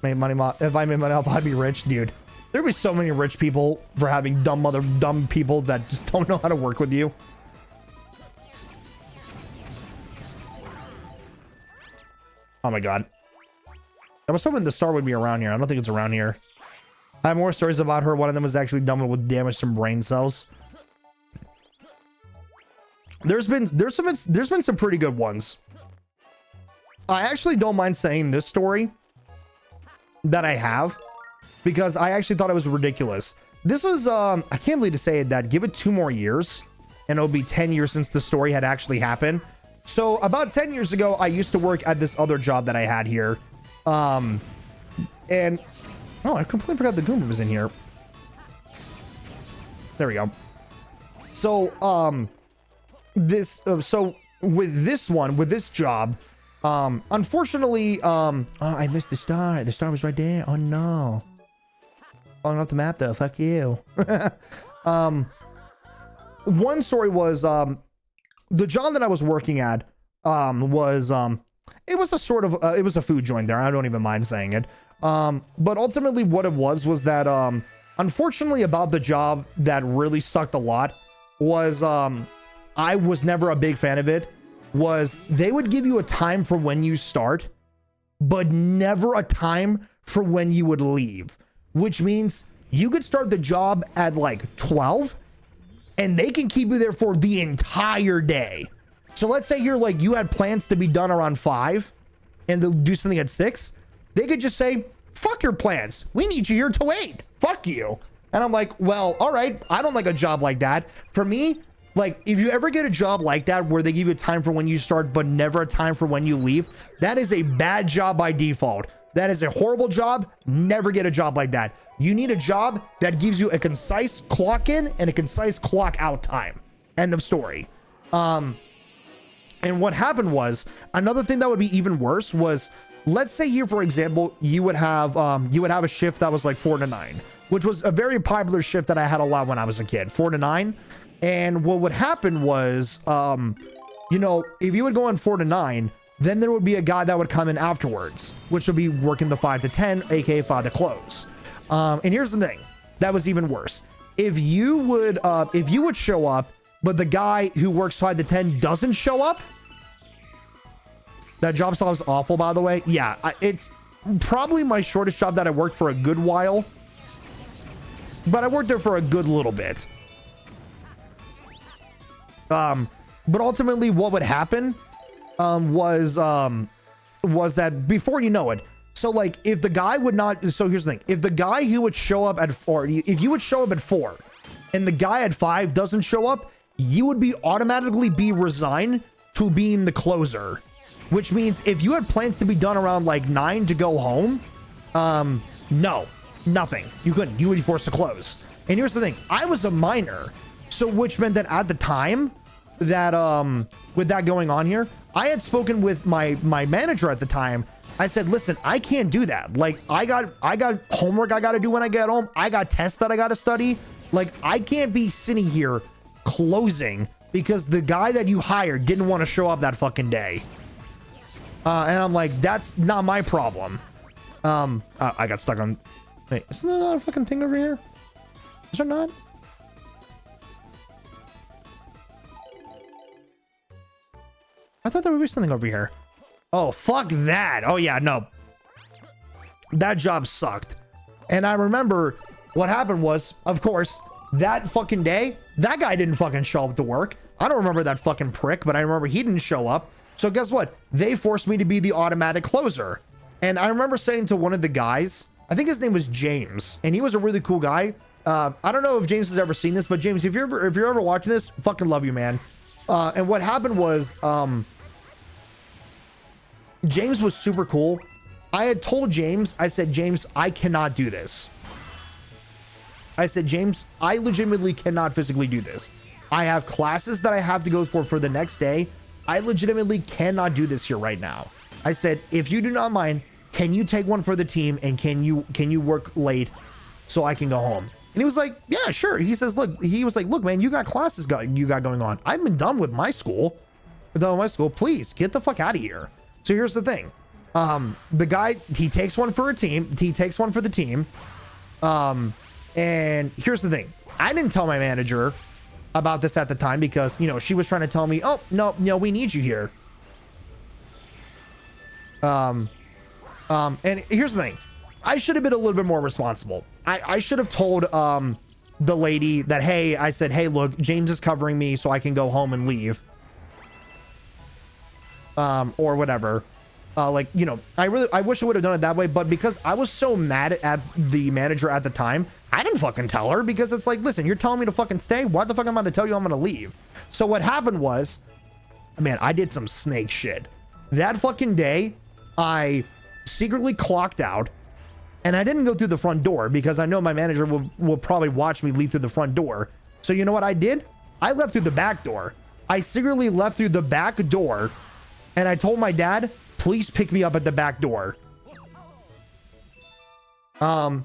if I make money off, I'd be rich, dude. There'd be so many rich people for having dumb people that just don't know how to work with you. Oh my god. I was hoping the star would be around here. I don't think it's around here. I have more stories about her. One of them was actually done with damage some brain cells. There's been some pretty good ones. I actually don't mind saying this story that I have because I actually thought it was ridiculous. This was I can't believe to say it, that give it 2 more years and it'll be 10 years since the story had actually happened. So about 10 years ago, I used to work at this other job that I had here. And oh, I completely forgot the Goomba was in here. There we go. So, so with this job, unfortunately, oh, I missed the star. The star was right there. Oh no. Falling off the map though. Fuck you. One story was, the job that I was working at, was, it was a sort of, it was a food joint there. I don't even mind saying it. But ultimately what it was that, unfortunately about the job that really sucked a lot was, I was never a big fan of it, was they would give you a time for when you start, but never a time for when you would leave, which means you could start the job at like 12 and they can keep you there for the entire day. So let's say you had plans to be done around 5 and they'll do something at 6. They could just say, fuck your plans. We need you here till 8. Fuck you. And I'm like, well, all right. I don't like a job like that. For me, like, if you ever get a job like that where they give you a time for when you start, but never a time for when you leave, that is a bad job by default. That is a horrible job. Never get a job like that. You need a job that gives you a concise clock in and a concise clock out time. End of story. And what happened was, another thing that would be even worse was, let's say here, for example, you would have a shift that was like 4 to 9, which was a very popular shift that I had a lot when I was a kid, 4 to 9. And what would happen was, you know, if you would go on 4 to 9, then there would be a guy that would come in afterwards, which would be working the 5 to 10, aka 5 to close. And here's the thing, that was even worse. If you would show up, but the guy who works 5 to 10 doesn't show up, that job style is awful, by the way. Yeah, it's probably my shortest job that I worked for a good while, but I worked there for a good little bit. But ultimately what would happen was that before you know it, so like if the guy would not, so here's the thing, if the guy who would show up at 4, if you would show up at 4 and the guy at 5 doesn't show up, you would be automatically be resigned to being the closer, which means if you had plans to be done around like 9 to go home, no, nothing, you couldn't, you would be forced to close. And here's the thing, I was a minor, so which meant that at the time that with that going on here, I had spoken with my manager at the time. I said, listen, I can't do that. Like I got homework I got to do when I get home. I got tests that I got to study. Like I can't be sitting here closing because the guy that you hired didn't want to show up that fucking day. And I'm like, that's not my problem. I got stuck on, wait, isn't there not a fucking thing over here? Is there not? I thought there would be something over here. Oh, fuck that. Oh, yeah, no. That job sucked. And I remember what happened was, of course, that fucking day, that guy didn't fucking show up to work. I don't remember that fucking prick, but I remember he didn't show up. So guess what? They forced me to be the automatic closer. And I remember saying to one of the guys, I think his name was James, and he was a really cool guy. I don't know if James has ever seen this, but James, if you're ever watching this, fucking love you, man. And what happened was, James was super cool. I had told James, I said, James, I cannot do this. I said, James, I legitimately cannot physically do this. I have classes that I have to go for the next day. I legitimately cannot do this here right now. I said, if you do not mind, can you take one for the team and can you work late so I can go home? And he was like, yeah, sure. He says, look, he was like, look, man, you got classes you got going on. I've been done with my school. Please get the fuck out of here. So here's the thing. The guy, he takes one for a team. He takes one for the team. And here's the thing. I didn't tell my manager about this at the time because, you know, she was trying to tell me, oh, no, we need you here. And here's the thing. I should have been a little bit more responsible. I should have told, the lady that, hey, I said, hey, look, James is covering me so I can go home and leave. Or whatever. Like, you know, I wish I would have done it that way, but because I was so mad at the manager at the time, I didn't fucking tell her because it's like, listen, you're telling me to fucking stay. Why the fuck am I going to tell you I'm going to leave? So what happened was, man, I did some snake shit. That fucking day, I secretly clocked out and I didn't go through the front door because I know my manager will probably watch me leave through the front door. So you know what I did? I left through the back door. I secretly left through the back door and I told my dad, please pick me up at the back door. And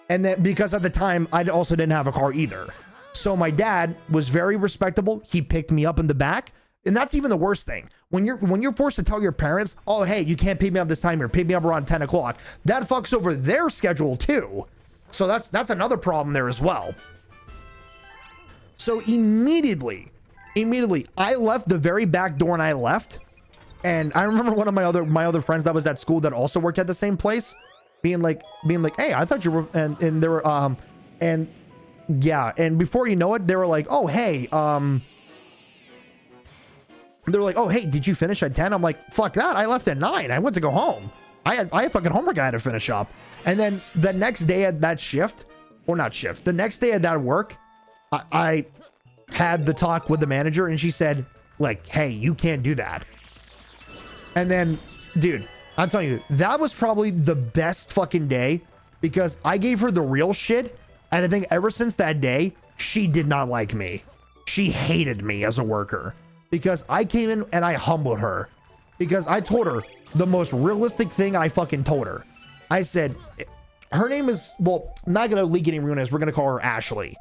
then because at the time I also didn't have a car either. So my dad was very respectable. He picked me up in the back. And that's even the worst thing. When you're forced to tell your parents, oh, hey, you can't pick me up this time here. Pick me up around 10 o'clock. That fucks over their schedule too. So that's another problem there as well. So immediately, I left the very back door and I left. And I remember one of my other friends that was at school that also worked at the same place being like, hey, I thought you were, and they were, and yeah. And before you know it, they were like, oh, hey, they were like, oh, hey, did you finish at 10? I'm like, fuck that. I left at 9. I went to go home. I had fucking homework I had to finish up. And then the next day at that shift, or not shift, the next day at that work, I had the talk with the manager and she said like, hey, you can't do that. And then, dude, I'm telling you, that was probably the best fucking day because I gave her the real shit. And I think ever since that day, she did not like me. She hated me as a worker because I came in and I humbled her because I told her the most realistic thing I fucking told her. I said, her name is, well, I'm not going to leak any rumors. We're going to call her Ashley.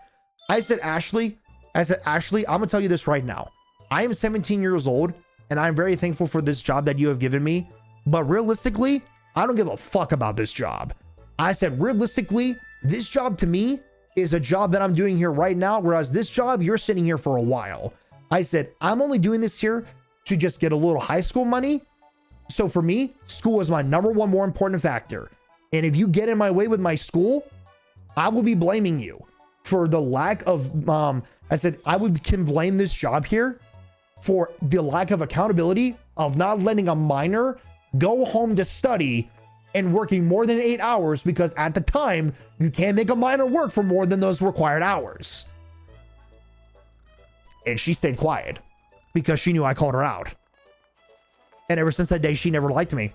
I said, Ashley, I said, Ashley, I'm gonna tell you this right now. I am 17 years old and I'm very thankful for this job that you have given me. But realistically, I don't give a fuck about this job. I said, realistically, this job to me is a job that I'm doing here right now. Whereas this job, you're sitting here for a while. I said, I'm only doing this here to just get a little high school money. So for me, school is my number one more important factor. And if you get in my way with my school, I will be blaming you for the lack of, I said, can blame this job here for the lack of accountability of not letting a minor go home to study and working more than 8 hours, because at the time you can't make a minor work for more than those required hours. And she stayed quiet because she knew I called her out. And ever since that day, she never liked me.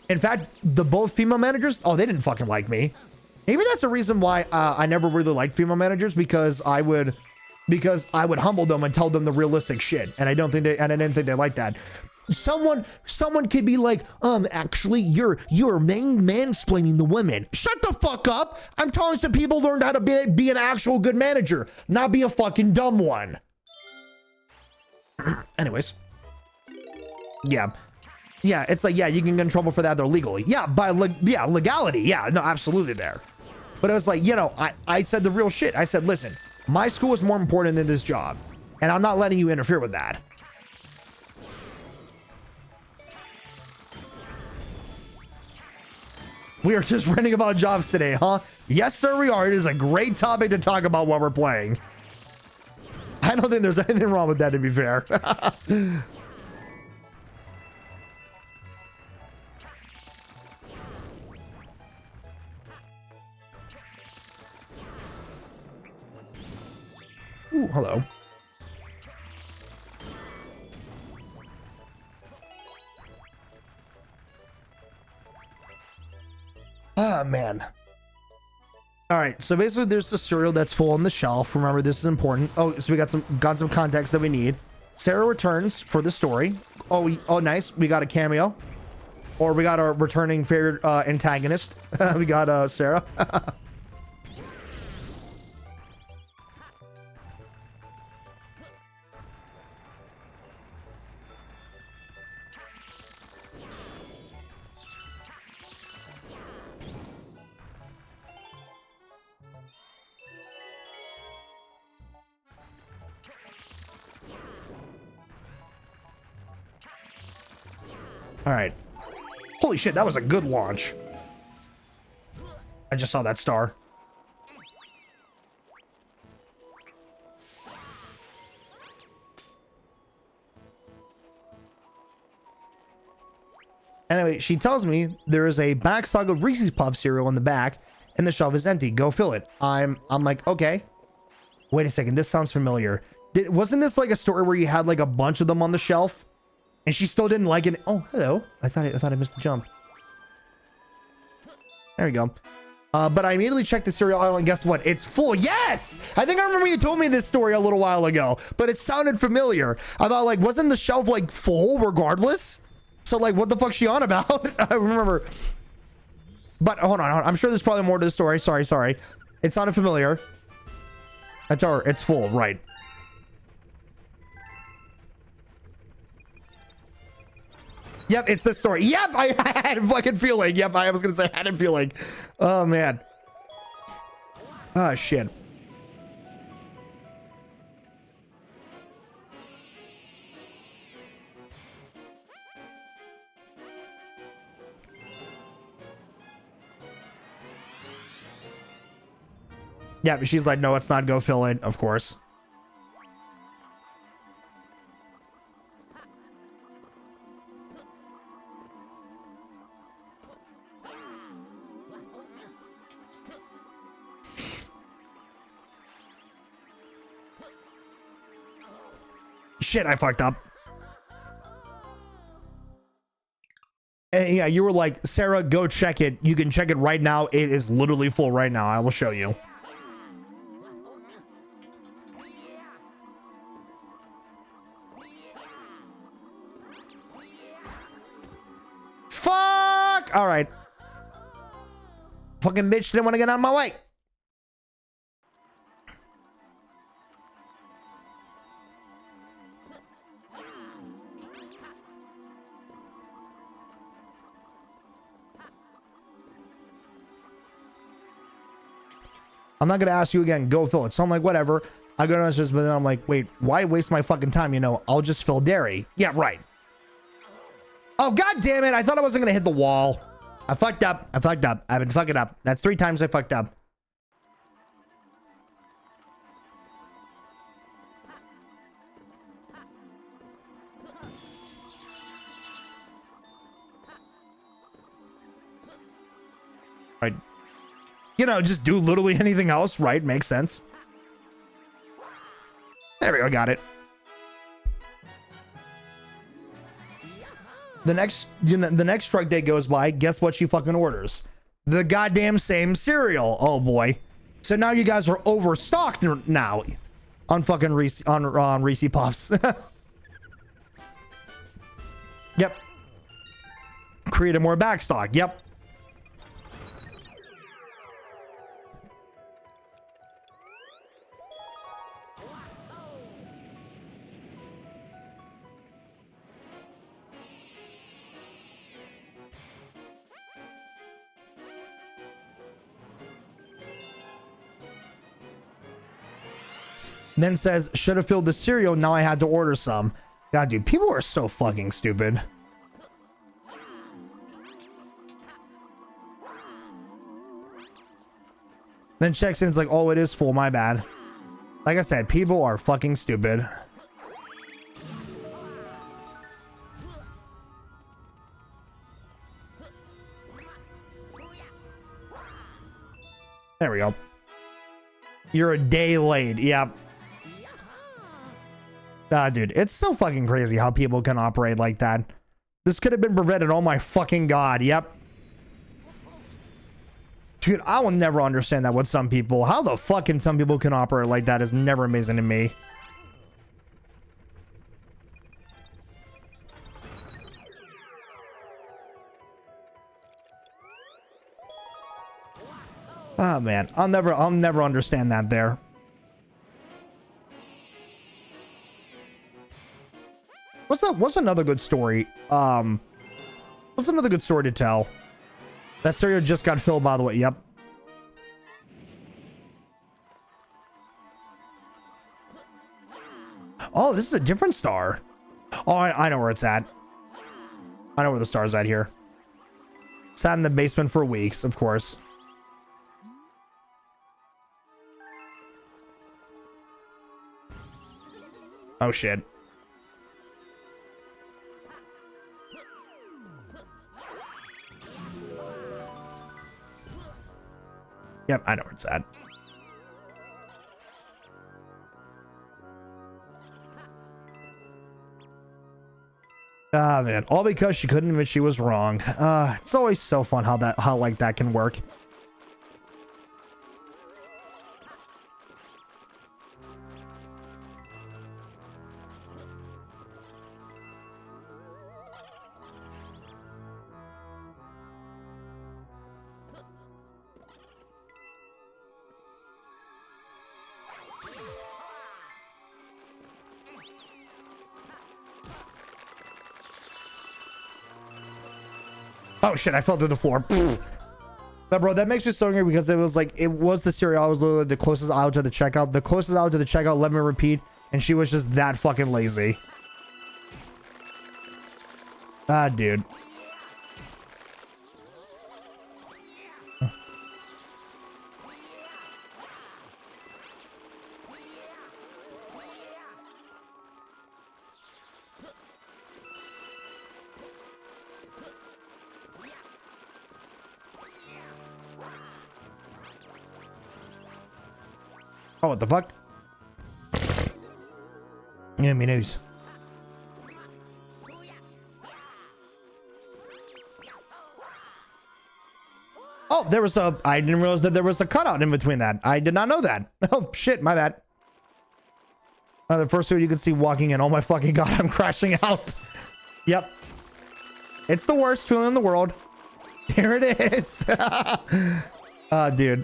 In fact, the both female managers, oh, they didn't fucking like me. Maybe that's a reason why I never really liked female managers, because I would humble them and tell them the realistic shit. And I didn't think they liked that. Someone could be like, actually, you're mansplaining the women. Shut the fuck up. I'm telling some people learned how to be an actual good manager, not be a fucking dumb one. Anyways. Yeah. Yeah, it's like, yeah, you can get in trouble for that though legally. Yeah, by legality. Yeah, no, absolutely there. But it was like, you know, I said the real shit. I said, listen, my school is more important than this job, and I'm not letting you interfere with that. We are just ranting about jobs today, huh? Yes, sir, we are. It is a great topic to talk about while we're playing. I don't think there's anything wrong with that, to be fair. Ooh, hello. Ah, man. All right, so basically there's the cereal that's full on the shelf. Remember, this is important. Oh, so we got some context that we need. Sarah returns for the story. Oh, nice. We got a cameo. Or we got our returning favorite antagonist. We got Sarah. All right. Holy shit, that was a good launch. I just saw that star. Anyway, she tells me there is a backstock of Reese's Puff cereal in the back and the shelf is empty. Go fill it. I'm like, okay. Wait a second, this sounds familiar. Wasn't this like a story where you had like a bunch of them on the shelf? And she still didn't like it. Oh, hello. I thought I missed the jump. There we go. But I immediately checked the cereal aisle and guess what? It's full. Yes! I think I remember you told me this story a little while ago, but it sounded familiar. I thought like, wasn't the shelf like full regardless? So like, what the fuck's she on about? I remember. But hold on. I'm sure there's probably more to the story. Sorry. It sounded familiar. That's her. It's full, right? Yep, it's this story. Yep, I had a fucking feeling. Yep, I was gonna say I had a feeling. Oh man. Oh shit. Yeah, but she's like, no, it's not. Go fill it, of course. Shit, I fucked up. And yeah, you were like, Sarah, go check it. You can check it right now. It is literally full right now. I will show you. Fuck! All right. Fucking bitch didn't want to get out of my way. I'm not gonna ask you again. Go fill it. So I'm like, whatever. I go downstairs, but then I'm like, wait, why waste my fucking time? You know, I'll just fill dairy. Yeah, right. Oh, god damn it. I thought I wasn't gonna hit the wall. I fucked up. I fucked up. I've been fucking up. That's 3 times I fucked up. Right. You know, just do literally anything else, right? Makes sense. There we go, got it. The next truck day goes by. Guess what she fucking orders? The goddamn same cereal. Oh boy. So now you guys are overstocked now on fucking Reese on Reese Puffs. Yep. Created more backstock. Yep. Then says, should have filled the cereal. Now I had to order some. God, dude, people are so fucking stupid. Then checks in, it's like, oh, it is full. My bad. Like I said, people are fucking stupid. There we go. You're a day late. Yep. Dude, it's so fucking crazy how people can operate like that. This could have been prevented. Oh my fucking god. Yep. Dude, I will never understand that with some people. How the fuck can some people can operate like that is never amazing to me. Oh man, I'll never understand that there. What's another good story? What's another good story to tell? That cereal just got filled, by the way. Yep. Oh, this is a different star. Oh, I know where it's at. I know where the star's at here. Sat in the basement for weeks, of course. Oh shit. Yep, I know where it's at. Ah man, all because she couldn't admit she was wrong. It's always so fun how like that can work. Oh shit, I fell through the floor. But bro, that makes me so angry because it was the cereal. I was literally the closest aisle to the checkout. The closest aisle to the checkout, let me repeat, and she was just that fucking lazy. Ah, dude. Oh, what the fuck? Yeah, me news. Oh, there was I didn't realize that there was a cutout in between that. I did not know that. Oh, shit, my bad. The first dude you can see walking in. Oh my fucking god, I'm crashing out. Yep. It's the worst feeling in the world. Here it is. Dude.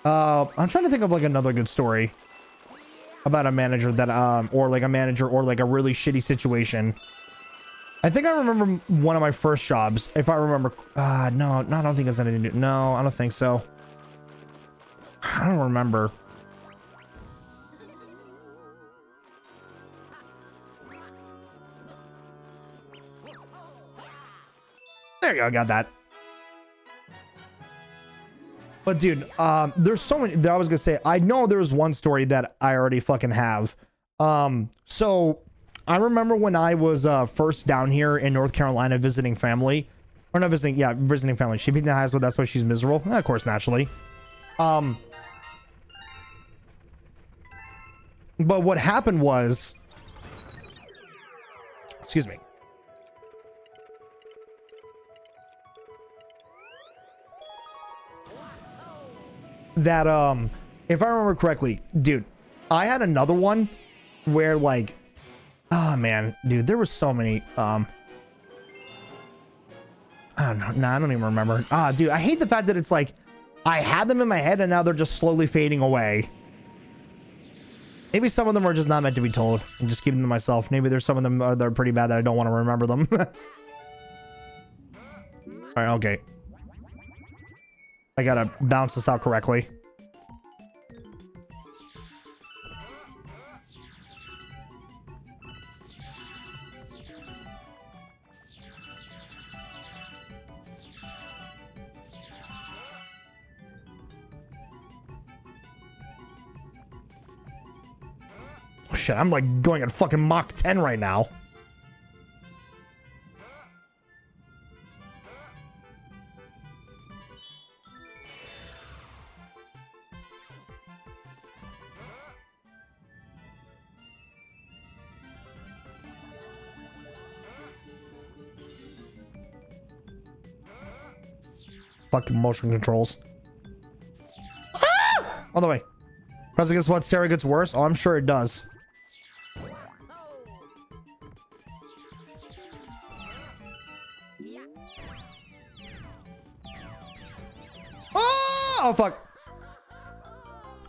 I'm trying to think of like another good story about a manager that or like a manager or like a really shitty situation. I think I remember one of my first jobs, if I remember. No, I don't think it's anything new. No, I don't think so. I don't remember. There you go, got that. But dude, there's so many that I was gonna say. I know there's one story that I already fucking have. So I remember when I was first down here in North Carolina visiting family, or not visiting, yeah, visiting family. She beat the highest, but that's why she's miserable. Of course, naturally. But what happened was, excuse me. That if I remember correctly, dude, I had another one where like, oh man, dude, there were so many. I don't know. Nah, I don't even remember. Dude, I hate the fact that it's like I had them in my head and now they're just slowly fading away. Maybe some of them are just not meant to be told. I'm just keeping them to myself. Maybe there's some of them that are pretty bad that I don't want to remember them. All right, okay. I gotta bounce this out correctly. Oh, shit, I'm like going at fucking Mach 10 right now. Fucking motion controls. Ah! On the way. Pressing guess what? Sarah gets worse? Oh, I'm sure it does. Oh, fuck.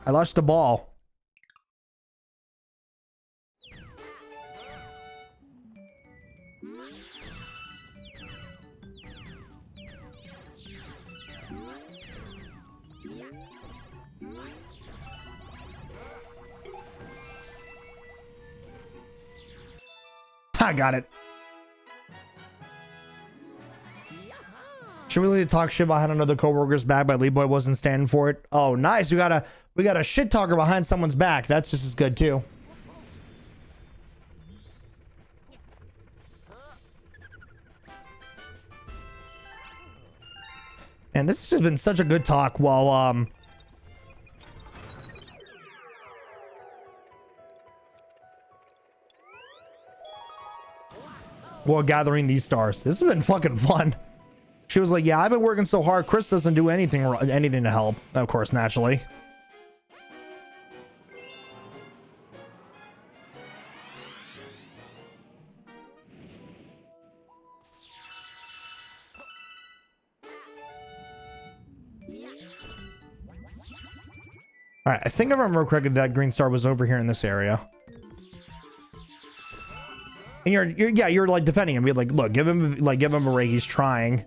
I lost the ball. I got it. Should we really talk shit about how another coworker's back, but Lee Boy wasn't standing for it? Oh, nice. We got a shit talker behind someone's back. That's just as good too. And this has just been such a good talk while gathering these stars. This has been fucking fun. She was like, yeah, I've been working so hard. Chris doesn't do anything to help. Of course, naturally. All right, I think if I remember correctly, that green star was over here in this area. And you're like defending him. You're like, look, give him a break. He's trying.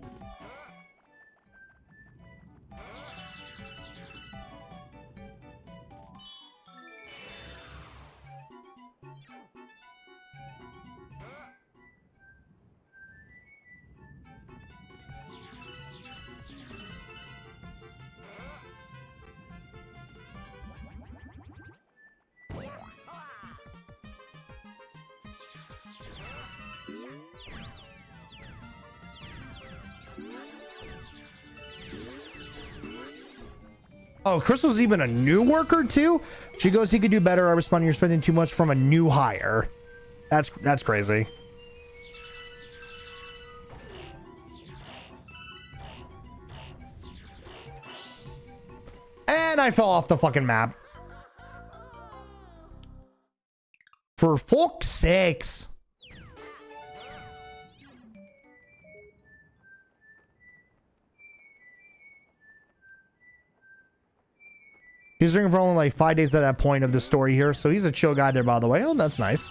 Oh, Chris was even a new worker too? She goes, he could do better. I respond, you're spending too much from a new hire. That's crazy. And I fell off the fucking map. For fuck's sakes. He's drinking for only like 5 days at that point of the story here. So he's a chill guy there, by the way. Oh, that's nice.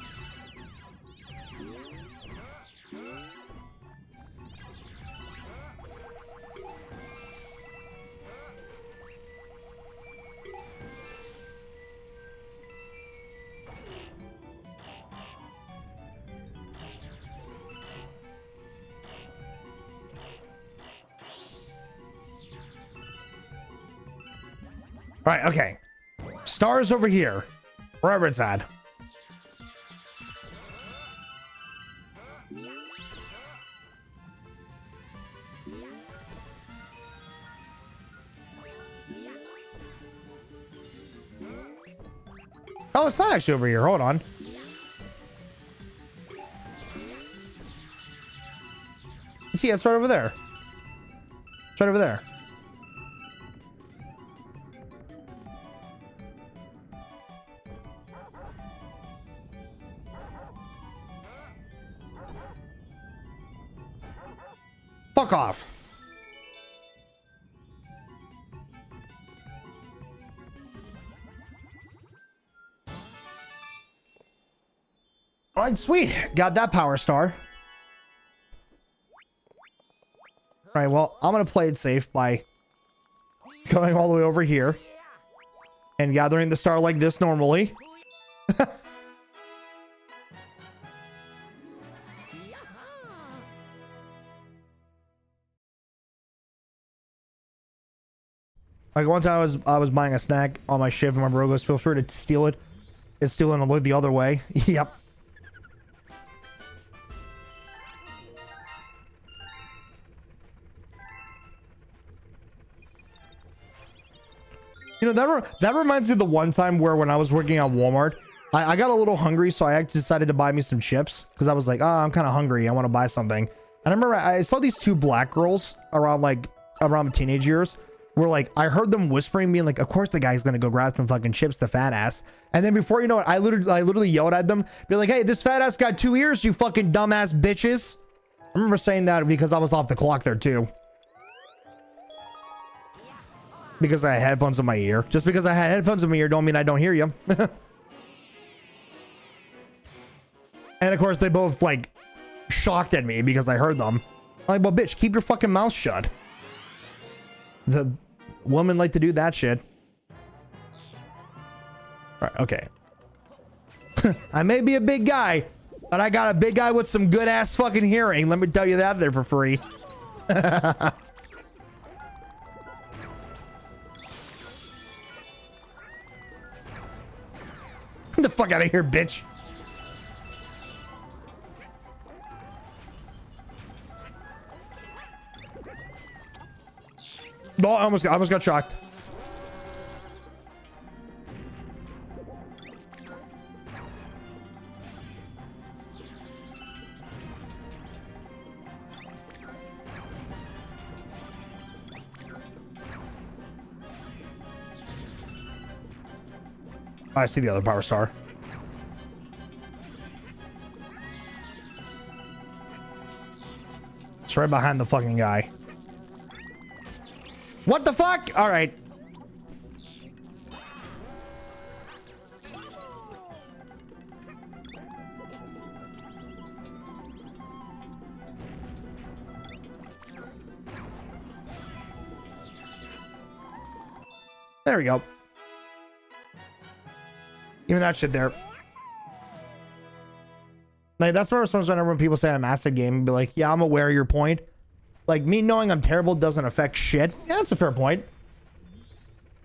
All right, okay. Stars over here, wherever it's at. Oh, it's not actually over here. Hold on. See, it's right over there. It's right over there. Fuck off. All right, sweet. Got that power star. All right, well, I'm going to play it safe by going all the way over here and gathering the star like this normally. Like one time I was buying a snack on my shift and my bro goes, feel free to steal it. It's stealing and look the other way. Yep. You know, that reminds me of the one time where when I was working at Walmart, I got a little hungry, so I actually decided to buy me some chips because I was like, oh, I'm kind of hungry. I want to buy something. And I remember I saw these two black girls around teenage years where like I heard them whispering, being like, of course the guy's gonna go grab some fucking chips, the fat ass. And then before you know it, I literally yelled at them, be like, hey, this fat ass got 2 ears, you fucking dumbass bitches. I remember saying that because I was off the clock there too. Because I had headphones in my ear. Just because I had headphones in my ear don't mean I don't hear you. And of course they both like shocked at me because I heard them. I'm like, well, bitch, keep your fucking mouth shut. The women like to do that shit. All right, okay. I may be a big guy, but I got a big guy with some good ass fucking hearing. Let me tell you that there for free. Get the fuck out of here, bitch. No, I almost got shocked. I see the other power star. It's right behind the fucking guy. What the fuck? All right. There we go. Even that shit there. Like, that's my response whenever when people say I'm ass at game, be like, yeah, I'm aware of your point. Like, me knowing I'm terrible doesn't affect shit. Yeah, that's a fair point.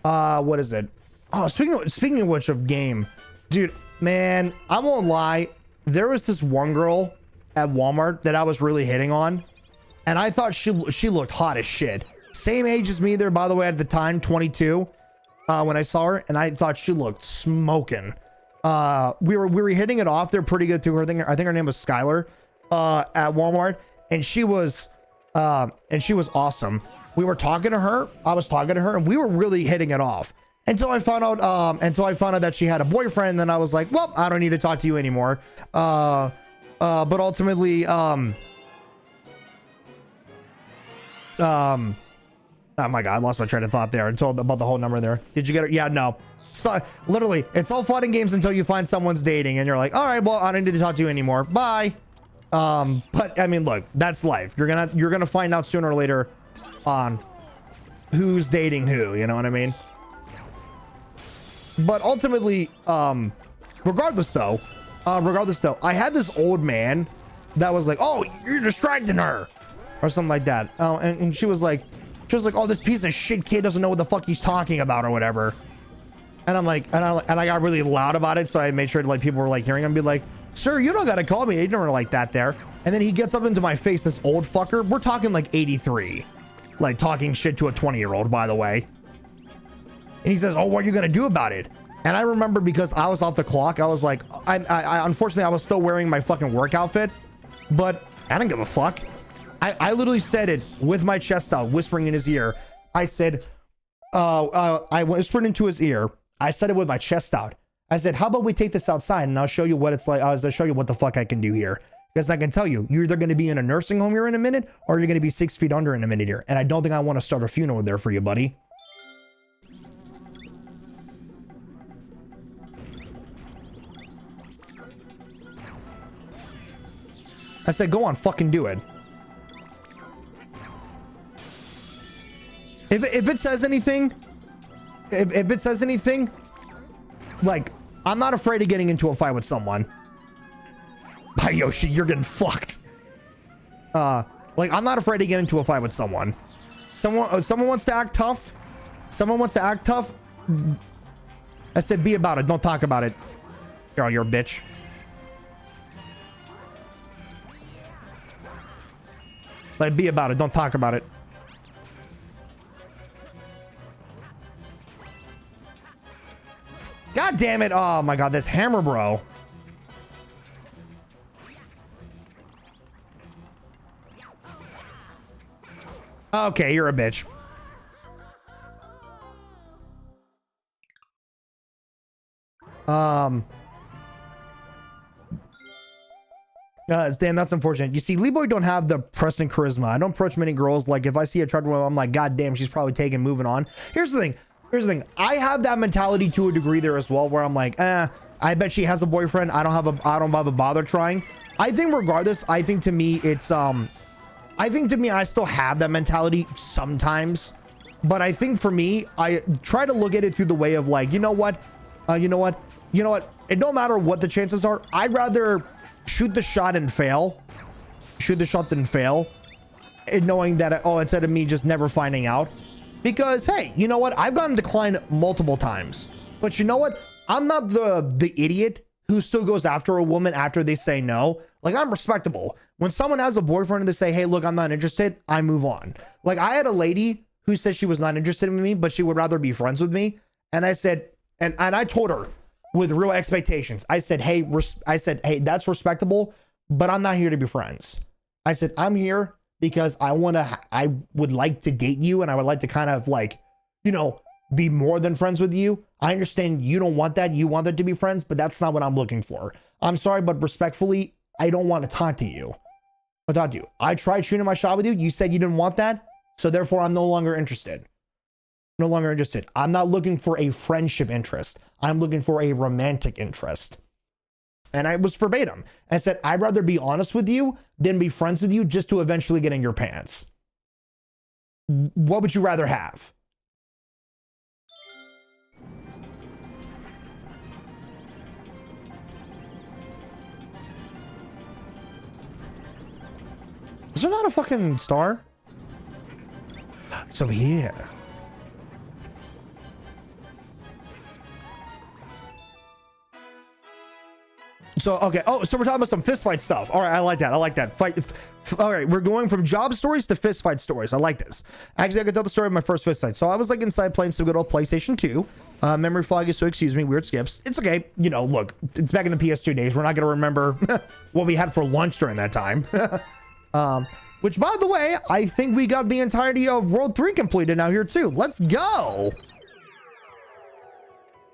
What is it? Oh, speaking of which of game, dude, man, I won't lie. There was this one girl at Walmart that I was really hitting on, and I thought she looked hot as shit. Same age as me there, by the way, at the time, 22. When I saw her, and I thought she looked smoking. We were hitting it off there pretty good too. I think her name was Skylar at Walmart, and she was awesome. We were talking to her. I was talking to her, and we were really hitting it off until I found out that she had a boyfriend. And then I was like, well, I don't need to talk to you anymore. But ultimately, oh my god, I lost my train of thought there. I told about the whole number there. Did you get it? Yeah, no. So literally, it's all fun and games until you find someone's dating and you're like, all right, well, I don't need to talk to you anymore. Bye. But I mean, look, that's life. You're gonna find out sooner or later on who's dating who, you know what I mean? But ultimately, regardless though, I had this old man that was like, oh, you're distracting her or something like that. Oh, and she was like, oh, this piece of shit kid doesn't know what the fuck he's talking about or whatever. And I'm like, and I got really loud about it. So I made sure like people were like hearing him be like, sir, you don't got to call me ignorant like that there. And then he gets up into my face, this old fucker. We're talking like 83, like talking shit to a 20-year-old, by the way. And he says, oh, what are you going to do about it? And I remember because I was off the clock, I was like, I unfortunately, I was still wearing my fucking work outfit, but I didn't give a fuck. I literally said it with my chest out, whispering in his ear. I said, I whispered into his ear. I said it with my chest out. I said, how about we take this outside and I'll show you what it's like. I'll show you what the fuck I can do here. Because I can tell you, you're either going to be in a nursing home here in a minute, or you're going to be 6 feet under in a minute here. And I don't think I want to start a funeral there for you, buddy. I said, go on, fucking do it. If it says anything, if it says anything, like, I'm not afraid of getting into a fight with someone. Hi, Yoshi, you're getting fucked. Like, I'm not afraid to get into a fight with someone. Someone wants to act tough. Someone wants to act tough. I said, be about it. Don't talk about it. Girl, you're a bitch. Like, be about it. Don't talk about it. God damn it. Oh my god, this hammer, bro. Okay, you're a bitch. Dan, that's unfortunate. You see, Lee Boy don't have the Preston charisma. I don't approach many girls. Like, if I see a attractive woman, I'm like, god damn, she's probably taken, moving on. Here's the thing. I have that mentality to a degree there as well, where I'm like, I bet she has a boyfriend. I don't have a bother trying. I think regardless, I think to me, it's, I still have that mentality sometimes, but I think for me, I try to look at it through the way of like, you know what? It don't matter what the chances are. I'd rather shoot the shot and fail. Shoot the shot than fail. And knowing that, oh, instead of me just never finding out. Because, hey, you know what? I've gotten declined multiple times. But you know what? I'm not the idiot who still goes after a woman after they say no. Like, I'm respectable. When someone has a boyfriend and they say, hey, look, I'm not interested, I move on. Like, I had a lady who said she was not interested in me, but she would rather be friends with me. And I said, and I told her with real expectations, I said, hey, that's respectable, but I'm not here to be friends. I said, I'm here because I would like to date you, and I would like to kind of like, you know, be more than friends with you. I understand you don't want that. You want that to be friends, but that's not what I'm looking for. I'm sorry, but respectfully, I don't want to talk to you. I tried shooting my shot with you. You said you didn't want that. So therefore, I'm no longer interested. No longer interested. I'm not looking for a friendship interest. I'm looking for a romantic interest. And I was verbatim. I said, I'd rather be honest with you than be friends with you just to eventually get in your pants. What would you rather have? Is there not a fucking star? It's over here. So, okay. Oh, so we're talking about some fist fight stuff. All right. I like that. Fight. All right. We're going from job stories to fist fight stories. I like this. Actually, I could tell the story of my first fist fight. So I was like inside playing some good old PlayStation 2. Memory flag is, so excuse me, weird skips. It's okay. You know, look, it's back in the PS2 days. We're not going to remember what we had for lunch during that time. Which, by the way, I think we got the entirety of World 3 completed now here too. Let's go.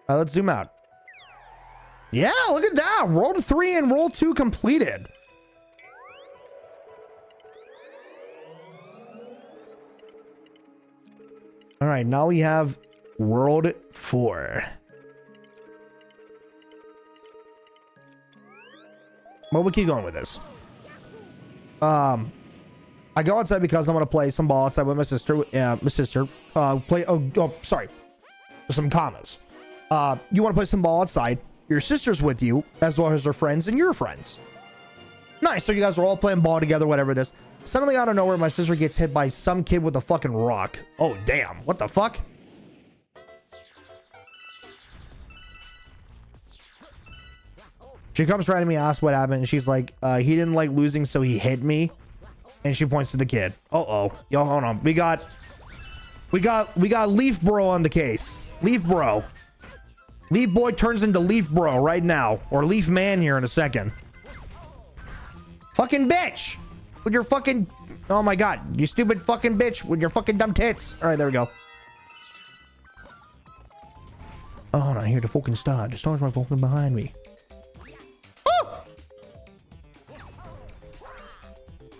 Let's zoom out. Yeah, look at that. World 3 and World 2 completed. All right, now we have World 4. Well, we'll keep going with this. I go outside because I'm gonna play some ball outside with my sister. Sorry. Some commas. You want to play some ball outside. Your sister's with you, as well as her friends and your friends. Nice. So you guys are all playing ball together, whatever it is. Suddenly, out of nowhere, my sister gets hit by some kid with a fucking rock. Oh, damn. What the fuck? She comes right to me, asks what happened, and she's like, he didn't like losing, so he hit me. And she points to the kid. Uh-oh. Yo, hold on. We got Leaf Bro on the case. Leaf Bro. Leaf Boy turns into Leaf Bro right now. Or Leaf Man here in a second. Fucking bitch! With your fucking... Oh my god. You stupid fucking bitch with your fucking dumb tits. Alright, there we go. Oh, hold on. Here, the fucking star. The star's right fucking behind me. Oh!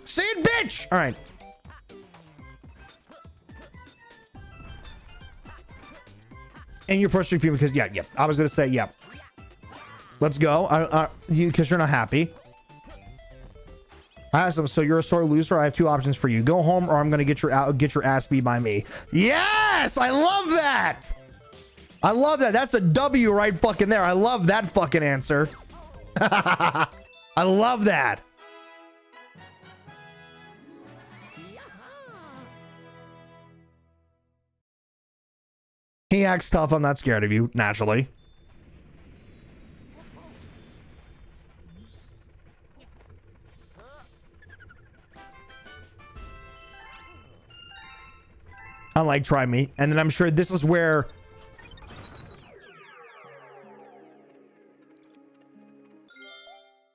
Say it, bitch! Alright. And you're frustrated for me because, yeah. I was gonna say, yeah. Let's go. Because you're not happy. I asked him, so you're a sore loser. I have two options for you. Go home, or I'm gonna get your ass beat by me. Yes, I love that. I love that. That's a W right fucking there. I love that fucking answer. I love that. He acts tough. I'm not scared of you, naturally. Unlike Try Me. And then I'm sure this is where...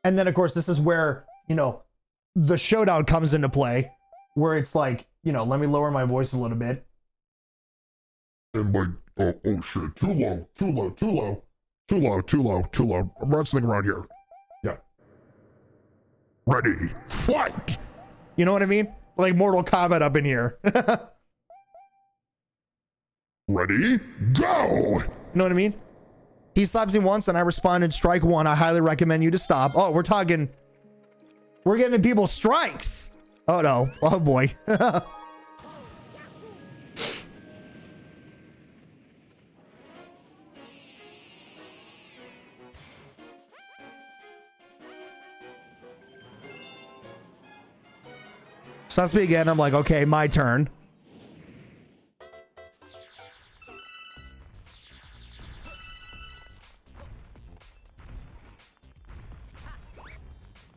And then, of course, this is where, you know, the showdown comes into play. Where it's like, you know, let me lower my voice a little bit. And like, oh shit, too low. I'm wrestling around here. Yeah. Ready, fight! You know what I mean? Like Mortal Kombat up in here. Ready, go! You know what I mean? He slaps me once and I responded, strike one. I highly recommend you to stop. Oh, we're talking. We're giving people strikes. Oh no. Oh boy. Slaps me again. I'm like, okay, my turn.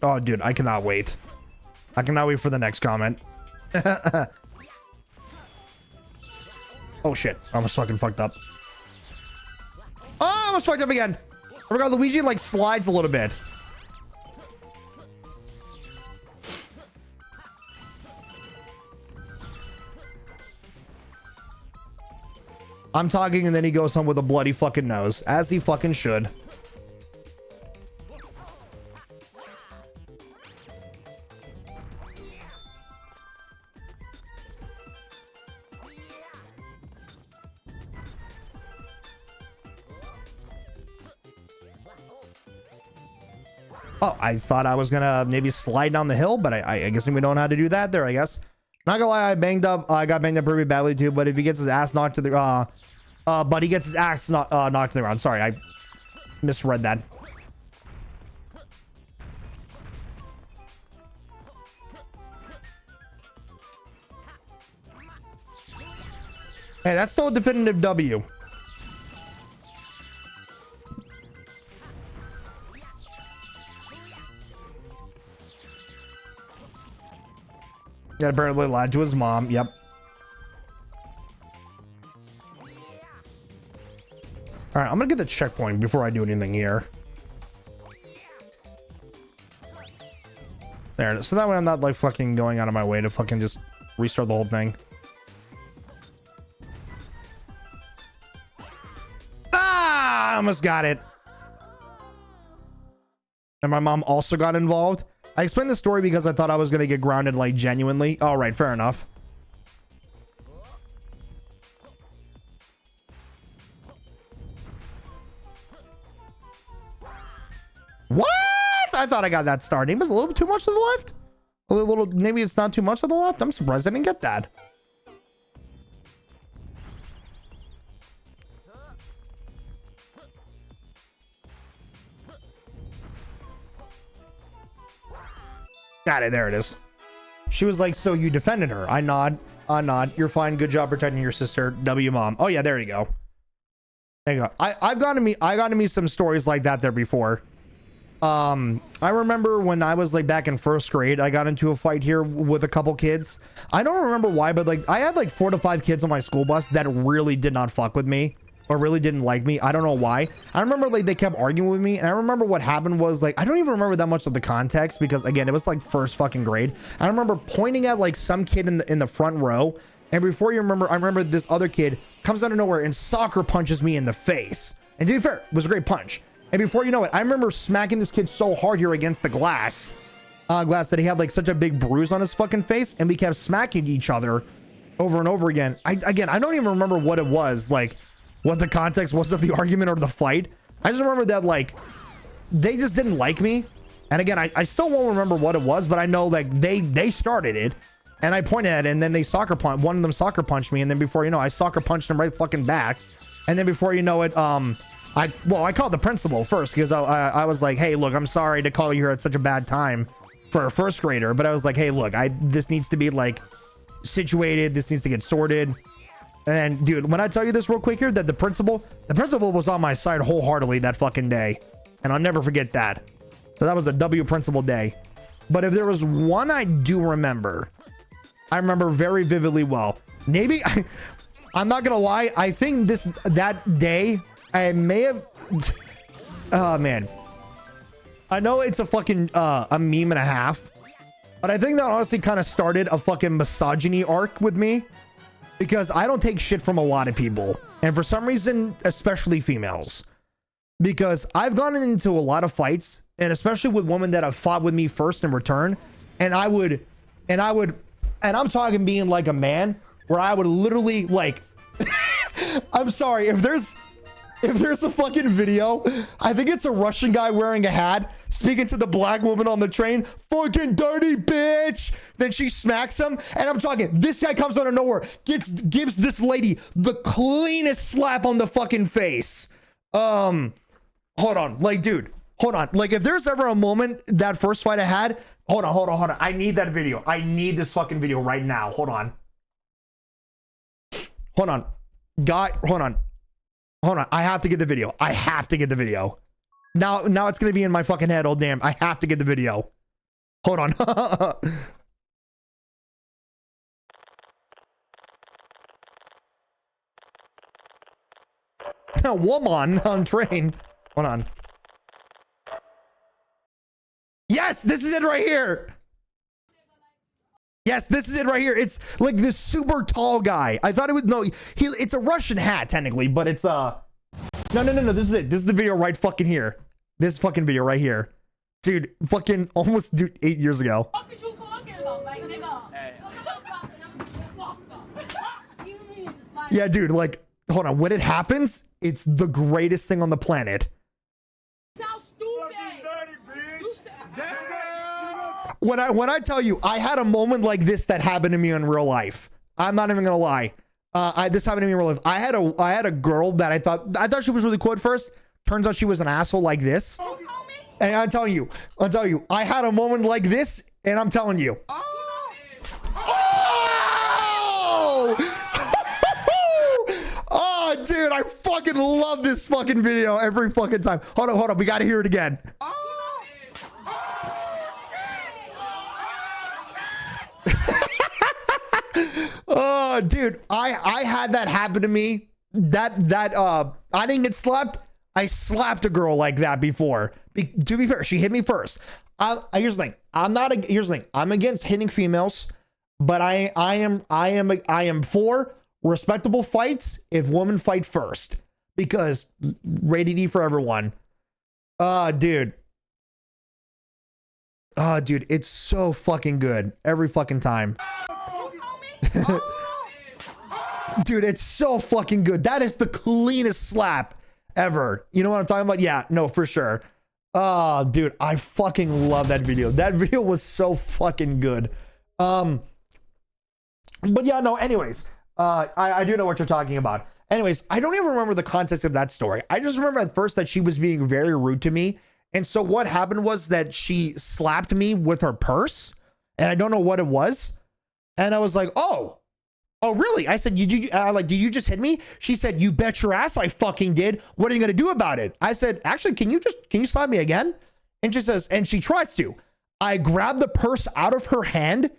Oh, dude, I cannot wait. I cannot wait for the next comment. Oh, shit. I almost fucking fucked up. Oh, I almost fucked up again. I forgot Luigi, like, slides a little bit. I'm talking, and then he goes home with a bloody fucking nose. As he fucking should. Oh, I thought I was gonna maybe slide down the hill, but I guess we don't know how to do that there, I guess. Not gonna lie, I got banged up pretty badly too, but if he gets his ass knocked to the but he gets his ass knocked to the ground. Sorry, I misread that. Hey, that's still a definitive W. Yeah, apparently lied to his mom. Yep. All right, I'm gonna get the checkpoint before I do anything here. There. So that way I'm not like fucking going out of my way to fucking just restart the whole thing. Ah! I almost got it. And my mom also got involved. I explained the story because I thought I was going to get grounded, like, genuinely. All right, fair enough. What? I thought I got that star. Maybe it's a little bit too much to the left? A little, maybe it's not too much to the left? I'm surprised I didn't get that. Got it. There it is. She was like, so you defended her. I nod. I nod. You're fine. Good job protecting your sister. W mom. Oh yeah, there you go. There you go. I've gotten to meet some stories like that there before. I remember when I was like back in first grade, I got into a fight here with a couple kids. I don't remember why, but like I had like 4 to 5 kids on my school bus that really did not fuck with me or really didn't like me. I don't know why. I remember like they kept arguing with me, and I remember what happened was like, I don't even remember that much of the context because again, it was like first fucking grade. I remember pointing at like some kid in the front row, and before you remember, I remember this other kid comes out of nowhere and soccer punches me in the face. And to be fair, it was a great punch. And before you know it, I remember smacking this kid so hard here against the glass that he had like such a big bruise on his fucking face, and we kept smacking each other over and over again. I don't even remember what it was, like what the context was of the argument or the fight. I just remember that like they just didn't like me. And again, I still won't remember what it was, but I know like they started it, and I pointed at it, and then they one of them soccer punched me, and then before you know, I soccer punched him right fucking back. And then before you know it, I called the principal first because I was like, hey, look, I'm sorry to call you here at such a bad time for a first grader, but I was like, hey, look, this needs to be like situated. This needs to get sorted. And dude, when I tell you this real quick here, that the principal was on my side wholeheartedly that fucking day, and I'll never forget that. So that was a W principal day. But if there was one I do remember, I remember very vividly well. Maybe I'm not gonna lie. I think that day I may have. Oh man, I know it's a fucking a meme and a half, but I think that honestly kind of started a fucking misogyny arc with me, because I don't take shit from a lot of people, and for some reason, especially females, because I've gone into a lot of fights, and especially with women that have fought with me first in return, and I'm talking being like a man, where I would literally like, I'm sorry, if there's a fucking video, I think it's a Russian guy wearing a hat speaking to the black woman on the train, fucking dirty bitch. Then she smacks him, and I'm talking, this guy comes out of nowhere, gives this lady the cleanest slap on the fucking face. Hold on, like, dude, hold on. Like, if there's ever a moment, that first fight I had, hold on. I need that video. I need this fucking video right now. Hold on. I have to get the video. Now it's gonna be in my fucking head. Oh damn, I have to get the video. Hold on. Woman on train. Hold on. Yes, this is it right here. Yes, this is it right here. It's like this super tall guy. I thought it was, no, it's a Russian hat technically, but it's no, this is it. This is the video right fucking here. This fucking video right here. Dude, fucking almost 8 years ago. Yeah, dude, like, hold on. When it happens, it's the greatest thing on the planet. When I tell you, I had a moment like this that happened to me in real life. I'm not even gonna lie. This happened to me in real life. I had a girl that I thought she was really cool at first. Turns out she was an asshole like this. And I'm telling you, I had a moment like this, and I'm telling you. Oh, dude, I fucking love this fucking video every fucking time. Hold on, we gotta hear it again. Oh, dude, I had that happen to me. I didn't get slapped. I slapped a girl like that before. To be fair, she hit me first. Here's the thing. Here's the thing. I'm against hitting females, but I am for respectable fights if women fight first, because rated E for everyone. Dude, it's so fucking good every fucking time. Dude, it's so fucking good. That is the cleanest slap ever. You know what I'm talking about? Yeah, no, for sure. Dude, I fucking love that video. That video was so fucking good. But yeah, no, anyways, I do know what you're talking about. Anyways, I don't even remember the context of that story. I just remember at first that she was being very rude to me. And so what happened was that she slapped me with her purse, and I don't know what it was. And I was like, oh, really? I said, did you just hit me? She said, you bet your ass I fucking did. What are you going to do about it? I said, actually, can you slap me again? And she says, and she tries to. I grab the purse out of her hand,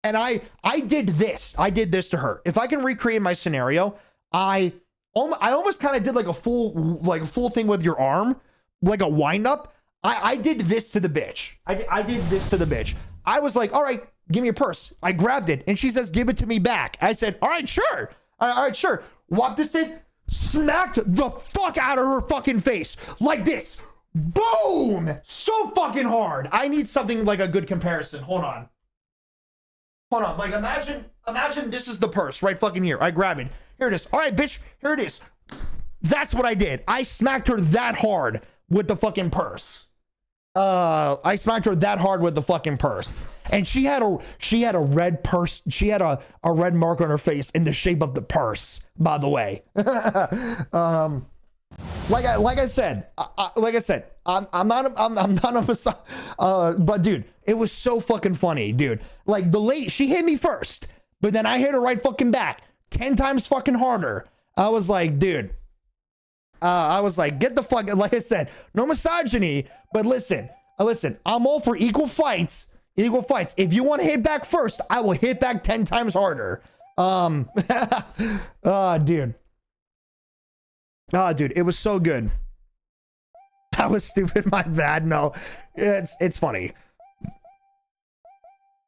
and I did this. I did this to her. If I can recreate my scenario, I almost kind of did like a full thing with your arm, like a wind up. I did this to the bitch. I did this to the bitch. I was like, all right, give me your purse. I grabbed it, and she says, give it to me back. I said, all right, sure. All right, sure. Walked this in, smacked the fuck out of her fucking face like this. Boom! So fucking hard. I need something like a good comparison. Hold on. Like imagine this is the purse right fucking here. I grab it. Here it is. All right, bitch. Here it is. That's what I did. I smacked her that hard with the fucking purse. I smacked her that hard with the fucking purse. And she had a red purse. She had a red mark on her face in the shape of the purse, by the way. Like I said, I'm not a but dude, it was so fucking funny, dude. Like she hit me first, but then I hit her right fucking back 10 times fucking harder. I was like, dude, get the fuck, like I said, no misogyny, but listen, I'm all for equal fights. If you want to hit back first, I will hit back 10 times harder. Dude. Oh, dude, it was so good. That was stupid. My bad. No, it's funny.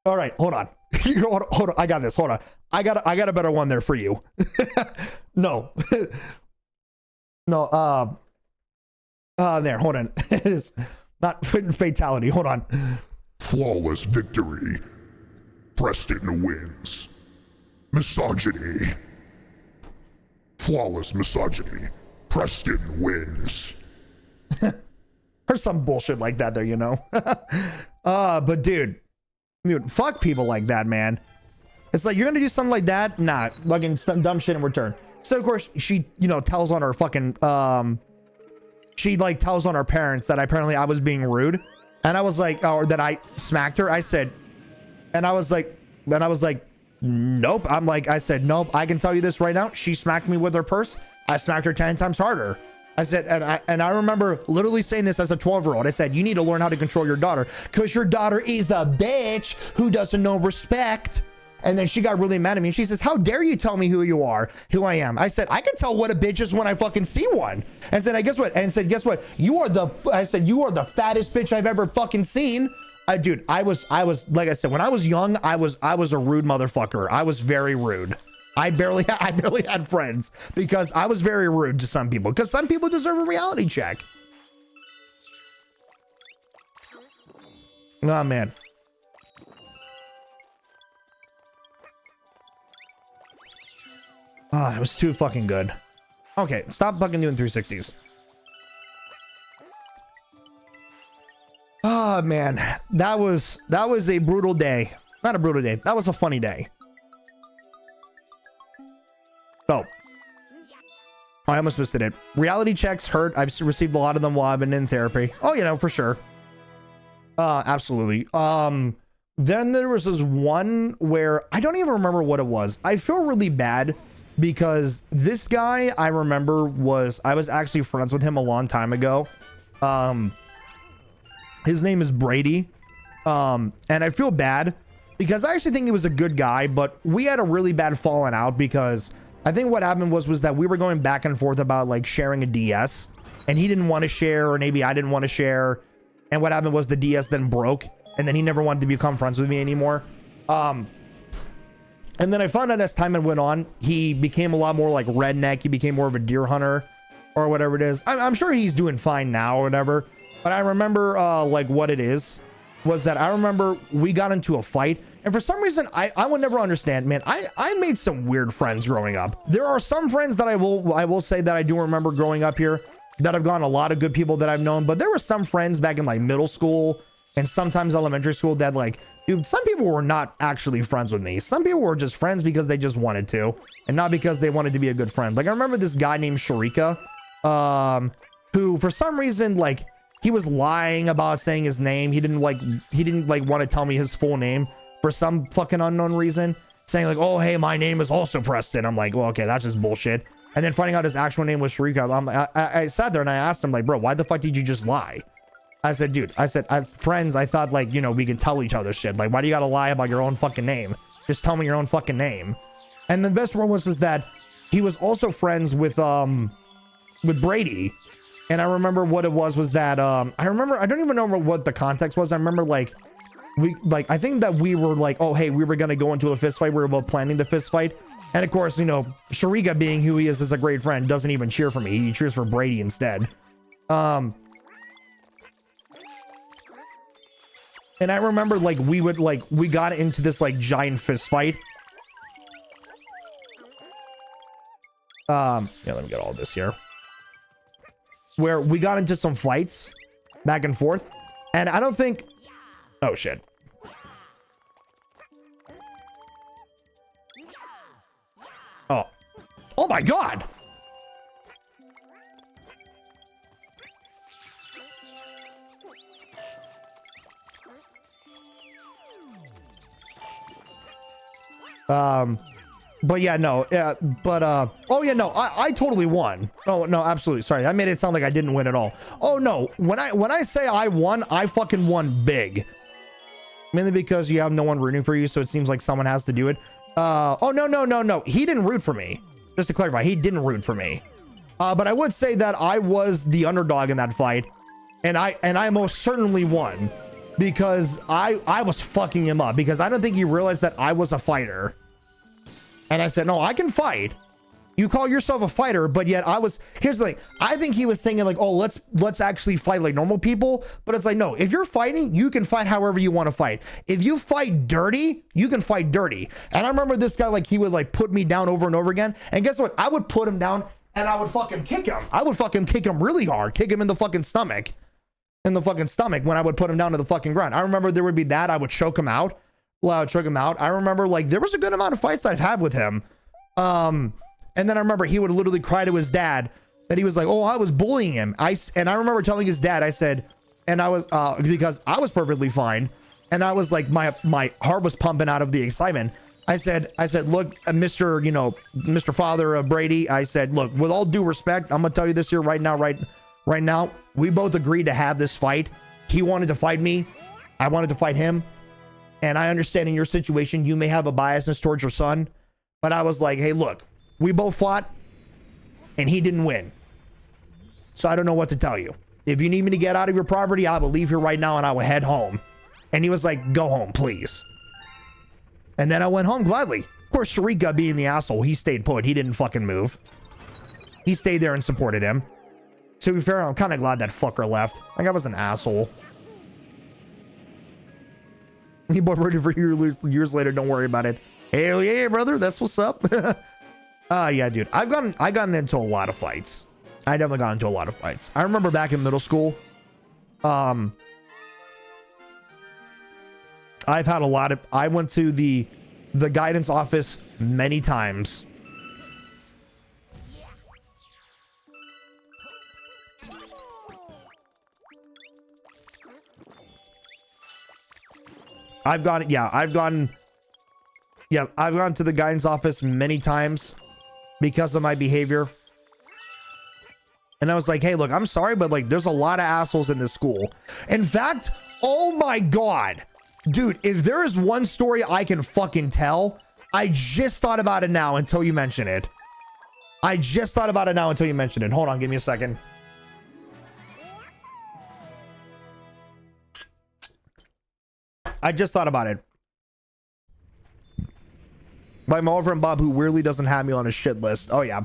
All right, hold on. Hold on. I got this. Hold on. I got a better one there for you. No. No. There. Hold on. It is not fatality. Hold on. Flawless victory. Preston wins. Misogyny. Flawless misogyny. Preston wins. Or some bullshit like that there, you know. But dude, fuck people like that, man. It's like, you're gonna do something like that? Nah, fucking dumb shit in return. So of course she, tells on her fucking, she like tells on her parents that apparently I was being rude. And I was like, or that I smacked her. I said, nope. I said, nope. I can tell you this right now. She smacked me with her purse. I smacked her 10 times harder. I said, and I remember literally saying this as a 12-year-old. I said, you need to learn how to control your daughter because your daughter is a bitch who doesn't know respect. And then she got really mad at me. She says, how dare you tell me who you are, who I am? I said, I can tell what a bitch is when I fucking see one. And said, guess what? And said, guess what? You are the fattest bitch I've ever fucking seen. Dude, I was, like I said, when I was young, I was a rude motherfucker. I was very rude. I barely had friends because I was very rude to some people, because some people deserve a reality check. Oh, man. Ah, it was too fucking good. Okay, stop fucking doing 360s. Oh, man. That was a brutal day. Not a brutal day. That was a funny day. Oh. I almost missed it. Reality checks hurt. I've received a lot of them while I've been in therapy. Oh, for sure. Absolutely. Then there was this one where I don't even remember what it was. I feel really bad because this guy I remember I was actually friends with him a long time ago. His name is Brady. And I feel bad because I actually think he was a good guy, but we had a really bad falling out because I think what happened was that we were going back and forth about like sharing a DS, and he didn't want to share, or maybe I didn't want to share. And what happened was the DS then broke, and then he never wanted to become friends with me anymore. And then I found out as time went on, he became a lot more like redneck. He became more of a deer hunter or whatever it is. I'm sure he's doing fine now or whatever. But I remember like what it is was that I remember we got into a fight. And for some reason, I will never understand, man. I made some weird friends growing up. There are some friends that I will say that I do remember growing up here that I've gotten a lot of good people that I've known. But there were some friends back in like middle school and sometimes elementary school that like, dude, some people were not actually friends with me. Some people were just friends because they just wanted to and not because they wanted to be a good friend. Like I remember this guy named Sharika, who for some reason, like he was lying about saying his name. He didn't like want to tell me his full name for some fucking unknown reason, saying like, oh, hey, my name is also Preston. I'm like, well, okay, that's just bullshit. And then finding out his actual name was Sharika. I sat there and I asked him like, bro, why the fuck did you just lie? I said, dude, I said, as friends, I thought, like, you know, we can tell each other shit. Like, why do you gotta lie about your own fucking name? Just tell me your own fucking name. And the best one was that he was also friends with Brady. And I remember what it was that, I don't even know what the context was. I remember, like, I think that we were like, oh, hey, we were gonna go into a fist fight. We were both planning the fist fight. And of course, you know, Sharika, being who he is as a great friend, doesn't even cheer for me. He cheers for Brady instead. And I remember, like, we got into this, like, giant fist fight. Yeah, let me get all this here. Where we got into some fights back and forth. And I don't think... Oh, shit. Oh. Oh, my God. But yeah, no, oh yeah, no, I totally won. Oh, no, absolutely. Sorry. I made it sound like I didn't win at all. Oh no, when I say I won, I fucking won big. Mainly because you have no one rooting for you, so it seems like someone has to do it. Oh, no. He didn't root for me. Just to clarify, he didn't root for me. But I would say that I was the underdog in that fight. And I most certainly won. Because I was fucking him up. Because I don't think he realized that I was a fighter. And I said, no, I can fight. You call yourself a fighter, but yet here's the thing. I think he was thinking like, oh, let's actually fight like normal people. But it's like, no, if you're fighting, you can fight however you want to fight. If you fight dirty, you can fight dirty. And I remember this guy, like, he would like put me down over and over again. And guess what? I would put him down and I would fucking kick him. I would fucking kick him really hard, kick him in the fucking stomach. In the fucking stomach when I would put him down to the fucking ground. I remember there would be that. I would choke him out. Choke him out. I remember like there was a good amount of fights I've had with him. And then I remember he would literally cry to his dad that he was like, oh, I was bullying him. And I remember telling his dad, I said, and I was, because I was perfectly fine. And I was like, my heart was pumping out of the excitement. I said, look, Mr. You know, Mr. Father Brady, I said, look, with all due respect, I'm gonna tell you this here right now, right now, we both agreed to have this fight. He wanted to fight me. I wanted to fight him. And I understand in your situation, you may have a biasness towards your son. But I was like, hey, look, we both fought and he didn't win. So I don't know what to tell you. If you need me to get out of your property, I will leave here right now and I will head home. And he was like, go home, please. And then I went home gladly. Of course, Sharika, being the asshole, he stayed put. He didn't fucking move. He stayed there and supported him. To be fair, I'm kind of glad that fucker left. Like, I was an asshole. He bought ready for years later. Don't worry about it. Hell yeah, brother. That's what's up. Yeah, dude. I've gotten into a lot of fights. I definitely got into a lot of fights. I remember back in middle school. I've had a lot of. I went to the guidance office many times. I've gone to the guidance office many times because of my behavior. And I was like, hey, look, I'm sorry, but like, there's a lot of assholes in this school. In fact, oh my God, dude, if there is one story I can fucking tell, I just thought about it now until you mention it. Hold on, give me a second. I just thought about it. My mom friend Bob, who weirdly doesn't have me on his shit list. Oh, yeah.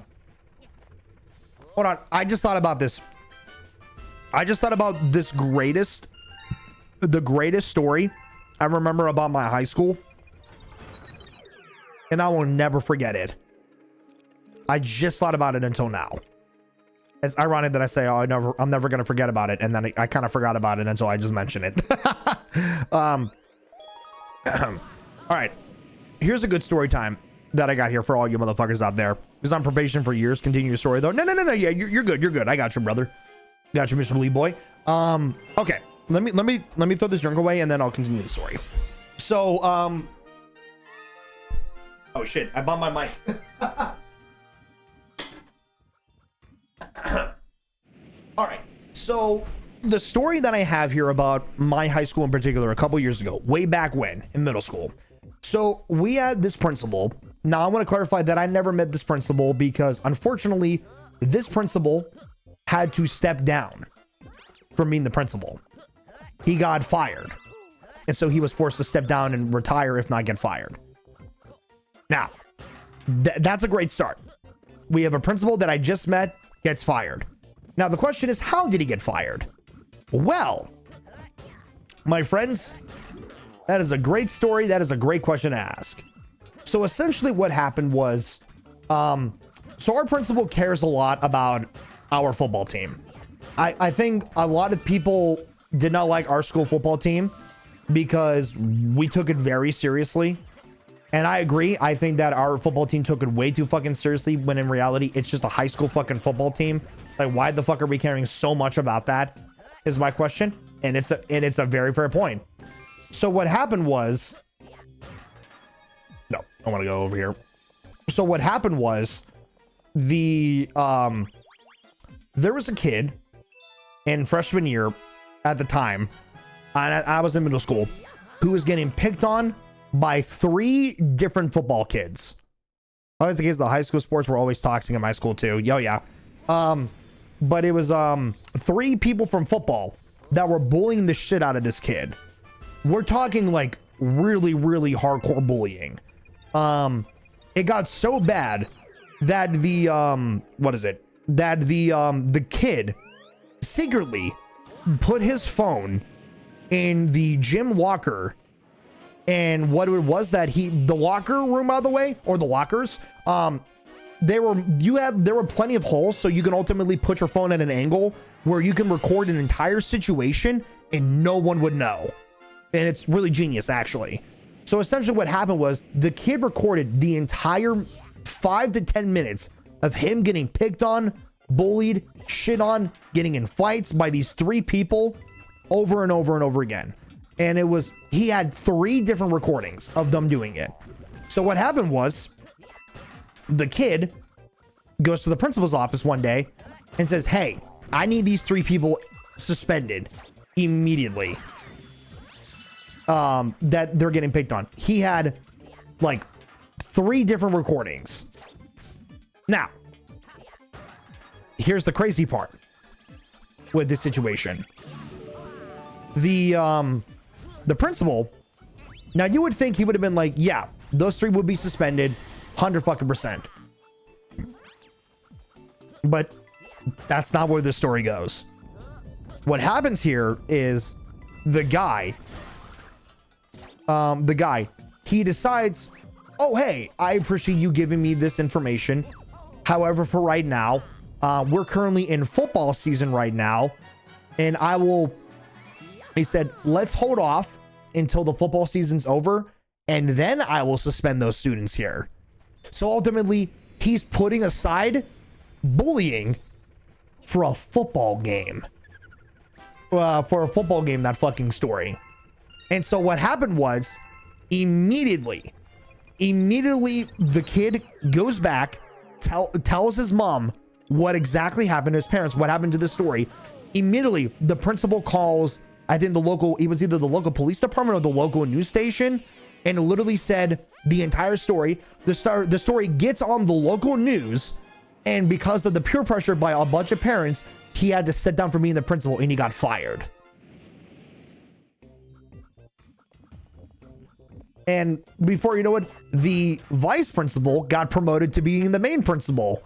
Hold on. I just thought about this. The greatest story I remember about my high school. And I will never forget it. I just thought about it until now. It's ironic that I say, oh, I'm never going to forget about it. And then I kind of forgot about it until I just mentioned it. All right, here's a good story time that I got here for all you motherfuckers out there. Was on probation for years. Continue your story though. No. Yeah, you're good. I got you, brother. Got you, Mr. Lee boy. Okay. Let me throw this drink away and then I'll continue the story. So, oh shit! I bumped my mic. All right. So the story that I have here about my high school in particular, a couple years ago, way back when in middle school. So we had this principal. Now I want to clarify that I never met this principal because unfortunately this principal had to step down from being the principal. He got fired. And so he was forced to step down and retire, if not get fired. Now, that's a great start. We have a principal that I just met gets fired. Now, the question is, how did he get fired? Well, my friends, that is a great story. That is a great question to ask. So essentially what happened was, so our principal cares a lot about our football team. I think a lot of people did not like our school football team because we took it very seriously. And I agree. I think that our football team took it way too fucking seriously when in reality, it's just a high school fucking football team. Like, why the fuck are we caring so much about that is my question. And it's a very fair point. So what happened was, no, I want to go over here. So what happened was there was a kid in freshman year at the time, and I was in middle school, who was getting picked on by 3 different football kids. Always the case, the high school sports were always toxic in my school too. Yo, yeah. But it was 3 people from football that were bullying the shit out of this kid. We're talking like really, really hardcore bullying. It got so bad that the kid secretly put his phone in the gym locker. And what it was that the locker room, by the way, or the lockers, there were plenty of holes, so you can ultimately put your phone at an angle where you can record an entire situation and no one would know. And it's really genius, actually. So essentially what happened was the kid recorded the entire 5 to 10 minutes of him getting picked on, bullied, shit on, getting in fights by these 3 people over and over and over again. And he had 3 different recordings of them doing it. So what happened was the kid goes to the principal's office one day and says, hey, I need these 3 people suspended immediately. That they're getting picked on. He had like 3 different recordings. Now, here's the crazy part with this situation. The principal, now you would think he would have been like, yeah, those 3 would be suspended 100%. But that's not where the story goes. What happens here is the guy, he decides, oh, hey, I appreciate you giving me this information. However, for right now, we're currently in football season right now. And he said, let's hold off until the football season's over. And then I will suspend those students here. So ultimately, he's putting aside bullying for a football game. That fucking story. And so what happened was immediately the kid goes back, tells his mom what exactly happened to his parents, what happened to the story. Immediately, the principal calls, I think it was either the local police department or the local news station, and literally said the entire story. The story gets on the local news, and because of the peer pressure by a bunch of parents, he had to sit down for being the principal, and he got fired. And before you know it, the vice principal got promoted to being the main principal.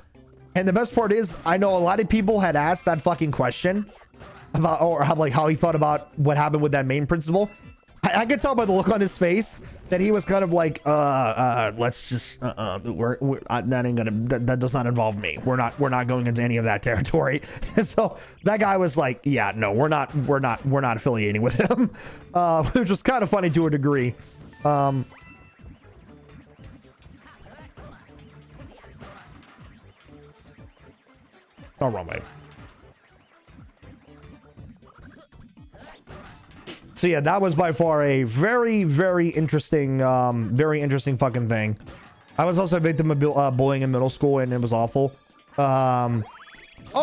And the best part is, I know a lot of people had asked that fucking question about, or how he felt about what happened with that main principal. I could tell by the look on his face that he was kind of like, let's just, that does not involve me. We're not going into any of that territory. So that guy was like, yeah, no, we're not affiliating with him, which was kind of funny to a degree. Oh, wrong way. So yeah, that was by far a very, very interesting fucking thing. I was also a victim of bullying in middle school, and it was awful. Oh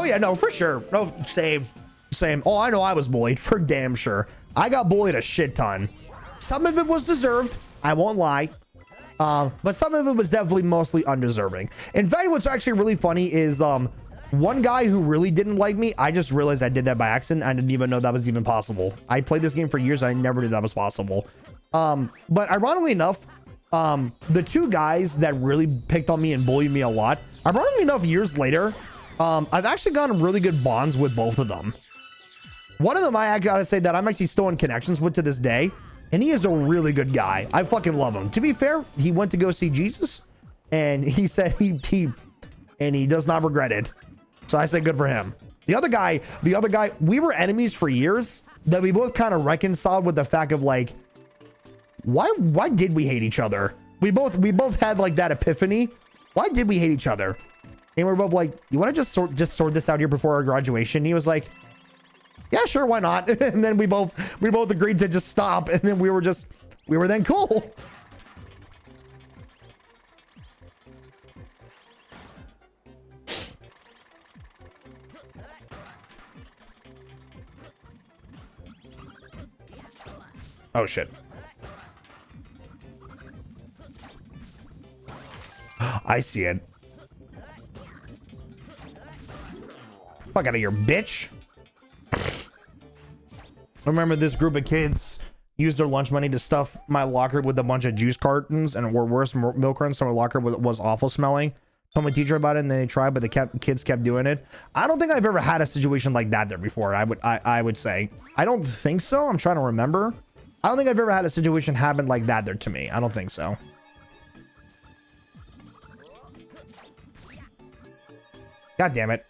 yeah, no, for sure. No, same. saying, oh, I know I was bullied for damn sure. I got bullied a shit ton. Some of it was deserved. I won't lie. But some of it was definitely mostly undeserving. In fact, what's actually really funny is one guy who really didn't like me, I just realized I did that by accident. I didn't even know that was even possible. I played this game for years. I never knew that was possible. But ironically enough, the two guys that really picked on me and bullied me a lot, ironically enough, years later, I've actually gotten really good bonds with both of them. One of them, I gotta say that I'm actually still in connections with to this day. And he is a really good guy. I fucking love him. To be fair, he went to go see Jesus, and he said he does not regret it. So I say good for him. The other guy, we were enemies for years. That we both kind of reconciled with the fact of like, why did we hate each other? We both had like that epiphany. Why did we hate each other? And we're both like, you want to just sort this out here before our graduation? And he was like, yeah, sure, why not? And then we both agreed to just stop, and then we were then cool. Oh shit. I see it. Fuck out of here, bitch. Remember, this group of kids used their lunch money to stuff my locker with a bunch of juice cartons and were worse milk cartons, so my locker was awful smelling. Told my teacher about it and they tried, but the kids kept doing it. I don't think I've ever had a situation like that there before. I would say. I don't think so. I'm trying to remember. I don't think I've ever had a situation happen like that there to me. I don't think so. God damn it.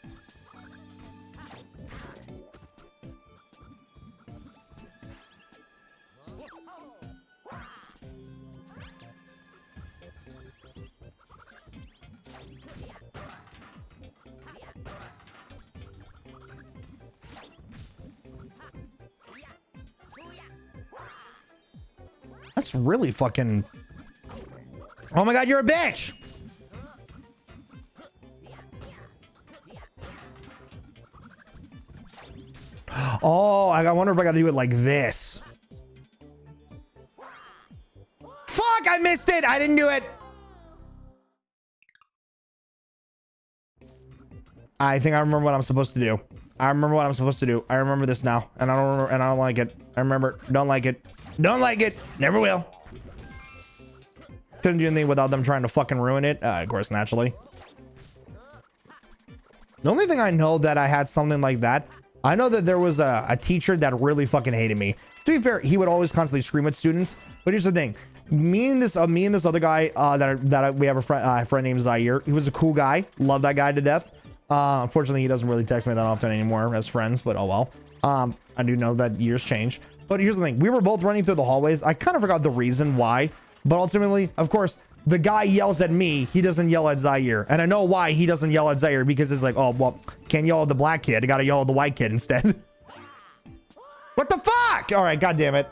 That's really fucking... Oh my god, you're a bitch! Oh, I wonder if I gotta do it like this. Fuck, I missed it! I didn't do it! I think I remember what I'm supposed to do. I remember what I'm supposed to do. I remember this now. And I don't remember, and I don't like it. I remember. Don't like it. Don't like it. Never will. Couldn't do anything without them trying to fucking ruin it. Of course, naturally. The only thing I know that I had something like that, I know that there was a teacher that really fucking hated me. To be fair, he would always constantly scream at students. But here's the thing. Me and this other guy we have a friend named Zaire. He was a cool guy. Love that guy to death. Unfortunately, he doesn't really text me that often anymore as friends, but oh well. I do know that years change. But here's the thing. We were both running through the hallways. I kind of forgot the reason why. But ultimately, of course, the guy yells at me. He doesn't yell at Zaire. And I know why he doesn't yell at Zaire. Because it's like, oh, well, can't yell at the black kid. I gotta yell at the white kid instead. What the fuck? All right, god damn it.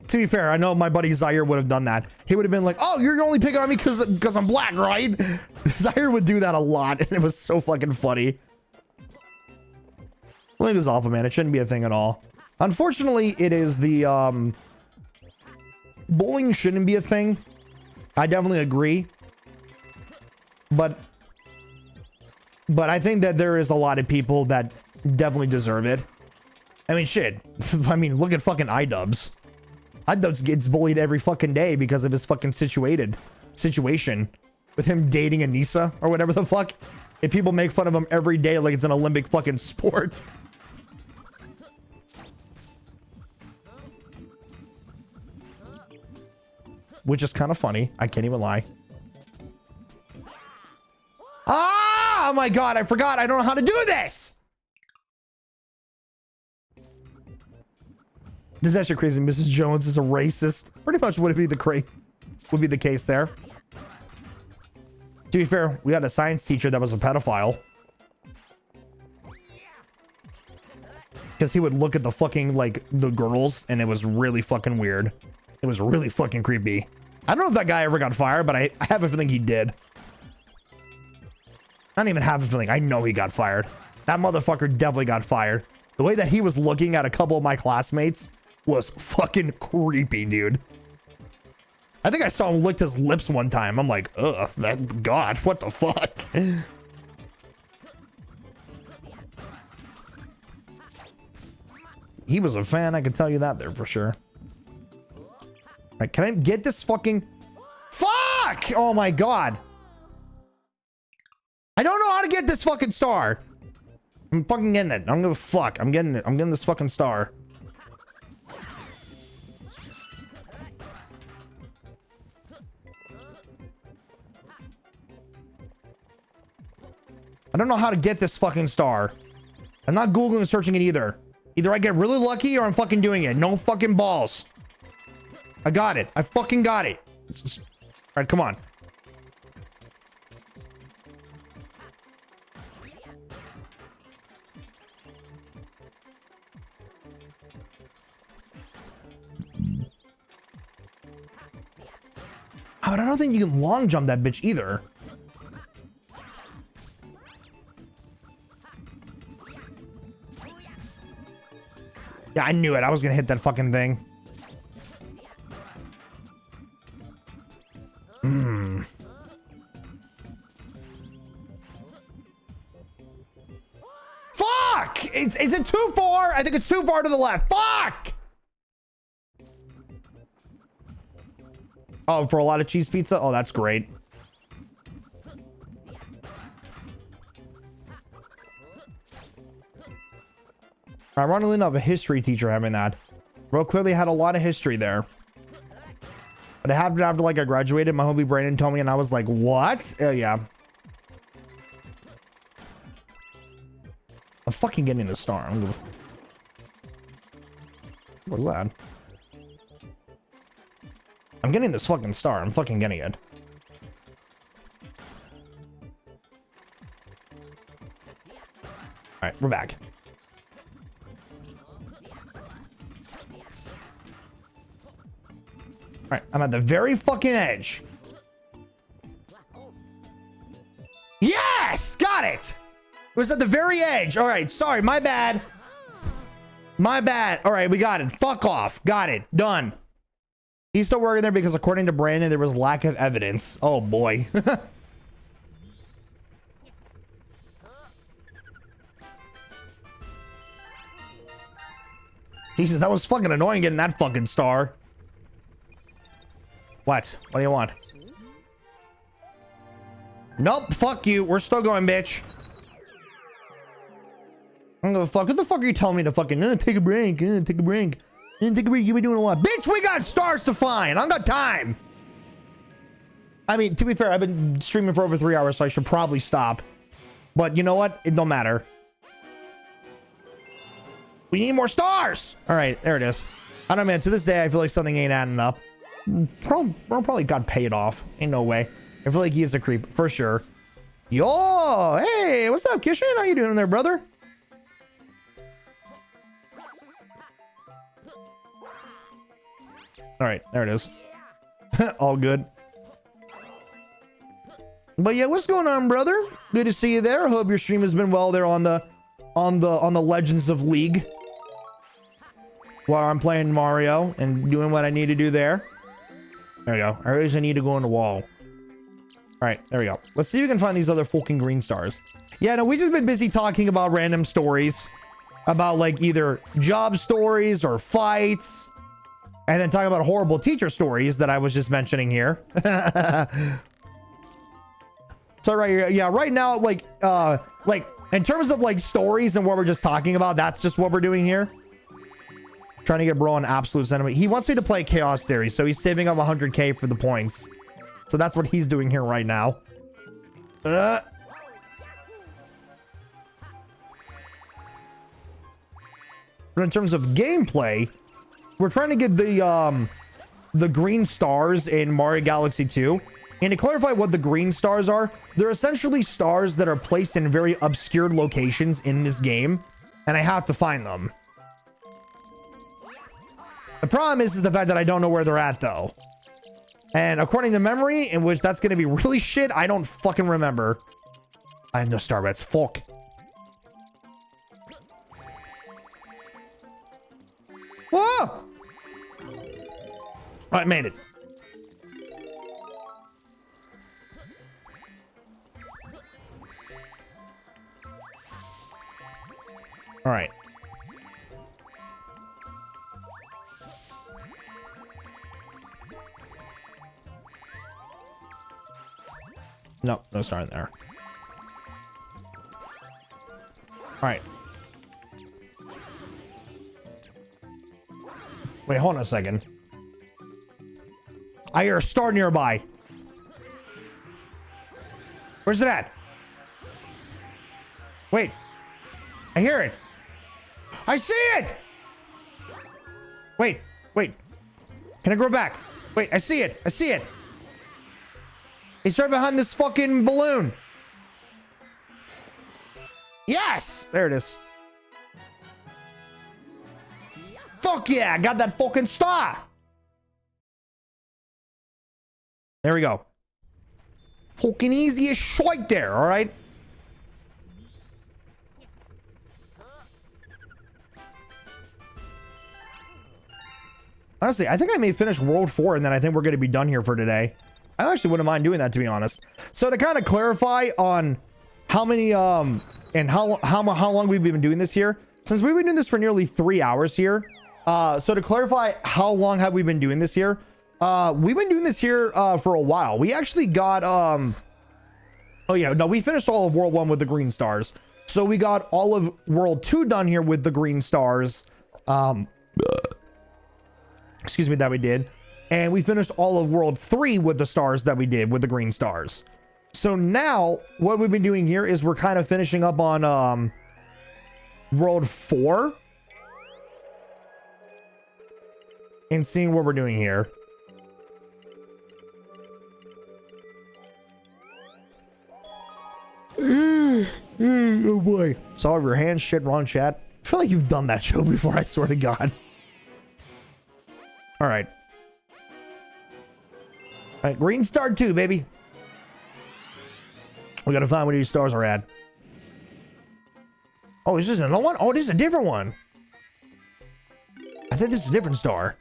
To be fair, I know my buddy Zaire would have done that. He would have been like, oh, you're only picking on me because I'm black, right? Zaire would do that a lot, and it was so fucking funny. Bullying is awful, man. It shouldn't be a thing at all. Unfortunately, it is the... bullying shouldn't be a thing. I definitely agree. But I think that there is a lot of people that definitely deserve it. I mean, shit. I mean, look at fucking iDubbbz. iDubbbz gets bullied every fucking day because of his fucking situation with him dating Anissa or whatever the fuck. And people make fun of him every day like it's an Olympic fucking sport. Which is kind of funny. I can't even lie. Ah! Oh my god, I forgot. I don't know how to do this! This is actually crazy. Mrs. Jones is a racist. Pretty much would be the case there. To be fair, we had a science teacher that was a pedophile. Because he would look at the fucking, like, the girls, and it was really fucking weird. It was really fucking creepy. I don't know if that guy ever got fired, but I have a feeling he did. I don't even have a feeling. I know he got fired. That motherfucker definitely got fired. The way that he was looking at a couple of my classmates was fucking creepy, dude. I think I saw him lick his lips one time. I'm like, ugh, that God, what the fuck? He was a fan, I can tell you that there for sure. All right, can I get this fucking... Fuck! Oh my God. I don't know how to get this fucking star. I'm fucking getting it. I don't give a fuck. I'm getting it. I'm getting this fucking star. I don't know how to get this fucking star. I'm not Googling and searching it either. Either I get really lucky or I'm fucking doing it. No fucking balls. I got it. I fucking got it. All right, come on. But I don't think you can long jump that bitch either. Yeah, I knew it. I was gonna hit that fucking thing. Fuck! Is it too far? I think it's too far to the left. Fuck! Oh, for a lot of cheese pizza? Oh, that's great. Ironically enough, a history teacher having that. Bro clearly had a lot of history there. But it happened after like I graduated. My homie Brandon told me and I was like, what? Yeah. I'm fucking getting the star. I'm gonna... What was that? I'm getting this fucking star. I'm fucking getting it. Alright, we're back. Alright, I'm at the very fucking edge. Yes! Got it! It was at the very edge. Alright, sorry, my bad. My bad. Alright, we got it. Fuck off. Got it. Done. He's still working there because according to Brandon, there was lack of evidence. Oh boy. He says, that was fucking annoying getting that fucking star. What? What do you want? Nope, fuck you. We're still going, bitch. I don't give a fuck. What the fuck are you telling me to fucking take a break? Take a break. Take a break. You be doing a lot. Bitch, we got stars to find. I got time. I mean, to be fair, I've been streaming for over 3 hours, so I should probably stop. But you know what? It don't matter. We need more stars. All right, there it is. I don't know, man. To this day, I feel like something ain't adding up. Probably got paid off. Ain't no way. I feel like he is a creep for sure. Yo, hey, what's up, Kishan? How you doing there, brother? All right, there it is. All good. But yeah, what's going on, brother? Good to see you there. Hope your stream has been well there on the Legends of League. While I'm playing Mario and doing what I need to do there. There we go. I always need to go on the wall. All right, there we go. Let's see if we can find these other fucking green stars. Yeah, no, we just been busy talking about random stories. About like either job stories or fights. And then talking about horrible teacher stories that I was just mentioning here. So right here, yeah, right now, like in terms of like stories and what we're just talking about, that's just what we're doing here. Trying to get bro an absolute sentiment. He wants me to play Chaos Theory, so he's saving up 100k for the points. So that's what he's doing here right now. But in terms of gameplay, we're trying to get the green stars in Mario Galaxy 2. And to clarify what the green stars are, they're essentially stars that are placed in very obscure locations in this game. And I have to find them. The problem is the fact that I don't know where they're at, though. And according to memory, in which that's going to be really shit, I don't fucking remember. I have no star bets. Fuck. Whoa! I made it. All right. No, no star in there. All right. Wait, hold on a second. I hear a star nearby. Where's it at? Wait. I hear it. I see it. Wait, wait. Can I go back? Wait, I see it. I see it. It's right behind this fucking balloon. Yes! There it is. Fuck yeah! I got that fucking star! There we go. Fucking easy as shite there, alright? Honestly, I think I may finish World 4 and then I think we're going to be done here for today. I actually wouldn't mind doing that, to be honest. So to kind of clarify on how many, and how long we've been doing this here, since we've been doing this for nearly 3 hours here. So to clarify, how long have we been doing this here? We've been doing this here, for a while. We actually got, oh yeah, no, we finished all of World 1 with the green stars. So we got all of World 2 done here with the green stars. Excuse me, that we did. And we finished all of World 3 with the stars that we did with the green stars. So now what we've been doing here is we're kind of finishing up on World 4 and seeing what we're doing here. Oh boy. Saw your hands, shit, wrong chat. I feel like you've done that show before, I swear to God. All right. All right, green star 2, baby. We gotta find where these stars are at. Oh, is this another one? Oh, this is a different one. I think this is a different star.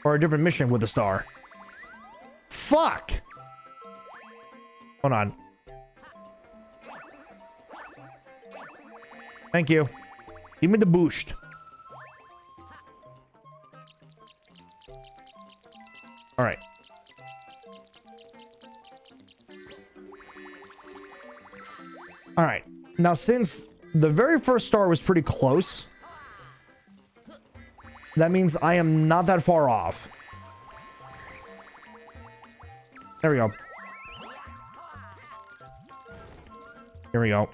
Or a different mission with a star. Fuck! Hold on. Thank you. Give me the boost. All right. All right. Now, since the very first star was pretty close, that means I am not that far off. There we go. Here we go.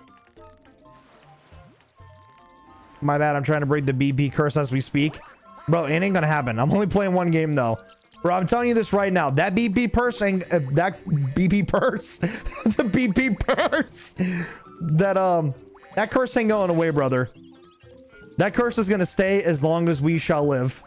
My bad. I'm trying to break the BP curse as we speak. Bro, it ain't gonna happen. I'm only playing one game, though. Bro, I'm telling you this right now. That BP purse ain't... that BP purse... the BP purse... that curse ain't going away, brother. That curse is gonna stay as long as we shall live.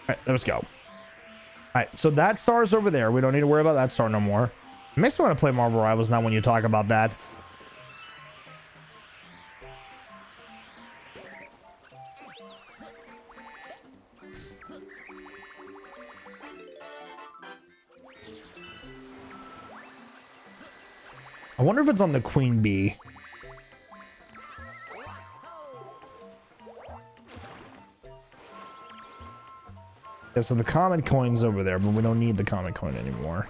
All right, let's go. All right, so that star's over there. We don't need to worry about that star no more. It makes me want to play Marvel Rivals now when you talk about that. I wonder if it's on the Queen Bee. Yeah, so the comet coin's over there, but we don't need the comet coin anymore.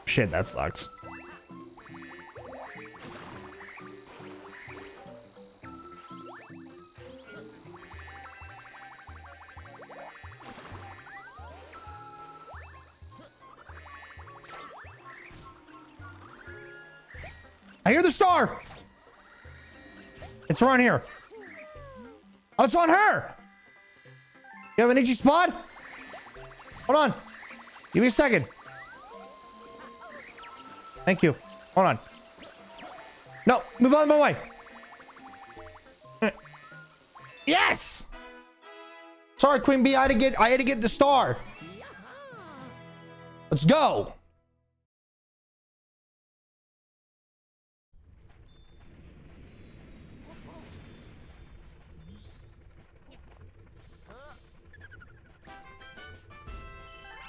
Shit, that sucks. I hear the star! It's around here. Oh, it's on her. You have an itchy spot? Hold on. Give me a second. Thank you. Hold on. No, move out of my way. Yes. Sorry, Queen Bee. I had to get the star. Let's go.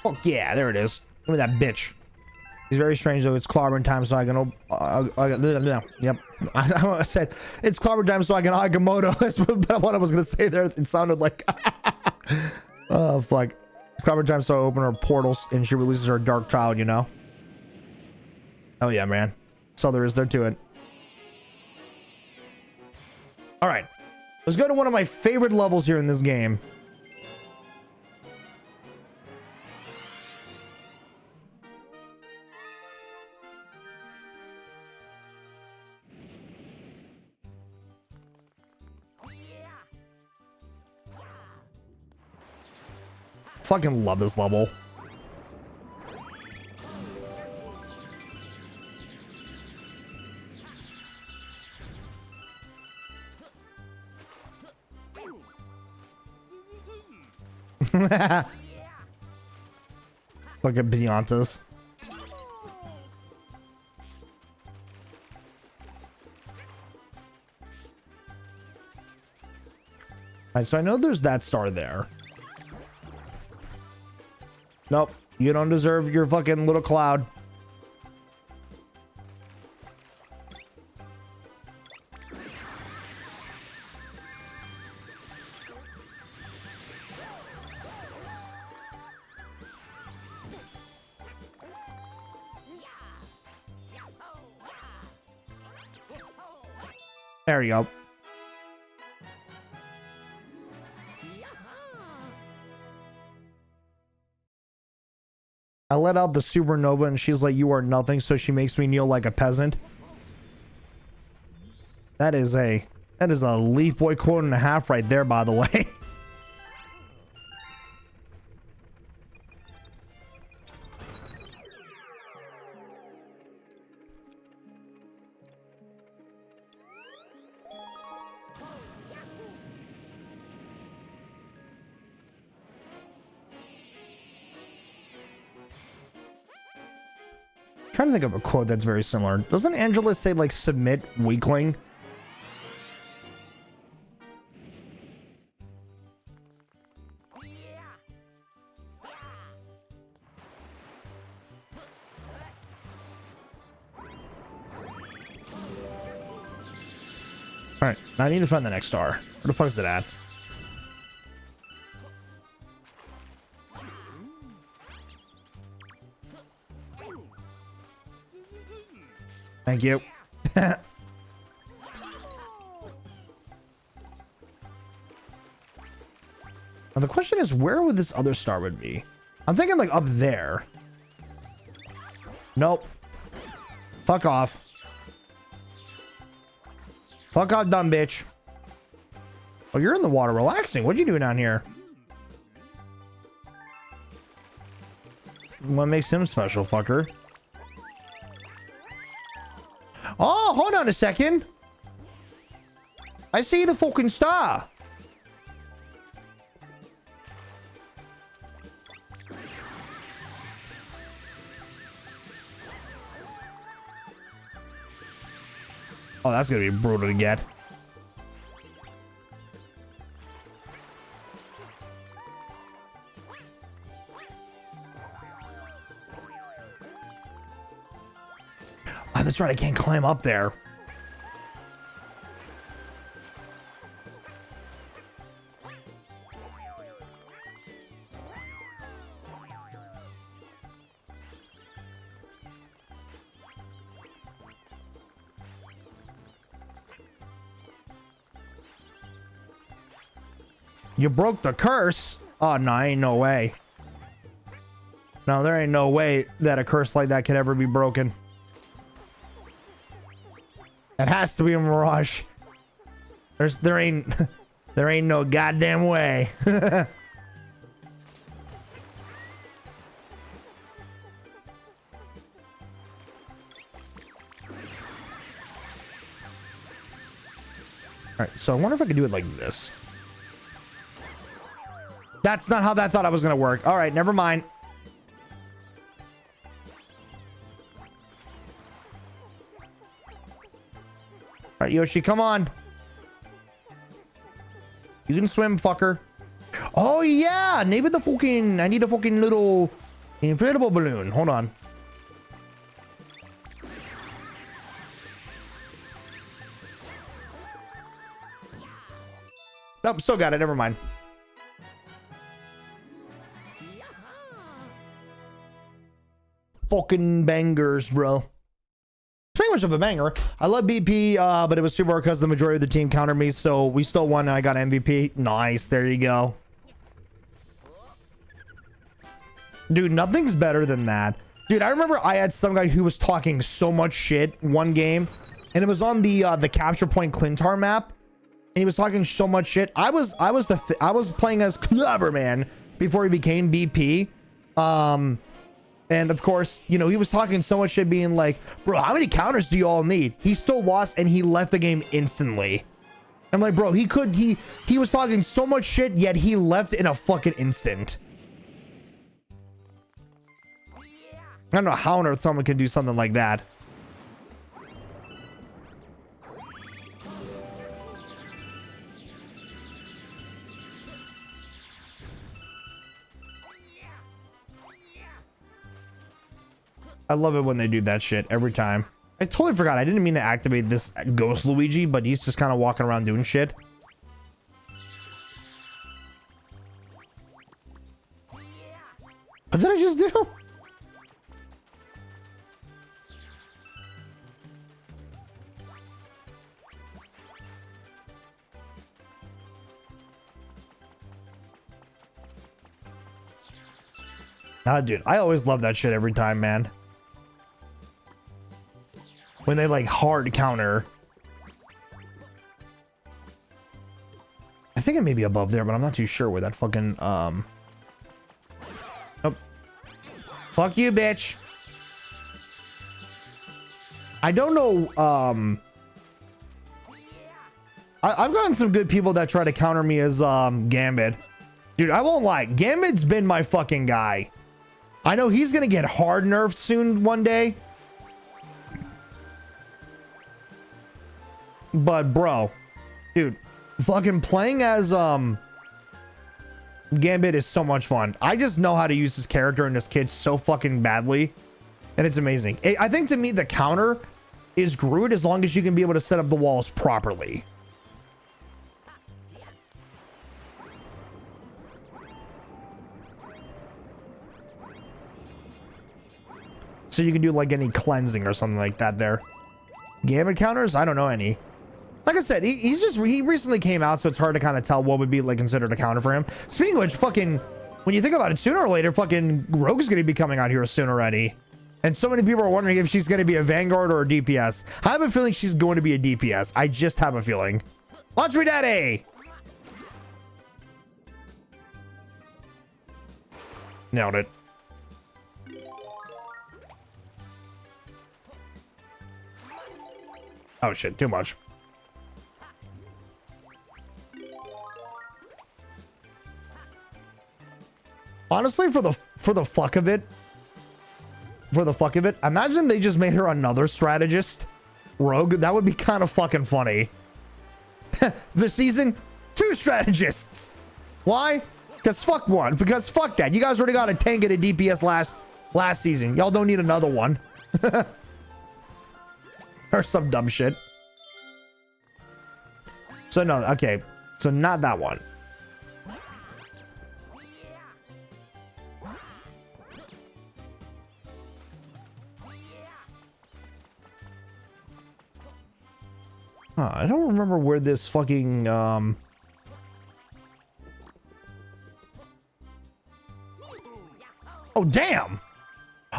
Oh yeah, there it is. Look at that bitch. It's very strange though. It's clobbering time, so I can. Yep. I said it's clobbering time, so I can Agamotto. That's what I was gonna say there. It sounded like. Oh fuck. It's clobbering time, so I open her portals and she releases her dark child. You know. Oh yeah, man. That's all there is there to it. All right. Let's go to one of my favorite levels here in this game. Fucking love this level. Look at Beyonce's. Alright, so I know there's that star there. Nope, you don't deserve your fucking little cloud. There you go. I let out the supernova and she's like, you are nothing, so she makes me kneel like a peasant. That is a Leaf Boy quote and a half right there, by the way. Trying to think of a quote that's very similar. Doesn't Angela say like submit weakling? Alright, now I need to find the next star. Where the fuck is it at? Thank you. Now the question is, where would this other star would be? I'm thinking like up there. Nope. Fuck off. Fuck off, dumb bitch. Oh, you're in the water relaxing. What are you doing down here? What makes him special, fucker? Oh, hold on a second. I see the fucking star. Oh, that's gonna be brutal to get. Oh, that's right, I can't climb up there. You broke the curse? Oh, no, ain't no way. No, there ain't no way that a curse like that could ever be broken. It has to be a mirage. There ain't there ain't no goddamn way. All right, so I wonder if I could do it like this. That's not how that thought I was gonna work. All right, never mind. All right, Yoshi, come on. You can swim, fucker. Oh yeah, maybe the fucking, I need a fucking little inflatable balloon. Hold on. Nope, still got it. Never mind. Fucking bangers, bro. It's pretty much of a banger. I love BP, but it was super hard because the majority of the team countered me, so we still won and I got MVP. Nice, there you go. Dude, nothing's better than that. Dude, I remember I had some guy who was talking so much shit one game, and it was on the capture point Clintar map. And he was talking so much shit. I was playing as Cleverman before he became BP. And of course, you know, he was talking so much shit, being like, bro, how many counters do you all need? He still lost and he left the game instantly. I'm like, bro, he was talking so much shit, yet he left in a fucking instant. I don't know how on earth someone can do something like that. I love it when they do that shit every time. I totally forgot. I didn't mean to activate this ghost Luigi, but he's just kind of walking around doing shit. What did I just do? Nah, dude, I always love that shit every time, man. When they like hard counter. I think it may be above there, but I'm not too sure where that fucking oh. Fuck you, bitch. I don't know. I've gotten some good people that try to counter me as Gambit. Dude, I won't lie. Gambit's been my fucking guy. I know he's gonna get hard nerfed soon one day. But bro, dude, fucking playing as Gambit is so much fun. I just know how to use this character and this kid so fucking badly, and it's amazing. I think to me the counter is Groot as long as you can be able to set up the walls properly. So you can do like any cleansing or something like that there. Gambit counters? I don't know any. Like I said, he recently came out, so it's hard to kind of tell what would be like considered a counter for him. Speaking of which, fucking, when you think about it, sooner or later, fucking Rogue's gonna be coming out here soon already. And so many people are wondering if she's gonna be a Vanguard or a DPS. I have a feeling she's going to be a DPS. I just have a feeling. Launch me, daddy! Nailed it. Oh shit, too much. Honestly, for the fuck of it, imagine they just made her another strategist rogue. That would be kind of fucking funny. This season, 2 strategists. Why? Because fuck one. Because fuck that. You guys already got a tank and a DPS last season. Y'all don't need another one. Or some dumb shit. So no, okay. So not that one. I don't remember where this fucking oh damn.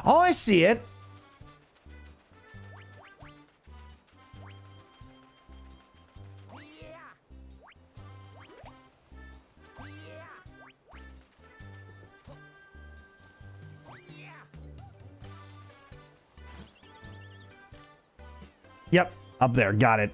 Oh, I see it. Yep, up there. Got it.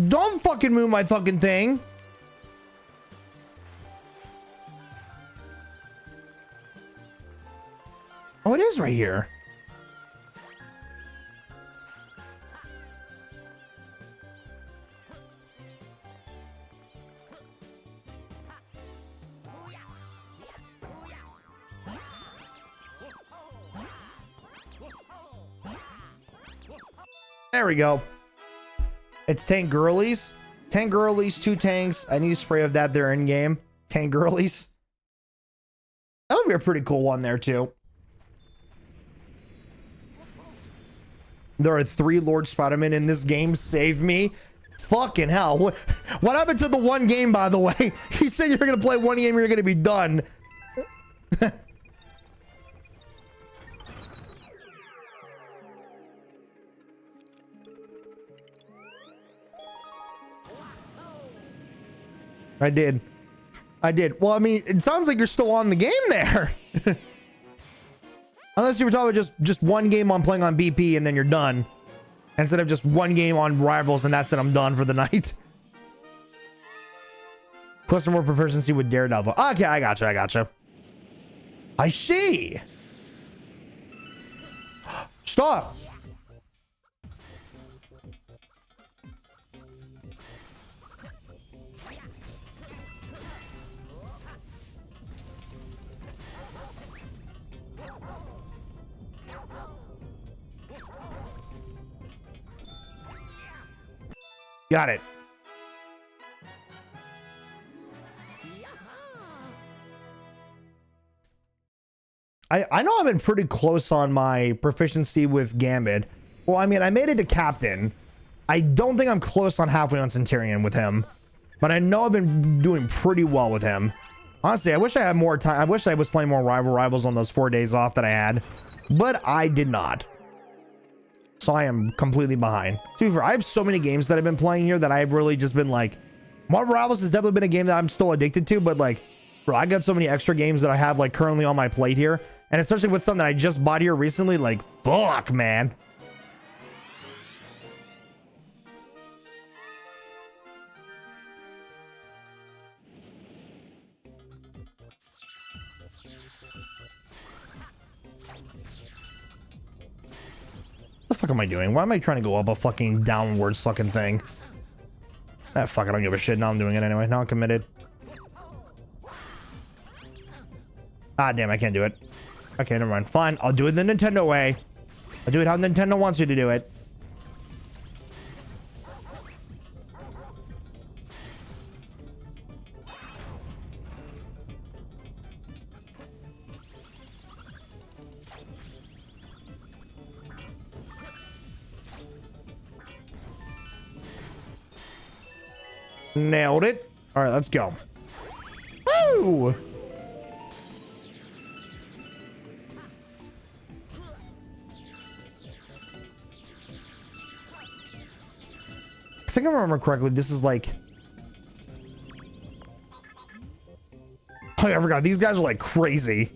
Don't fucking move my fucking thing. Oh, it is right here. There we go. It's tank girlies. Tank girlies, 2 tanks. I need a spray of that there in game. Tank girlies. That would be a pretty cool one there too. There are 3 Lord Spider-Man in this game. Save me. Fucking hell. What happened to the one game, by the way? You said you're going to play one game and you're going to be done. I did. Well, I mean, it sounds like you're still on the game there. Unless you were talking about just one game on playing on BP and then you're done. Instead of just one game on Rivals and that's it, I'm done for the night. Plus more proficiency with Daredevil. Okay, I gotcha. I see. Stop. Got it. I know I've been pretty close on my proficiency with Gambit. Well, I mean, I made it to Captain. I don't think I'm close on halfway on Centurion with him. But I know I've been doing pretty well with him. Honestly, I wish I had more time. I wish I was playing more Rivals on those 4 days off that I had. But I did not. So I am completely behind. To be fair, I have so many games that I've been playing here that I've really just been like, Marvel Rivals has definitely been a game that I'm still addicted to, but like, bro, I got so many extra games that I have like currently on my plate here, and especially with something that I just bought here recently, like, fuck, man. What the fuck am I doing? Why am I trying to go up a fucking downwards fucking thing? Ah, fuck, I don't give a shit. Now I'm doing it anyway. Now I'm committed. Ah, damn, I can't do it. Okay, never mind. Fine, I'll do it the Nintendo way. I'll do it how Nintendo wants you to do it. Nailed it. All right, let's go. Woo! I think I remember correctly. This is like, oh, I forgot. These guys are like crazy.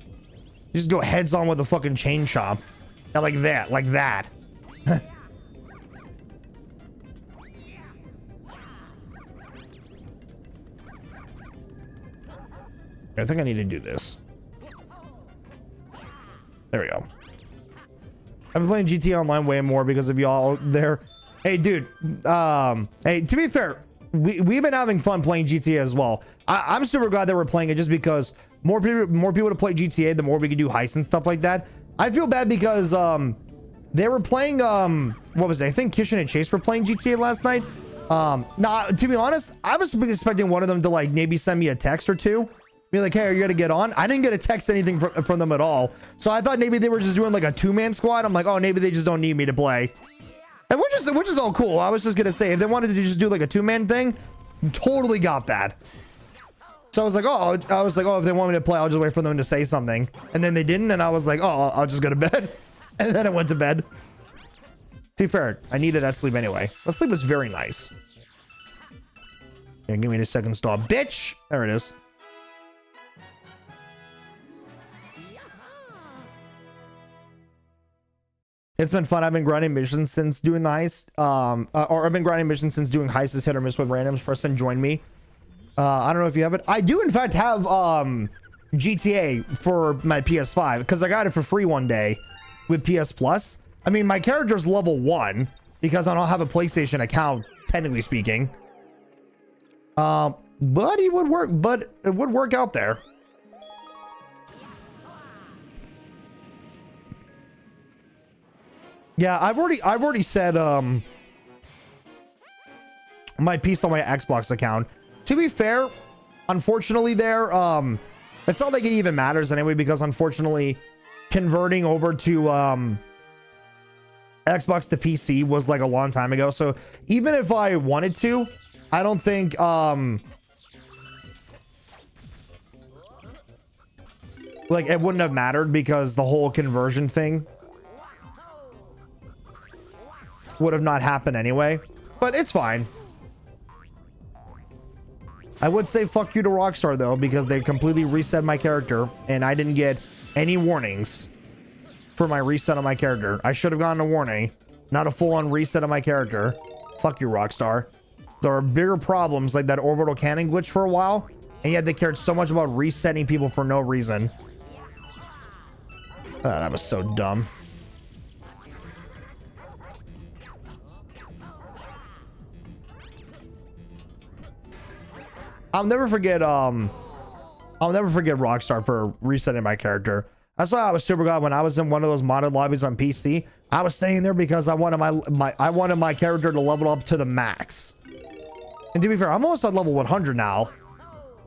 You just go heads on with a fucking chain chomp. Yeah, like that, like that. I think I need to do this. There we go. I've been playing GTA Online way more because of y'all there. Hey, dude. Hey, to be fair, we've been having fun playing GTA as well. I'm super glad that we're playing it just because more people to play GTA, the more we can do heists and stuff like that. I feel bad because they were playing what was it? I think Kishin and Chase were playing GTA last night. Nah, to be honest, I was expecting one of them to like maybe send me a text or two. Be like, hey, are you gonna get on? I didn't get a text anything from them at all. So I thought maybe they were just doing like a 2-man squad. I'm like, oh, maybe they just don't need me to play. And which is all cool. I was just gonna say, if they wanted to just do like a 2-man thing, totally got that. So I was like, oh, if they want me to play, I'll just wait for them to say something. And then they didn't, and I was like, oh, I'll just go to bed. And then I went to bed. To be fair, I needed that sleep anyway. That sleep was very nice. Yeah, give me the second star, bitch. There it is. It's been fun. I've been grinding missions since doing the heist. Or I've been grinding missions since doing heists is hit or miss with randoms. Person join me. I don't know if you have it. I do in fact have GTA for my PS5 because I got it for free one day with PS Plus. I mean, my character's level 1 because I don't have a PlayStation account, technically speaking. But he would work, but it would work out there. Yeah, I've already said my piece on my Xbox account. To be fair, unfortunately there, it's not like it even matters anyway, because unfortunately converting over to Xbox to PC was like a long time ago. So even if I wanted to, I don't think like it wouldn't have mattered, because the whole conversion thing would have not happened anyway. But it's fine. I would say fuck you to Rockstar though, because they completely reset my character and I didn't get any warnings for my reset of my character. I should have gotten a warning, not a full-on reset of my character. Fuck you, Rockstar. There are bigger problems like that orbital cannon glitch for a while, and yet they cared so much about resetting people for no reason. That was so dumb. I'll never forget Rockstar for resetting my character. That's why I was super glad when I was in one of those modded lobbies on PC. I was staying there because I wanted my character to level up to the max. And to be fair, I'm almost at level 100 now,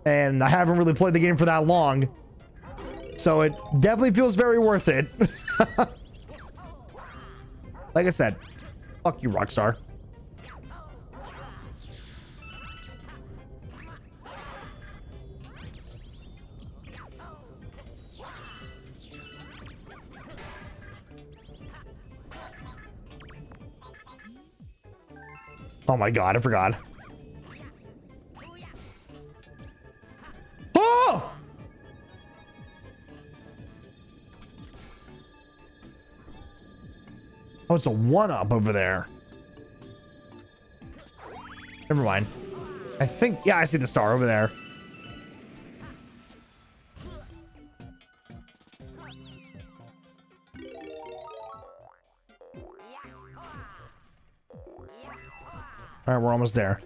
and I haven't really played the game for that long, so it definitely feels very worth it. Like I said, fuck you, Rockstar. Oh my god, I forgot. Oh! Oh, it's a 1-up over there. Never mind. I think, yeah, I see the star over there. All right, we're almost there.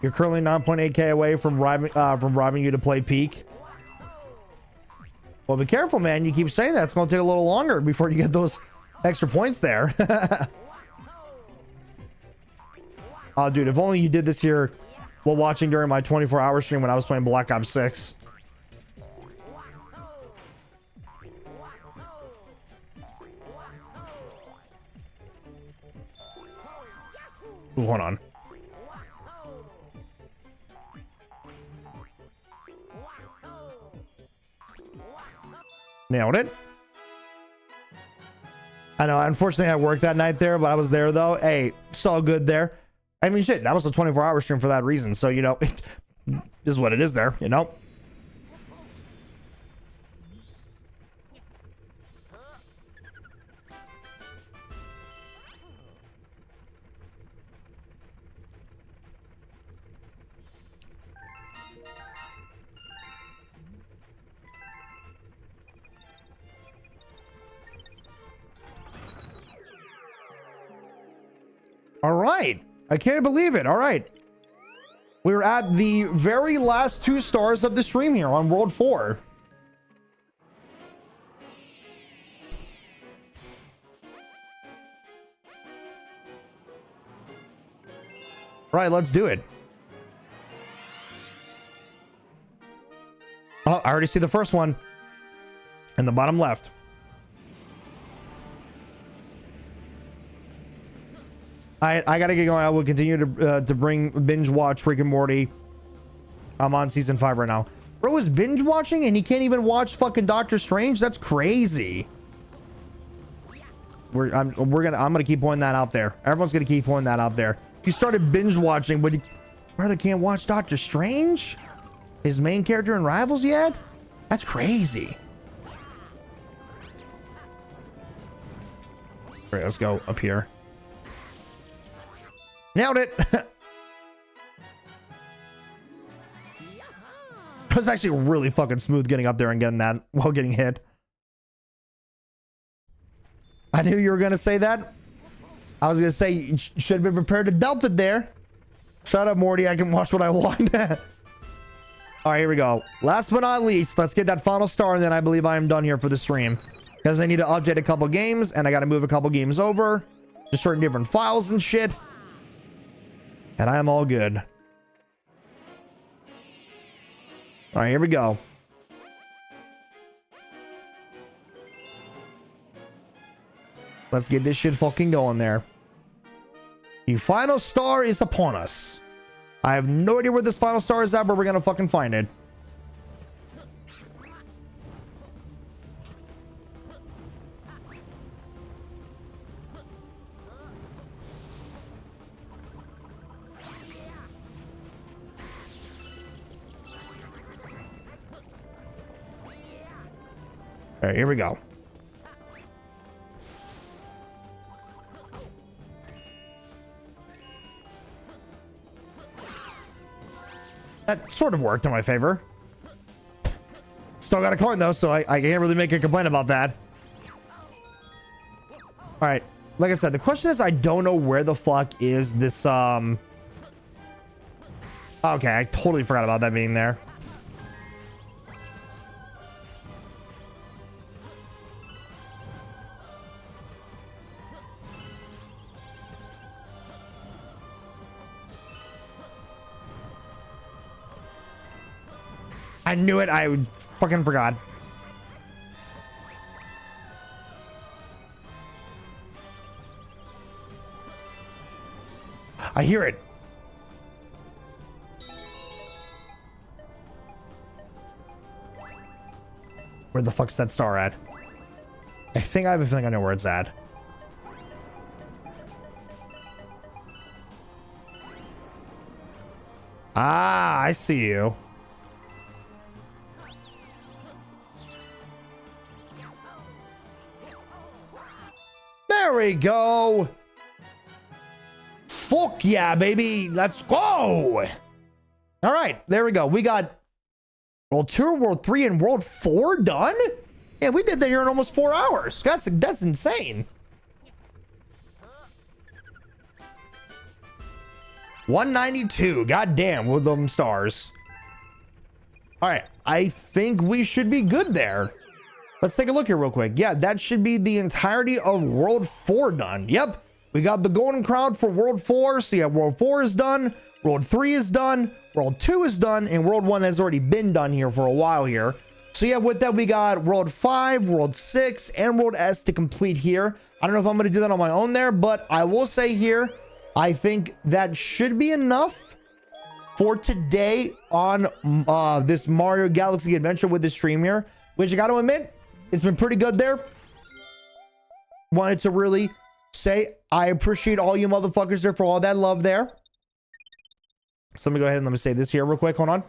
You're currently 9.8k away from robbing you to play peak. Well, be careful, man. You keep saying that. It's going to take a little longer before you get those extra points there. Oh, dude, if only you did this here while watching during my 24-hour stream when I was playing Black Ops 6. Ooh, hold on. Nailed it. I know, unfortunately I worked that night there, but I was there though. Hey, it's all good there. I mean, shit, that was a 24-hour stream for that reason. So, you know, this is what it is there, you know? All right. I can't believe it. All right. We're at the very last 2 stars of the stream here on World 4. All right, let's do it. Oh, I already see the first one in the bottom left. I gotta get going. I will continue to bring binge watch Rick and Morty. I'm on season 5 right now. Bro is binge watching and he can't even watch fucking Doctor Strange. That's crazy. I'm gonna keep pointing that out there. Everyone's gonna keep pointing that out there. You started binge watching, but you brother can't watch Doctor Strange, his main character in Rivals yet. That's crazy. All right, let's go up here. Nailed it. It was actually really fucking smooth getting up there and getting that while getting hit. I knew you were going to say that. I was going to say you should have been prepared to dealt it there. Shut up, Morty. I can watch what I want. All right, here we go. Last but not least, let's get that final star, and then I believe I am done here for the stream. Because I need to update a couple games, and I got to move a couple games over to certain different files and shit. And I am all good. All right, here we go. Let's get this shit fucking going there. The final star is upon us. I have no idea where this final star is at, but we're gonna fucking find it. All right, here we go. That sort of worked in my favor. Still got a coin though, so I can't really make a complaint about that. All right, like I said, the question is I don't know where the fuck is this okay, I totally forgot about that being there. I knew it. I fucking forgot. I hear it. Where the fuck's that star at? I think I have a feeling I know where it's at. Ah, I see you. There we go. Fuck yeah, baby. Let's go. All right, there we go. We got World 2, World 3, and World 4 done? Yeah, we did that here in almost 4 hours. That's insane. 192. Goddamn, with them stars. All right, I think we should be good there. Let's take a look here real quick. Yeah, that should be the entirety of World 4 done. Yep, we got the golden crown for World 4. So yeah, World 4 is done. World 3 is done. World 2 is done. And World 1 has already been done here for a while here. So yeah, with that, we got World 5, World 6, and World S to complete here. I don't know if I'm going to do that on my own there, but I will say here, I think that should be enough for today on this Mario Galaxy Adventure with the stream here, which I got to admit, it's been pretty good there. Wanted to really say I appreciate all you motherfuckers there for all that love there. So let me go ahead and let me say this here real quick. Hold on.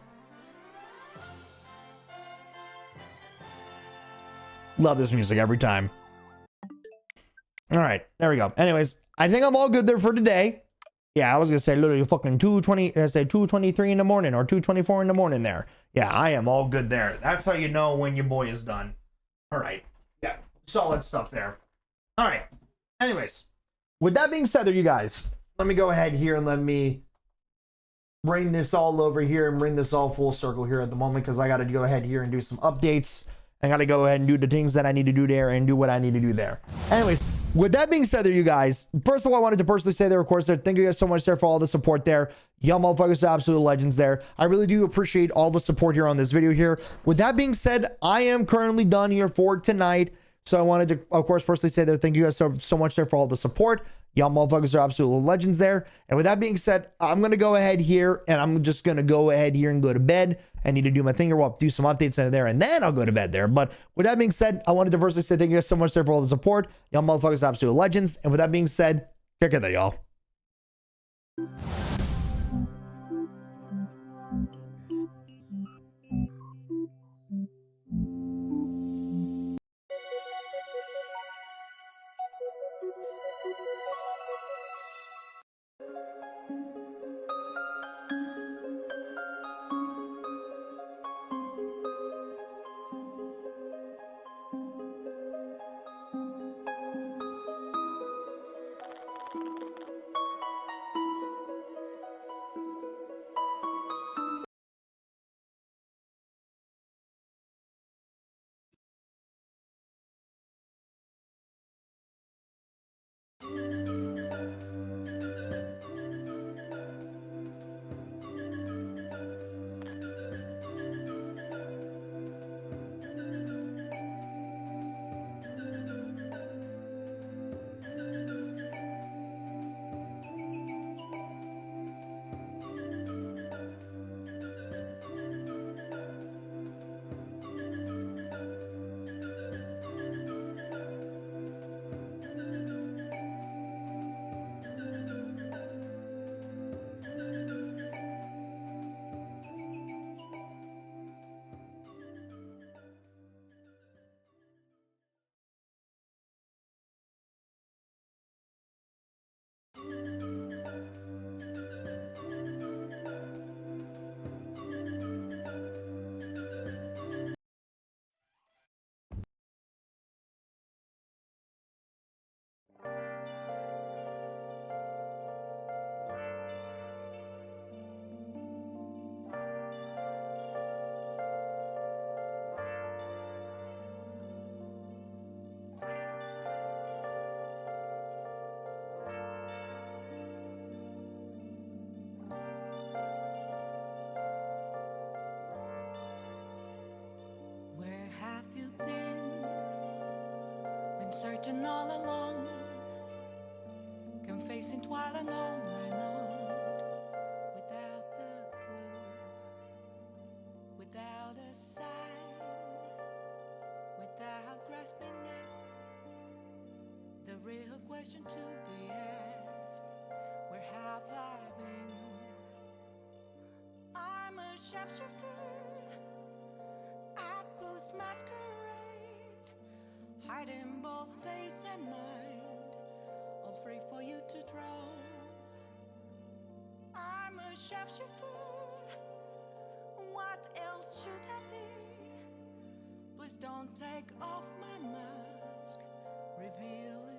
Love this music every time. All right, there we go. Anyways, I think I'm all good there for today. Yeah, I was gonna say literally fucking 2:20. I say 2:23 in the morning or 2:24 in the morning there. Yeah, I am all good there. That's how you know when your boy is done. All right. Yeah, solid stuff there. All right. Anyways, with that being said there, you guys, let me go ahead here and let me bring this all over here and bring this all full circle here at the moment, because I got to go ahead here and do some updates. I got to go ahead and do the things that I need to do there and do what I need to do there. Anyways, with that being said there, you guys, first of all, I wanted to personally say there, of course, there, thank you guys so much there for all the support there. Y'all motherfuckers are absolute legends there. I really do appreciate all the support here on this video here. With that being said, I am currently done here for tonight. So I wanted to, of course, personally say there, thank you guys so much there for all the support. Y'all motherfuckers are absolute legends there. And with that being said, I'm going to go ahead here and I'm just going to go ahead here and go to bed. I need to do my thing here. Well, do some updates in there and then I'll go to bed there. But with that being said, I wanted to personally say thank you guys so much there for all the support. Y'all motherfuckers are absolute legends. And with that being said, take care there, y'all. Searching all along, confessing while alone and on, without a clue, without a sign, without grasping it. The real question to be asked: where have I been? I'm a sharpshooter at post masquerade, hiding both face and mind, all free for you to draw. I'm a sharpshooter, what else should I be? Please don't take off my mask, reveal it.